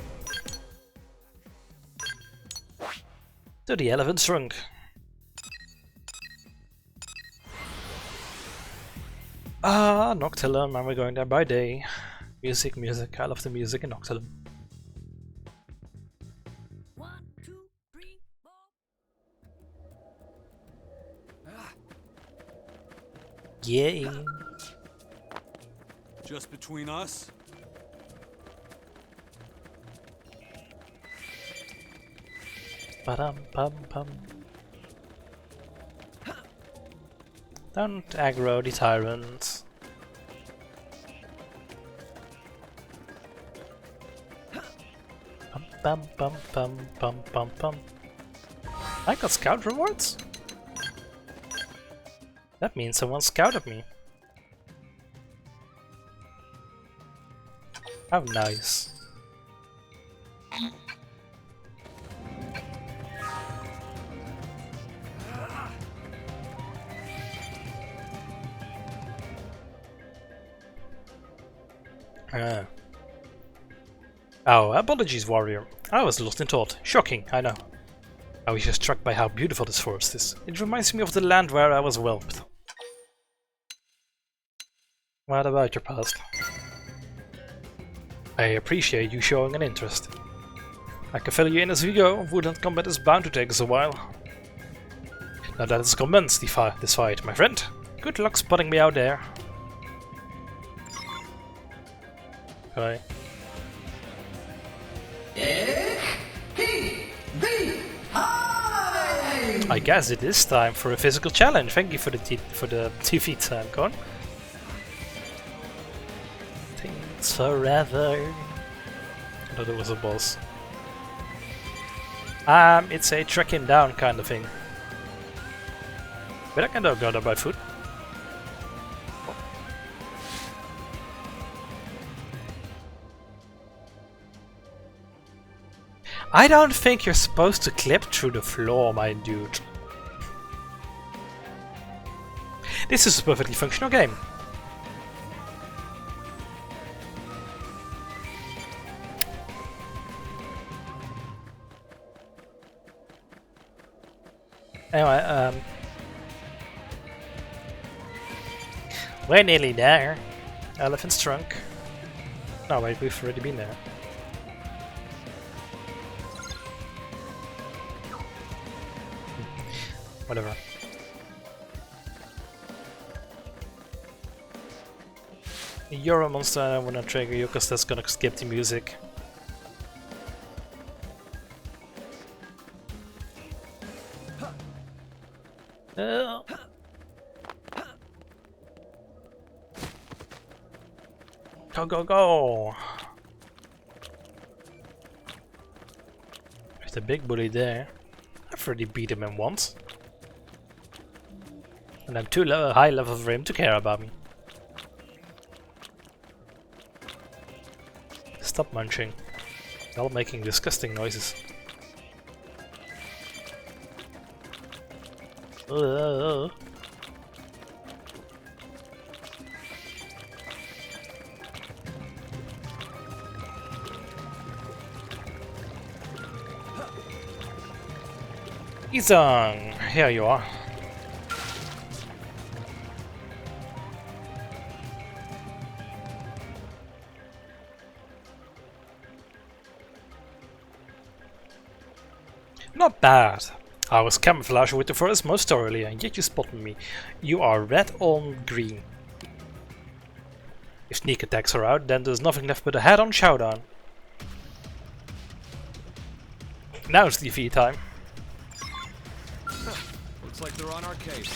To the Elephant's Trunk. Ah, Noctilum, and we're going there by day. Music, music, I love the music in Noctilum. 1, 2, 3, 4. Yay! Just between us? Ba-dum pum pum. Don't aggro the tyrants. Pum pum pum pum pum pum. I got scout rewards? That means someone scouted me. How nice. Oh, apologies, warrior. I was lost in thought. Shocking, I know. I was just struck by how beautiful this forest is. It reminds me of the land where I was whelped. What about your past? I appreciate you showing an interest. I can fill you in as we go. Woodland combat is bound to take us a while. Now that it's commenced this fight, my friend. Good luck spotting me out there. Okay. I guess it is time for a physical challenge. Thank you for the TV time, Con. Things forever. I thought it was a boss. It's a track him down kind of thing. But I can go there by foot. I don't think you're supposed to clip through the floor, my dude. This is a perfectly functional game. Anyway, we're nearly there. Elephant's Trunk. No, wait, we've already been there. Whatever. You're a monster and I wanna trigger you because that's gonna skip the music. Go, go, go! There's a big bully there. I've already beat him in once. And I'm too high level for him to care about me. Stop munching. They're all making disgusting noises. Izang, here you are. Not bad. I was camouflaging with the forest most thoroughly, and yet you spotted me. You are red on green. If sneak attacks are out, then there's nothing left but a head-on showdown. Now it's DV time. Looks like they're on our case.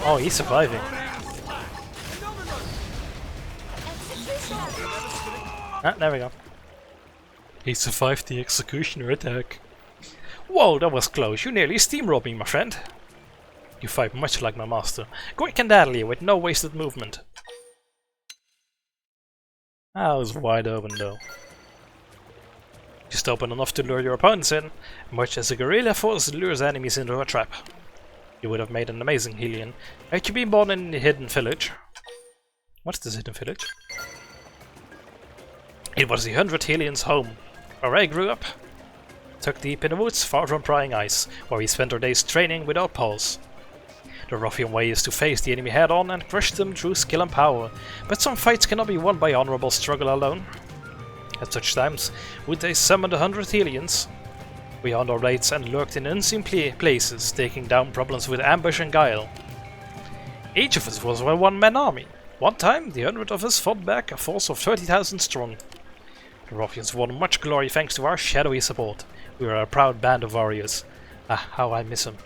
Oh, he's surviving. Ah, there we go. He survived the executioner attack. Whoa, that was close. You nearly steamrolled me, my friend. You fight much like my master. Quick and deadly, with no wasted movement. That was wide open though. Just open enough to lure your opponents in, much as a guerrilla force lures enemies into a trap. You would have made an amazing Hellion had you been born in the hidden village. What's this hidden village? It was the 100 Hellions' home, where I grew up. Tucked deep in the woods, far from prying eyes, where we spent our days training without pause. The ruffian way is to face the enemy head on and crush them through skill and power, but some fights cannot be won by honorable struggle alone. At such times, would they summon the 100 Hellions? We honed our raids and lurked in unseen places, taking down problems with ambush and guile. Each of us was a one-man army. One time, the 100 of us fought back a force of 30,000 strong. The ruffians won much glory thanks to our shadowy support. We were a proud band of warriors. Ah, how I miss them.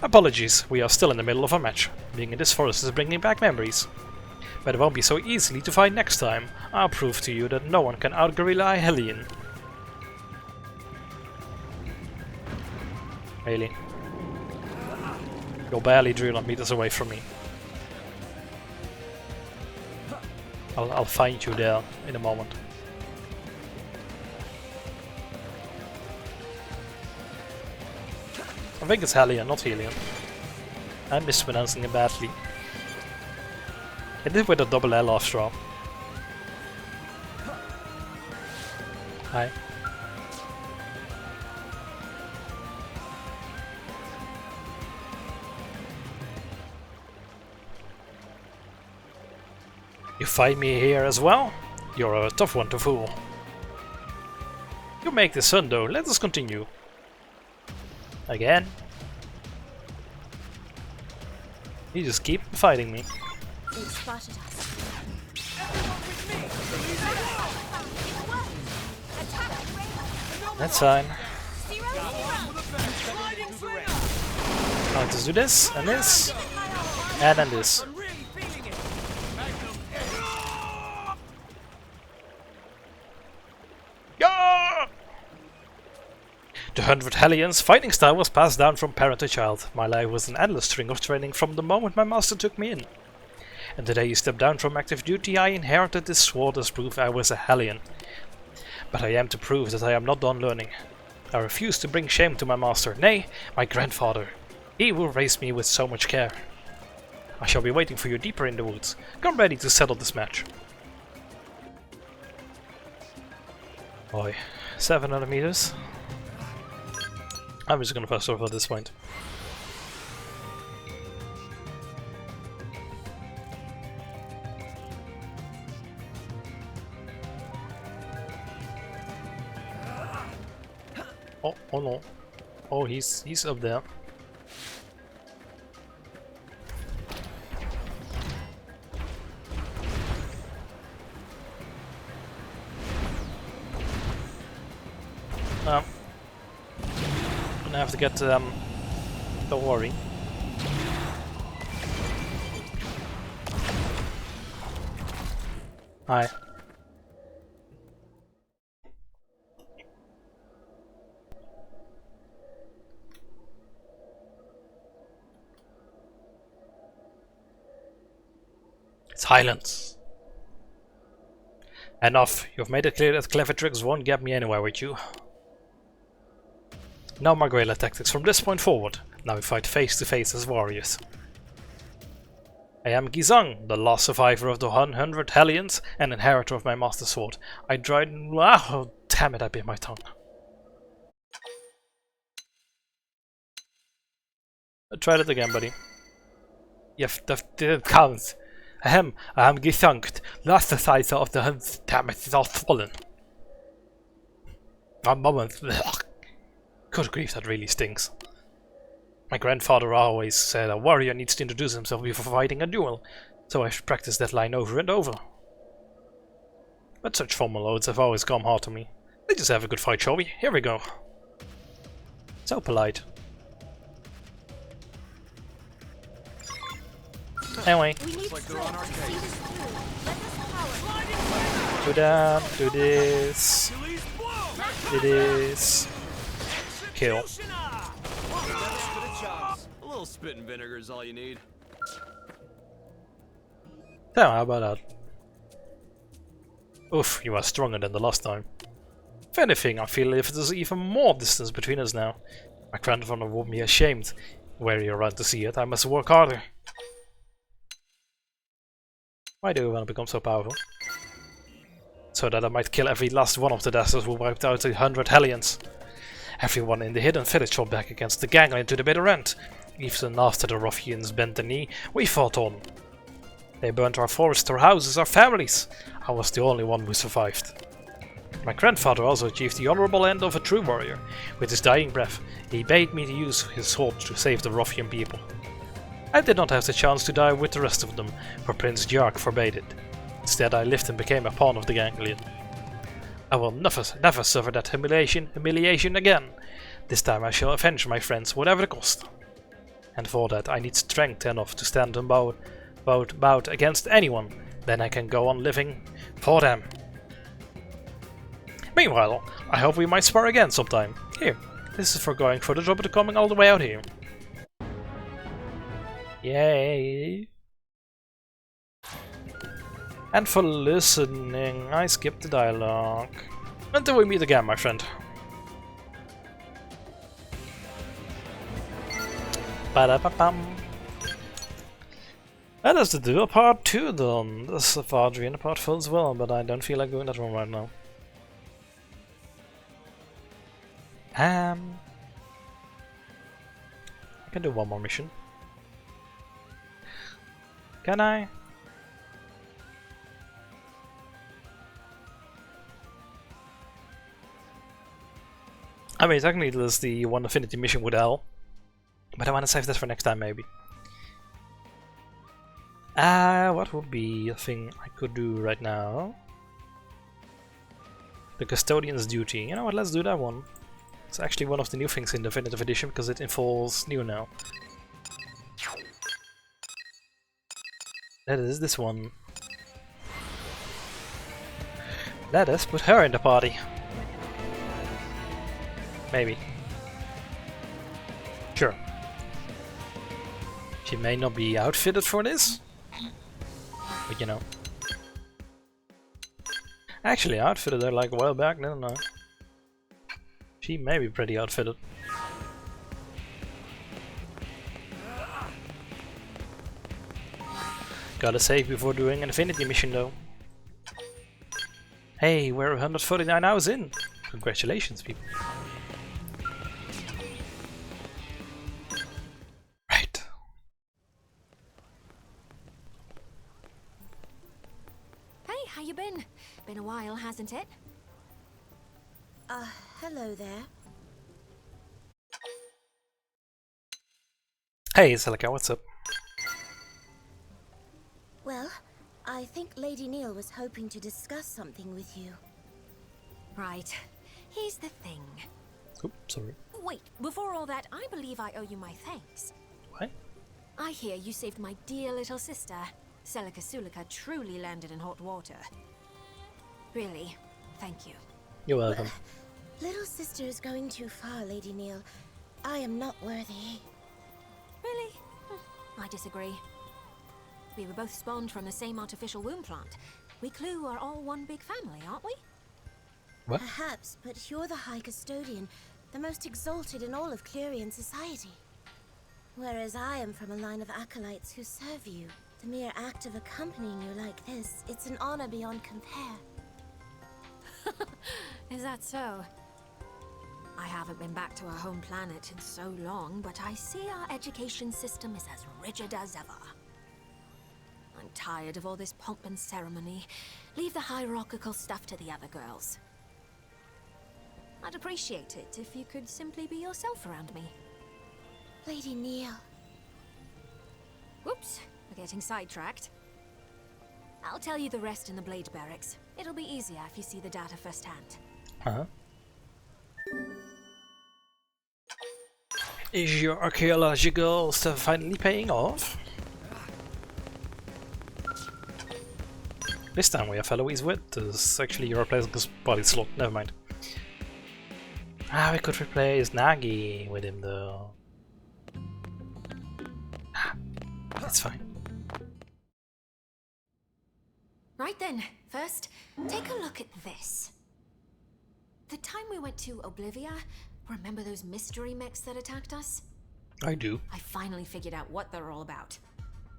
Apologies, we are still in the middle of a match. Being in this forest is bringing back memories. But it won't be so easily to fight next time. I'll prove to you that no one can out-guerrilla a Hellion. Really? You're barely 300 meters away from me. I'll find you there in a moment. I think it's Hellion, not Helion. I'm mispronouncing it badly. It is with a double L after all. Hi. You find me here as well? You're a tough one to fool. You make the sun though, let us continue. Again? You just keep fighting me. They've spotted us. That's fine. I'll just do this, and then this. Yeah! The 100 Hellions fighting style was passed down from parent to child. My life was an endless string of training from the moment my master took me in. And the day he stepped down from active duty, I inherited this sword as proof I was a Hellion. But I am to prove that I am not done learning. I refuse to bring shame to my master, nay, my grandfather. He will raise me with so much care. I shall be waiting for you deeper in the woods. Come ready to settle this match. Boy, 700 meters. I'm just gonna fast over at this point. Oh no. Oh, he's up there. Gonna have to get don't worry. Hi. Silence. Enough. You've made it clear that clever tricks won't get me anywhere with you. No more guerrilla tactics from this point forward. Now we fight face to face as warriors. I am Gizang, the last survivor of the 100 Hellions and inheritor of my master sword. I tried. Oh, damn it, I bit my tongue. Try it again, buddy. That didn't count. I am Gizang, last survivor of the 100. Damn it, it's all swollen. One moment. Good grief, that really stinks. My grandfather always said a warrior needs to introduce himself before fighting a duel, so I should practice that line over and over. But such formal oaths have always come hard to me. Let's just have a good fight, shall we? Here we go. So polite. Anyway. Do that, do this. Do this. Kill. A little spit and vinegar is all you need. So, how about that? Oof, you are stronger than the last time. If anything, I feel if there's even more distance between us now. My grandfather would be ashamed. Were you around to see it, I must work harder. Why do you want to become so powerful? So that I might kill every last one of the dastards who wiped out the 100 Hellions. Everyone in the hidden village fought back against the gangland to the bitter end. Even after the ruffians bent the knee, we fought on. They burnt our forests, our houses, our families. I was the only one who survived. My grandfather also achieved the honorable end of a true warrior. With his dying breath, he bade me to use his sword to save the ruffian people. I did not have the chance to die with the rest of them, for Prince Jark forbade it. Instead, I lived and became a pawn of the ganglion. I will never suffer that humiliation again. This time I shall avenge my friends, whatever the cost. And for that I need strength enough to stand about against anyone. Then I can go on living for them. Meanwhile, I hope we might spar again sometime. Here, this is for going for the job of coming all the way out here. Yay! And for listening, I skipped the dialogue. Until we meet again, my friend. Ba-da-ba-bum. That is the duel part 2 done. This is part 3 and the part 4 as well, but I don't feel like doing that one right now. I can do one more mission. Can I? I mean, technically there's the one affinity mission with L, but I want to save that for next time maybe. What would be a thing I could do right now? The Custodian's Duty. You know what, let's do that one. It's actually one of the new things in the Definitive Edition because it involves new now. That is this one. Let us put her in the party. Maybe. Sure. She may not be outfitted for this, but you know. Actually, I outfitted her like a while back, didn't I? She may be pretty outfitted. Gotta save before doing an Infinity mission though. Hey, we're 149 hours in! Congratulations, people. Right. Hey, how you been? Been a while, hasn't it? Hello there. Hey, Celica, what's up? Well, I think Lady Neil was hoping to discuss something with you. Right. Here's the thing. Oops, sorry. Wait, before all that, I believe I owe you my thanks. What? I hear you saved my dear little sister. Celica Sulika truly landed in hot water. Really, thank you. You're welcome. Little sister is going too far, Lady Neil. I am not worthy. Really? I disagree. We were both spawned from the same artificial womb plant. We Clue are all one big family, aren't we? What? Perhaps, but you're the High Custodian, the most exalted in all of Clerian society. Whereas I am from a line of acolytes who serve you. The mere act of accompanying you like this, it's an honor beyond compare. Is that so? I haven't been back to our home planet in so long, but I see our education system is as rigid as ever. I'm tired of all this pomp and ceremony. Leave the hierarchical stuff to the other girls. I'd appreciate it if you could simply be yourself around me. Lady Neil. Whoops, we're getting sidetracked. I'll tell you the rest in the Blade Barracks. It'll be easier if you see the data firsthand. Huh? Is your archaeological stuff finally paying off? This time we have Eloise with us. Actually, you're replacing his body slot. Never mind. Ah, we could replace Nagi with him though. Ah, it's fine. Right then, first, take a look at this. The time we went to Oblivia, remember those mystery mechs that attacked us? I do. I finally figured out what they're all about.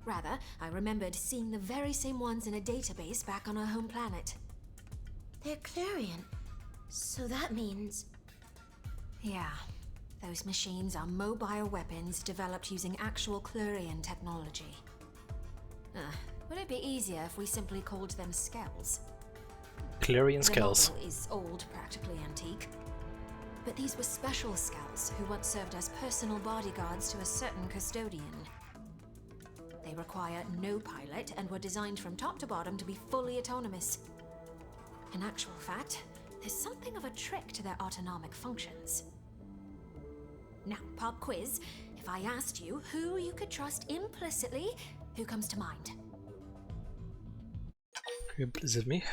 Rather, I remembered seeing the very same ones in a database back on our home planet. They're Clarion. So that means... Yeah. Those machines are mobile weapons developed using actual Clarion technology. Would it be easier if we simply called them skells? Clarion skells. The model is old, practically antique. But these were special skells who once served as personal bodyguards to a certain custodian. They require no pilot and were designed from top to bottom to be fully autonomous. In actual fact, there's something of a trick to their autonomic functions. Now, pop quiz. If I asked you who you could trust implicitly, who comes to mind? Implicit me?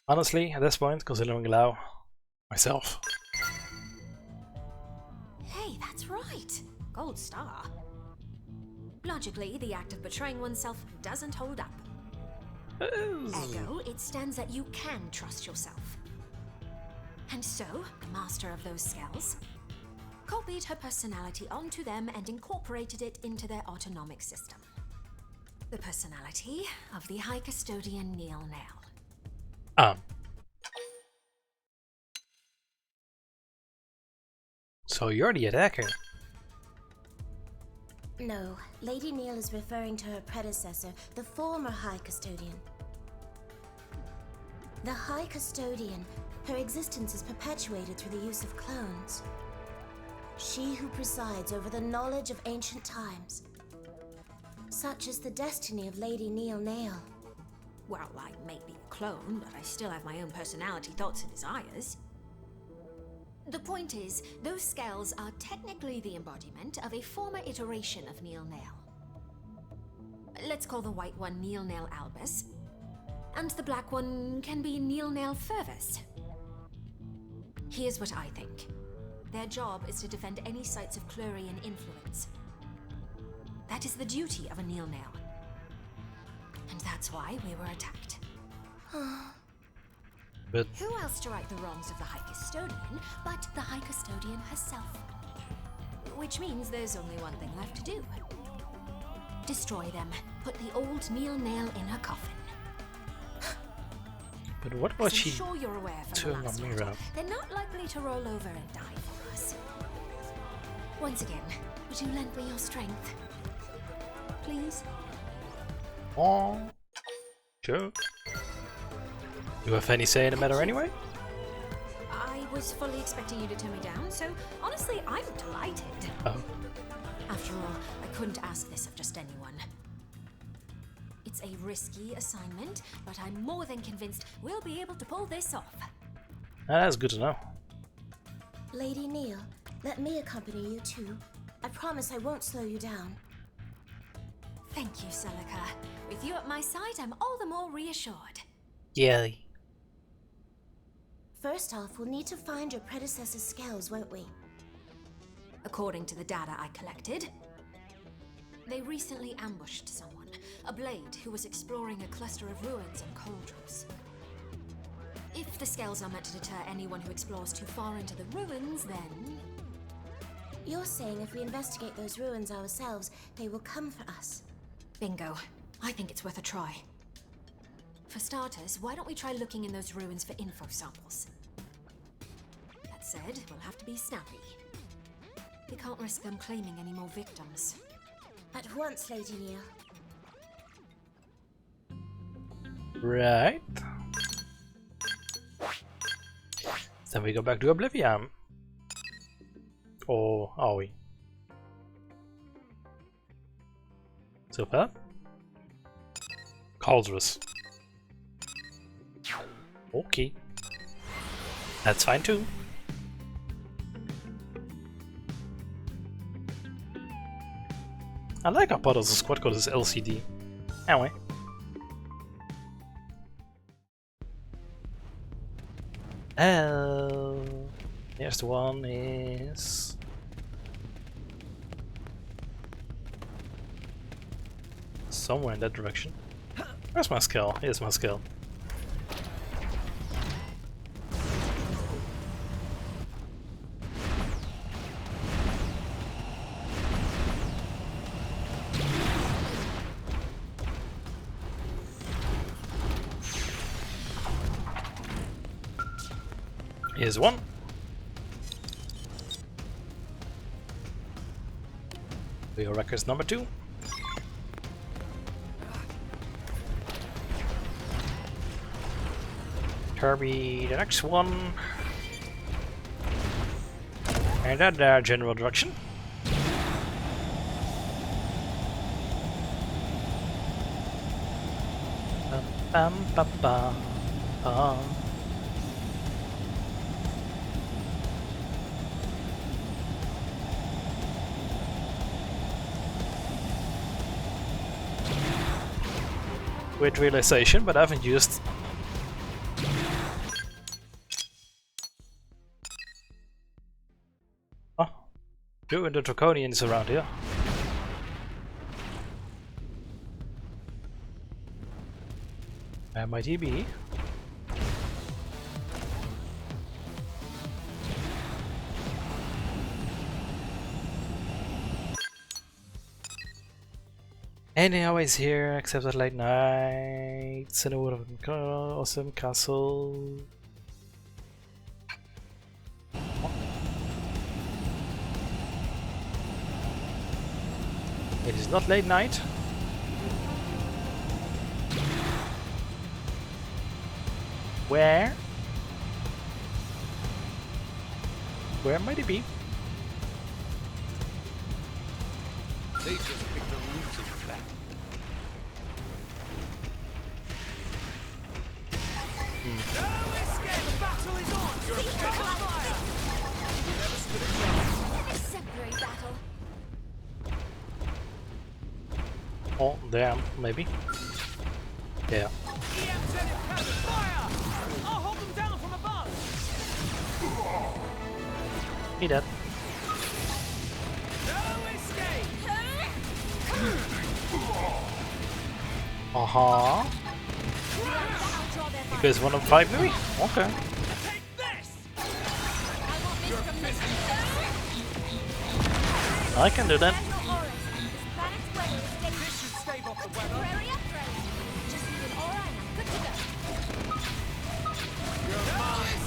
Honestly, at this point, considering Lau, myself. Hey, that's right. Gold star. Logically, the act of betraying oneself doesn't hold up. Ergo, it stands that you can trust yourself. And so, the master of those skells copied her personality onto them and incorporated it into their autonomic system. The personality of the High Custodian Neil Nail. So you're the attacker? No, Lady Neil is referring to her predecessor, the former High Custodian. The High Custodian, her existence is perpetuated through the use of clones. She who presides over the knowledge of ancient times. Such is the destiny of Lady Neil Nail. Well, I may be a clone, but I still have my own personality, thoughts, and desires. The point is, those skells are technically the embodiment of a former iteration of Neil Nail. Let's call the white one Neil Nail Albus, and the black one can be Neil Nail Fervus. Here's what I think. Their job is to defend any sites of Clarion influence. That is the duty of a Neil Nail. And that's why we were attacked. But who else to right the wrongs of the High Custodian but the High Custodian herself? Which means there's only one thing left to do. Destroy them. Put the old Neil Nail in her coffin. But what was she sure you're aware from doing the last on me, battle, Rob? they're not likely to roll over and die for us. Once again, would you lend me your strength? Please? Oh, sure. You have any say in the matter anyway? I was fully expecting you to turn me down, so honestly, I'm delighted. Oh. After all, I couldn't ask this of just anyone. It's a risky assignment, but I'm more than convinced we'll be able to pull this off. That's good to know. Lady Neil, let me accompany you too. I promise I won't slow you down. Thank you, Celica. With you at my side, I'm all the more reassured. Yay. First off, we'll need to find your predecessor's skells, won't we? According to the data I collected, they recently ambushed someone, a blade who was exploring a cluster of ruins and cauldrons. If the scales are meant to deter anyone who explores too far into the ruins, then... You're saying if we investigate those ruins ourselves, they will come for us. Bingo. I think it's worth a try. For starters, why don't we try looking in those ruins for info samples? That said, we'll have to be snappy. We can't risk them claiming any more victims. At once, Lady Neil. Right. Then we go back to Oblivion. Or are we? Super. Cauldrus. Okay. That's fine too. I like how part of the squad code is LCD. Anyway. Here's the one is... somewhere in that direction. Where's my skill? Here's my skill. Here's one. Your records number 2. Kirby, the next one. And that general direction. Bum, bum, bum, bum. Weird realization, but I haven't used doing the Draconians around here. And my DB. Anyhow, is here except at late nights in a awesome castle. It is not late night. Where? Where might it be? They just picked the losing back. No escape! The battle is on! You're on fire! You never stood a chance. Separate battle. Oh, damn, maybe. Yeah. EM10 is fire! I'll hold them down from above! He dead. No escape! Uh-huh. You guys wanna fight me? Okay. Take this! I can do that. This should stave off the weather.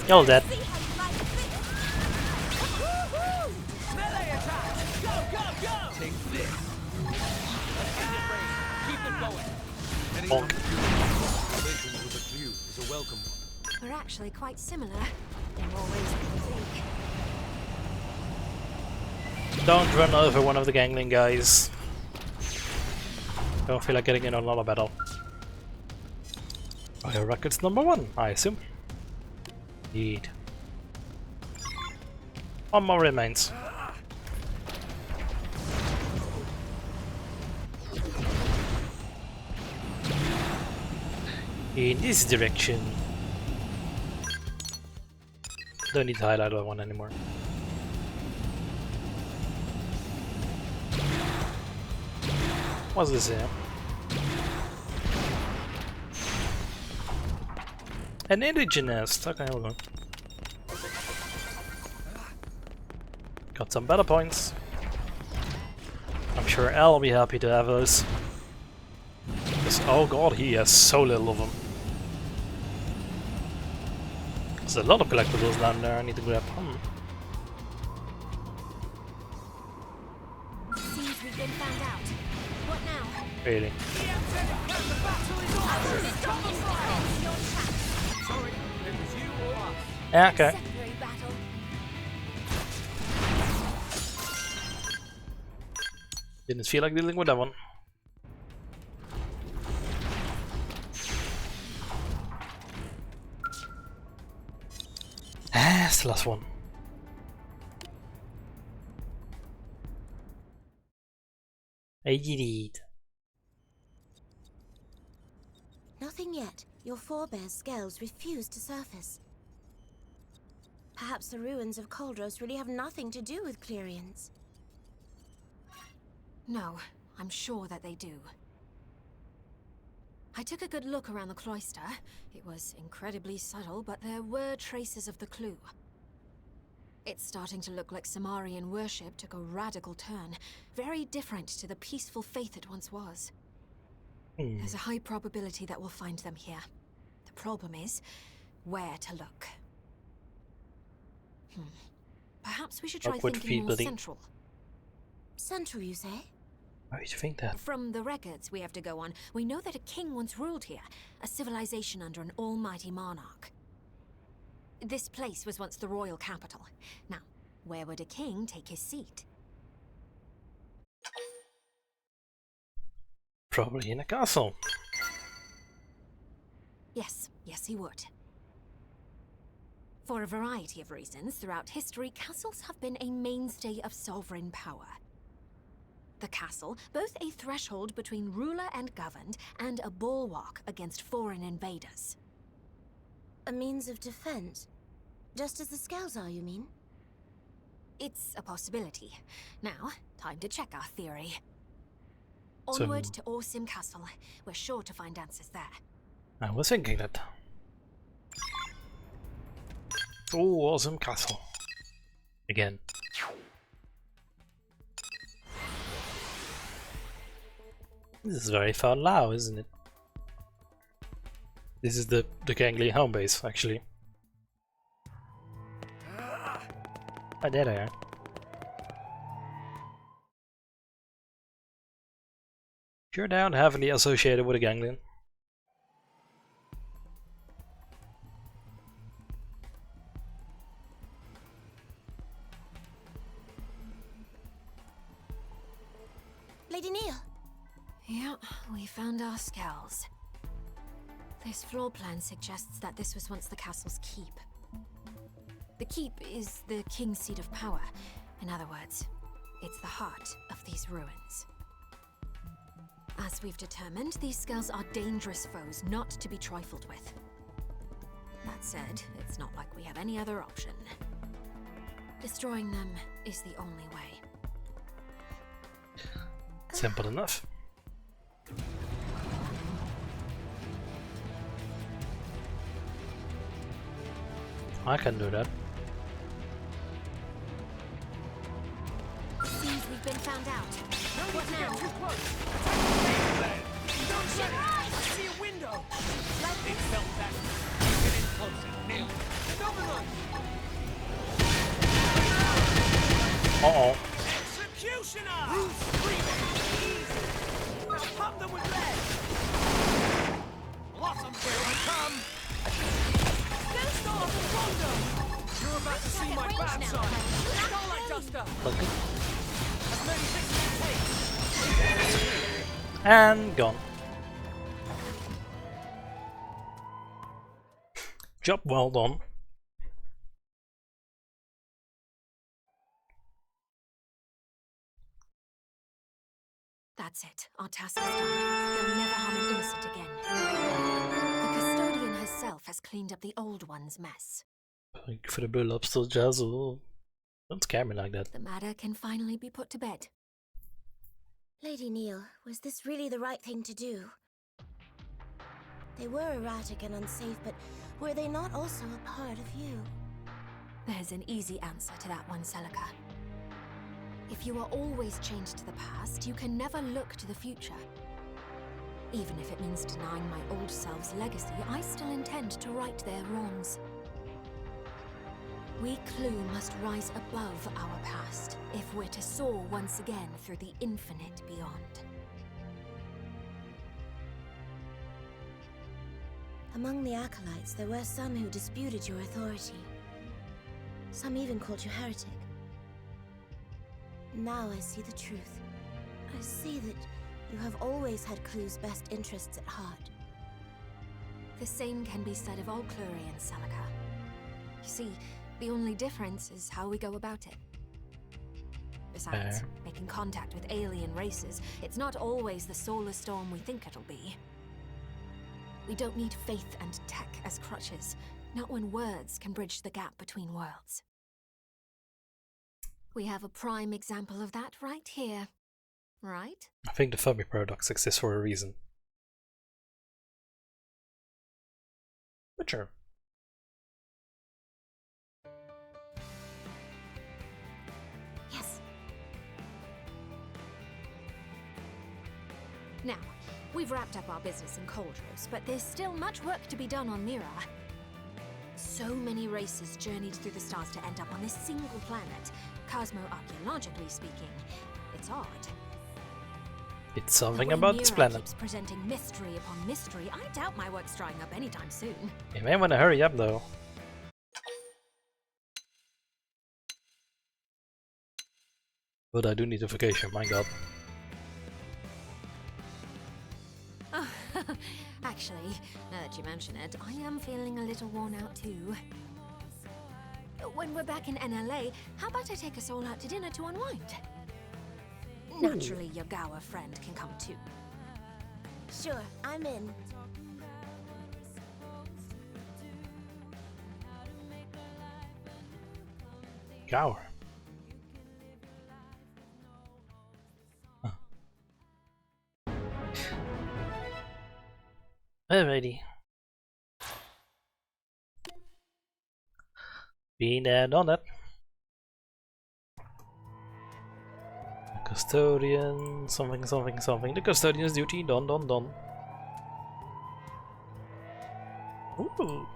You're dead. Melee attack! Go, go, go! Take this! Keep it going! Any relations with a clue is a welcome one. We're actually quite similar in more ways than you think. Don't run over one of the gangling guys. Don't feel like getting in another battle. Fire records number 1, I assume. Indeed. One more remains. In this direction. Don't need to highlight that one anymore. What's this here? An indigenist. Okay, hold on. Got some better points. I'm sure Al will be happy to have those. Oh god, he has so little of them. There's a lot of collectibles down there I need to grab. Seems we've been found out. What now? Really? Yeah, okay. Didn't feel like dealing with that one. That's the last one. I did it. Nothing yet. Your forebears' scales refuse to surface. Perhaps the ruins of Koldros really have nothing to do with Clerians. No, I'm sure that they do. I took a good look around the cloister. It was incredibly subtle, but there were traces of the clue. It's starting to look like Samarian worship took a radical turn, very different to the peaceful faith it once was. There's a high probability that we'll find them here. The problem is, where to look. Perhaps we should try thinking more central. Central, you say? Why do you think that? From the records we have to go on, we know that a king once ruled here, a civilization under an almighty monarch. This place was once the royal capital. Now, where would a king take his seat? Probably in a castle. Yes, he would. For a variety of reasons, throughout history, castles have been a mainstay of sovereign power. The castle, both a threshold between ruler and governed, and a bulwark against foreign invaders. A means of defense? Just as the scales are, you mean? It's a possibility. Now, time to check our theory. Onward to Orsim Castle. We're sure to find answers there. I was thinking that. Oh, awesome castle. Again. This is very far now, isn't it? This is the Gangly home base, actually. Oh, there they are. You're down heavily associated with a ganglion. Lady Neil. Yeah, we found our skulls. This floor plan suggests that this was once the castle's keep. The keep is the king's seat of power. In other words, it's the heart of these ruins. As we've determined, these skulls are dangerous foes not to be trifled with. That said, it's not like we have any other option. Destroying them is the only way. Simple enough. I can do that. Seems we've been found out. What now? Too close. Don't shut it. I see a window. It felt that. Get in closer. Nail it. Another one. Uh-oh. Executioner! Who's screaming? Easy. Now pump them with lead. Blossom, here I come. Ghost off, Rondo. You're about to see my bad side. Starlight Duster. Okay. As many things as it takes. And gone. Job well done. That's it. Our task is done. They'll never harm an innocent again. The custodian herself has cleaned up the old one's mess. Thank you for the build-up, still Jazzle. Don't scare me like that. The matter can finally be put to bed. Lady Neil, was this really the right thing to do? They were erratic and unsafe, but Were they not also a part of you? There's an easy answer to that one, Celica. If you are always chained to the past, you can never look to the future. Even if it means denying my old self's legacy, I still intend to right their wrongs. We Clue must rise above our past if we're to soar once again through the infinite beyond. Among the acolytes, there were some who disputed your authority. Some even called you heretic. Now I see the truth. I see that you have always had Clue's best interests at heart. The same can be said of all Clurians, Celica. You see, the only difference is how we go about it. Besides, making contact with alien races, it's not always the solar storm we think it'll be. We don't need faith and tech as crutches, not when words can bridge the gap between worlds. We have a prime example of that right here, right? I think the Furby products exist for a reason. But sure. Yes. Now, we've wrapped up our business in Coldros, but there's still much work to be done on Mira. So many races journeyed through the stars to end up on this single planet. Cosmo-archaeologically speaking, it's odd. It's something about this planet. Keeps presenting mystery upon mystery. I doubt my work's drying up anytime soon. You may want to hurry up, though. But I do need a vacation, my god. Oh, actually, now that you mention it, I am feeling a little worn out too. When we're back in NLA, how about I take us all out to dinner to unwind? Naturally, your Gawa friend can come too. Sure, I'm in. Gower. Huh. Alrighty. Been there, done that. Custodian, something, something, something. The custodian's duty, done, done, done. Ooh.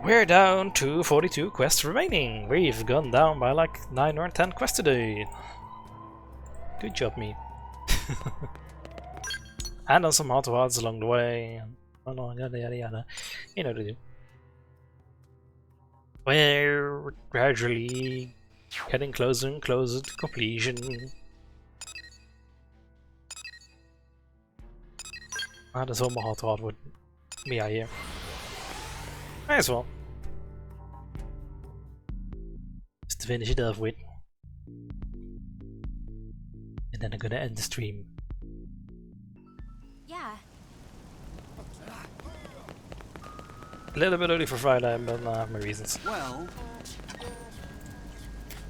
We're down to 42 quests remaining. We've gone down by like 9 or 10 quests today. Good job, me. And on some hot rods along the way. Yada yada yada. You know what to do. We're gradually getting closer and closer to completion. Ah, dat is allemaal hot rod with Mia here. Might as well. Just to finish it off with. And then I'm gonna end the stream. Yeah. A little bit early for Friday, but I have my reasons. Well,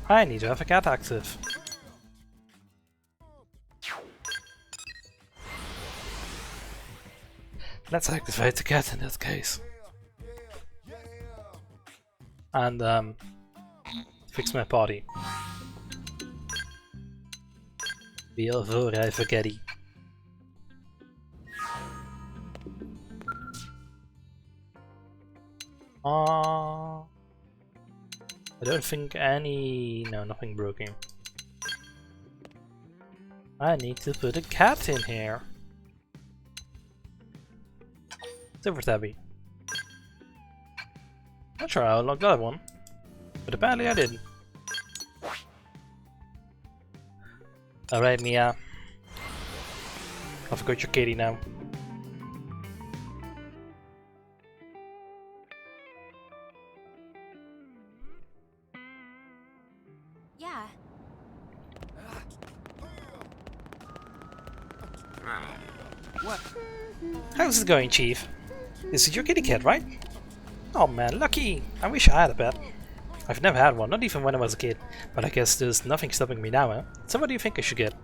I need to have a cat active. Let's activate the cat in that case. And fix my party. Before I forget it. I don't think any... no, nothing broken. I need to put a cat in here. Silver tabby. Not sure how I unlocked that one, but apparently I did. Alright, Mia. I've got your kitty now. Yeah. what? How's it going, Chief? This is your kitty cat, right? Oh man, lucky! I wish I had a pet. I've never had one, not even when I was a kid. But I guess there's nothing stopping me now, eh? So what do you think I should get?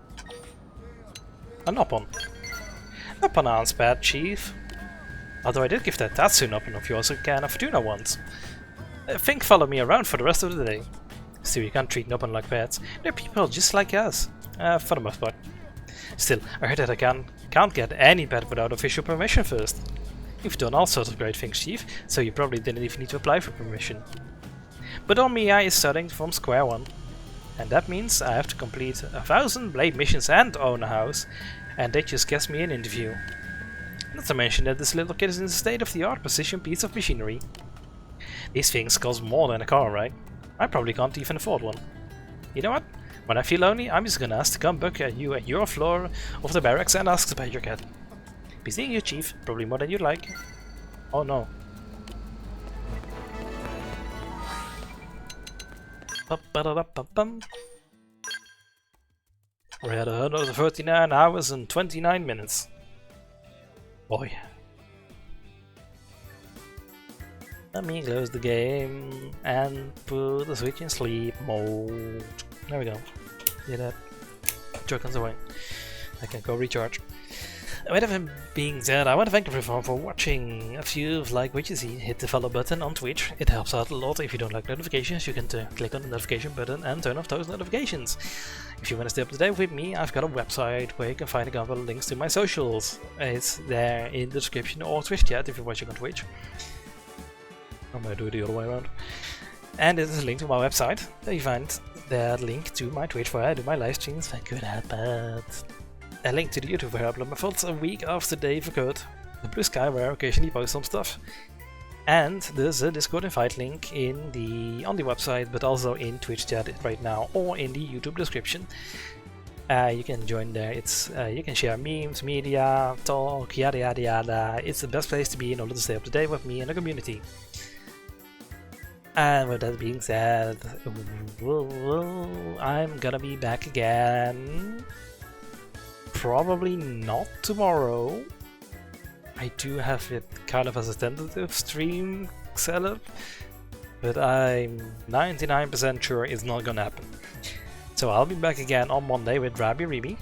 A Nopon. Nopon pet, Chief. Although I did give that Tatsun up of yours a can of Fortuna once. I think follow me around for the rest of the day. Still, you can't treat Nopon like pets. They're people just like us, for the most part. Still, I heard that I can't get any pet without official permission first. You've done all sorts of great things, Chief, so you probably didn't even need to apply for permission. But all Mia is starting from square one. And that means I have to complete 1,000 blade missions and own a house, and that just gets me an interview. Not to mention that this little kid is in a state-of-the-art precision piece of machinery. These things cost more than a car, right? I probably can't even afford one. You know what? When I feel lonely, I'm just gonna ask to come back at you at your floor of the barracks and ask about your cat. Be seeing you, Chief. Probably more than you'd like. Oh no. We're at 139 hours and 29 minutes. Boy. Let me close the game and put the switch in sleep mode. There we go. Yeah, that Joy-Cons away. I can go recharge. With that being said, I want to thank everyone for watching. If you like what you see, hit the follow button on Twitch. It helps out a lot. If you don't like notifications, you can click on the notification button and turn off those notifications. If you want to stay up to date with me, I've got a website where you can find a couple of links to my socials. It's there in the description or Twitch chat if you're watching on Twitch. I might do it the other way around. And there's a link to my website. There you find that link to my Twitch where I do my live streams. Thank you for that. A link to the YouTube where I upload my thoughts a week after they've occurred. The Blue Sky where I occasionally post some stuff. And there's a Discord invite link on the website, but also in Twitch chat right now or in the YouTube description. You can join there. It's you can share memes, media, talk, yada yada yada. It's the best place to be in order to stay up to date with me and the community. And with that being said, I'm gonna be back again. Probably not tomorrow. I do have it kind of as a tentative stream setup, but I'm 99% sure it's not gonna happen. So I'll be back again on Monday with Rabi Ribi.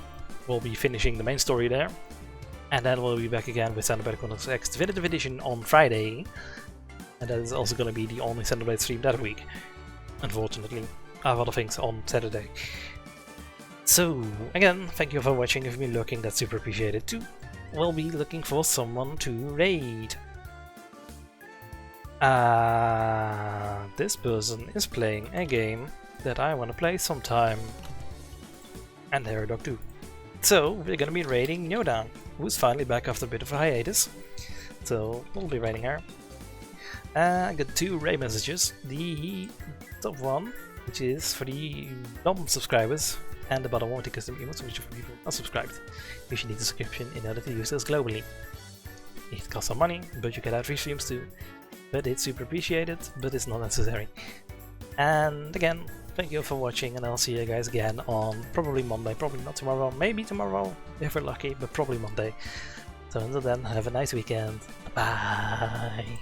We'll be finishing the main story there. And then we'll be back again with Xenoblade Chronicles X Definitive Edition on Friday. And that is also gonna be the only Xenoblade stream that week. Unfortunately, I have other things on Saturday. So, again, thank you for watching. If you've been looking, that's super appreciated too. We'll be looking for someone to raid. This person is playing a game that I want to play sometime. And Herodog too. So, we're gonna be raiding Nyodan, who's finally back after a bit of a hiatus. So, we'll be raiding her. I got 2 raid messages. The top one, which is for the non-subscribers, and the bottom one, the custom emotes, which are for people not subscribed. You should need a subscription in order to use this globally. It costs some money, but you get out free streams too. But it's super appreciated, but it's not necessary. And again, thank you for watching, and I'll see you guys again on probably Monday, probably not tomorrow, maybe tomorrow if we're lucky, but probably Monday. So until then, have a nice weekend. Bye!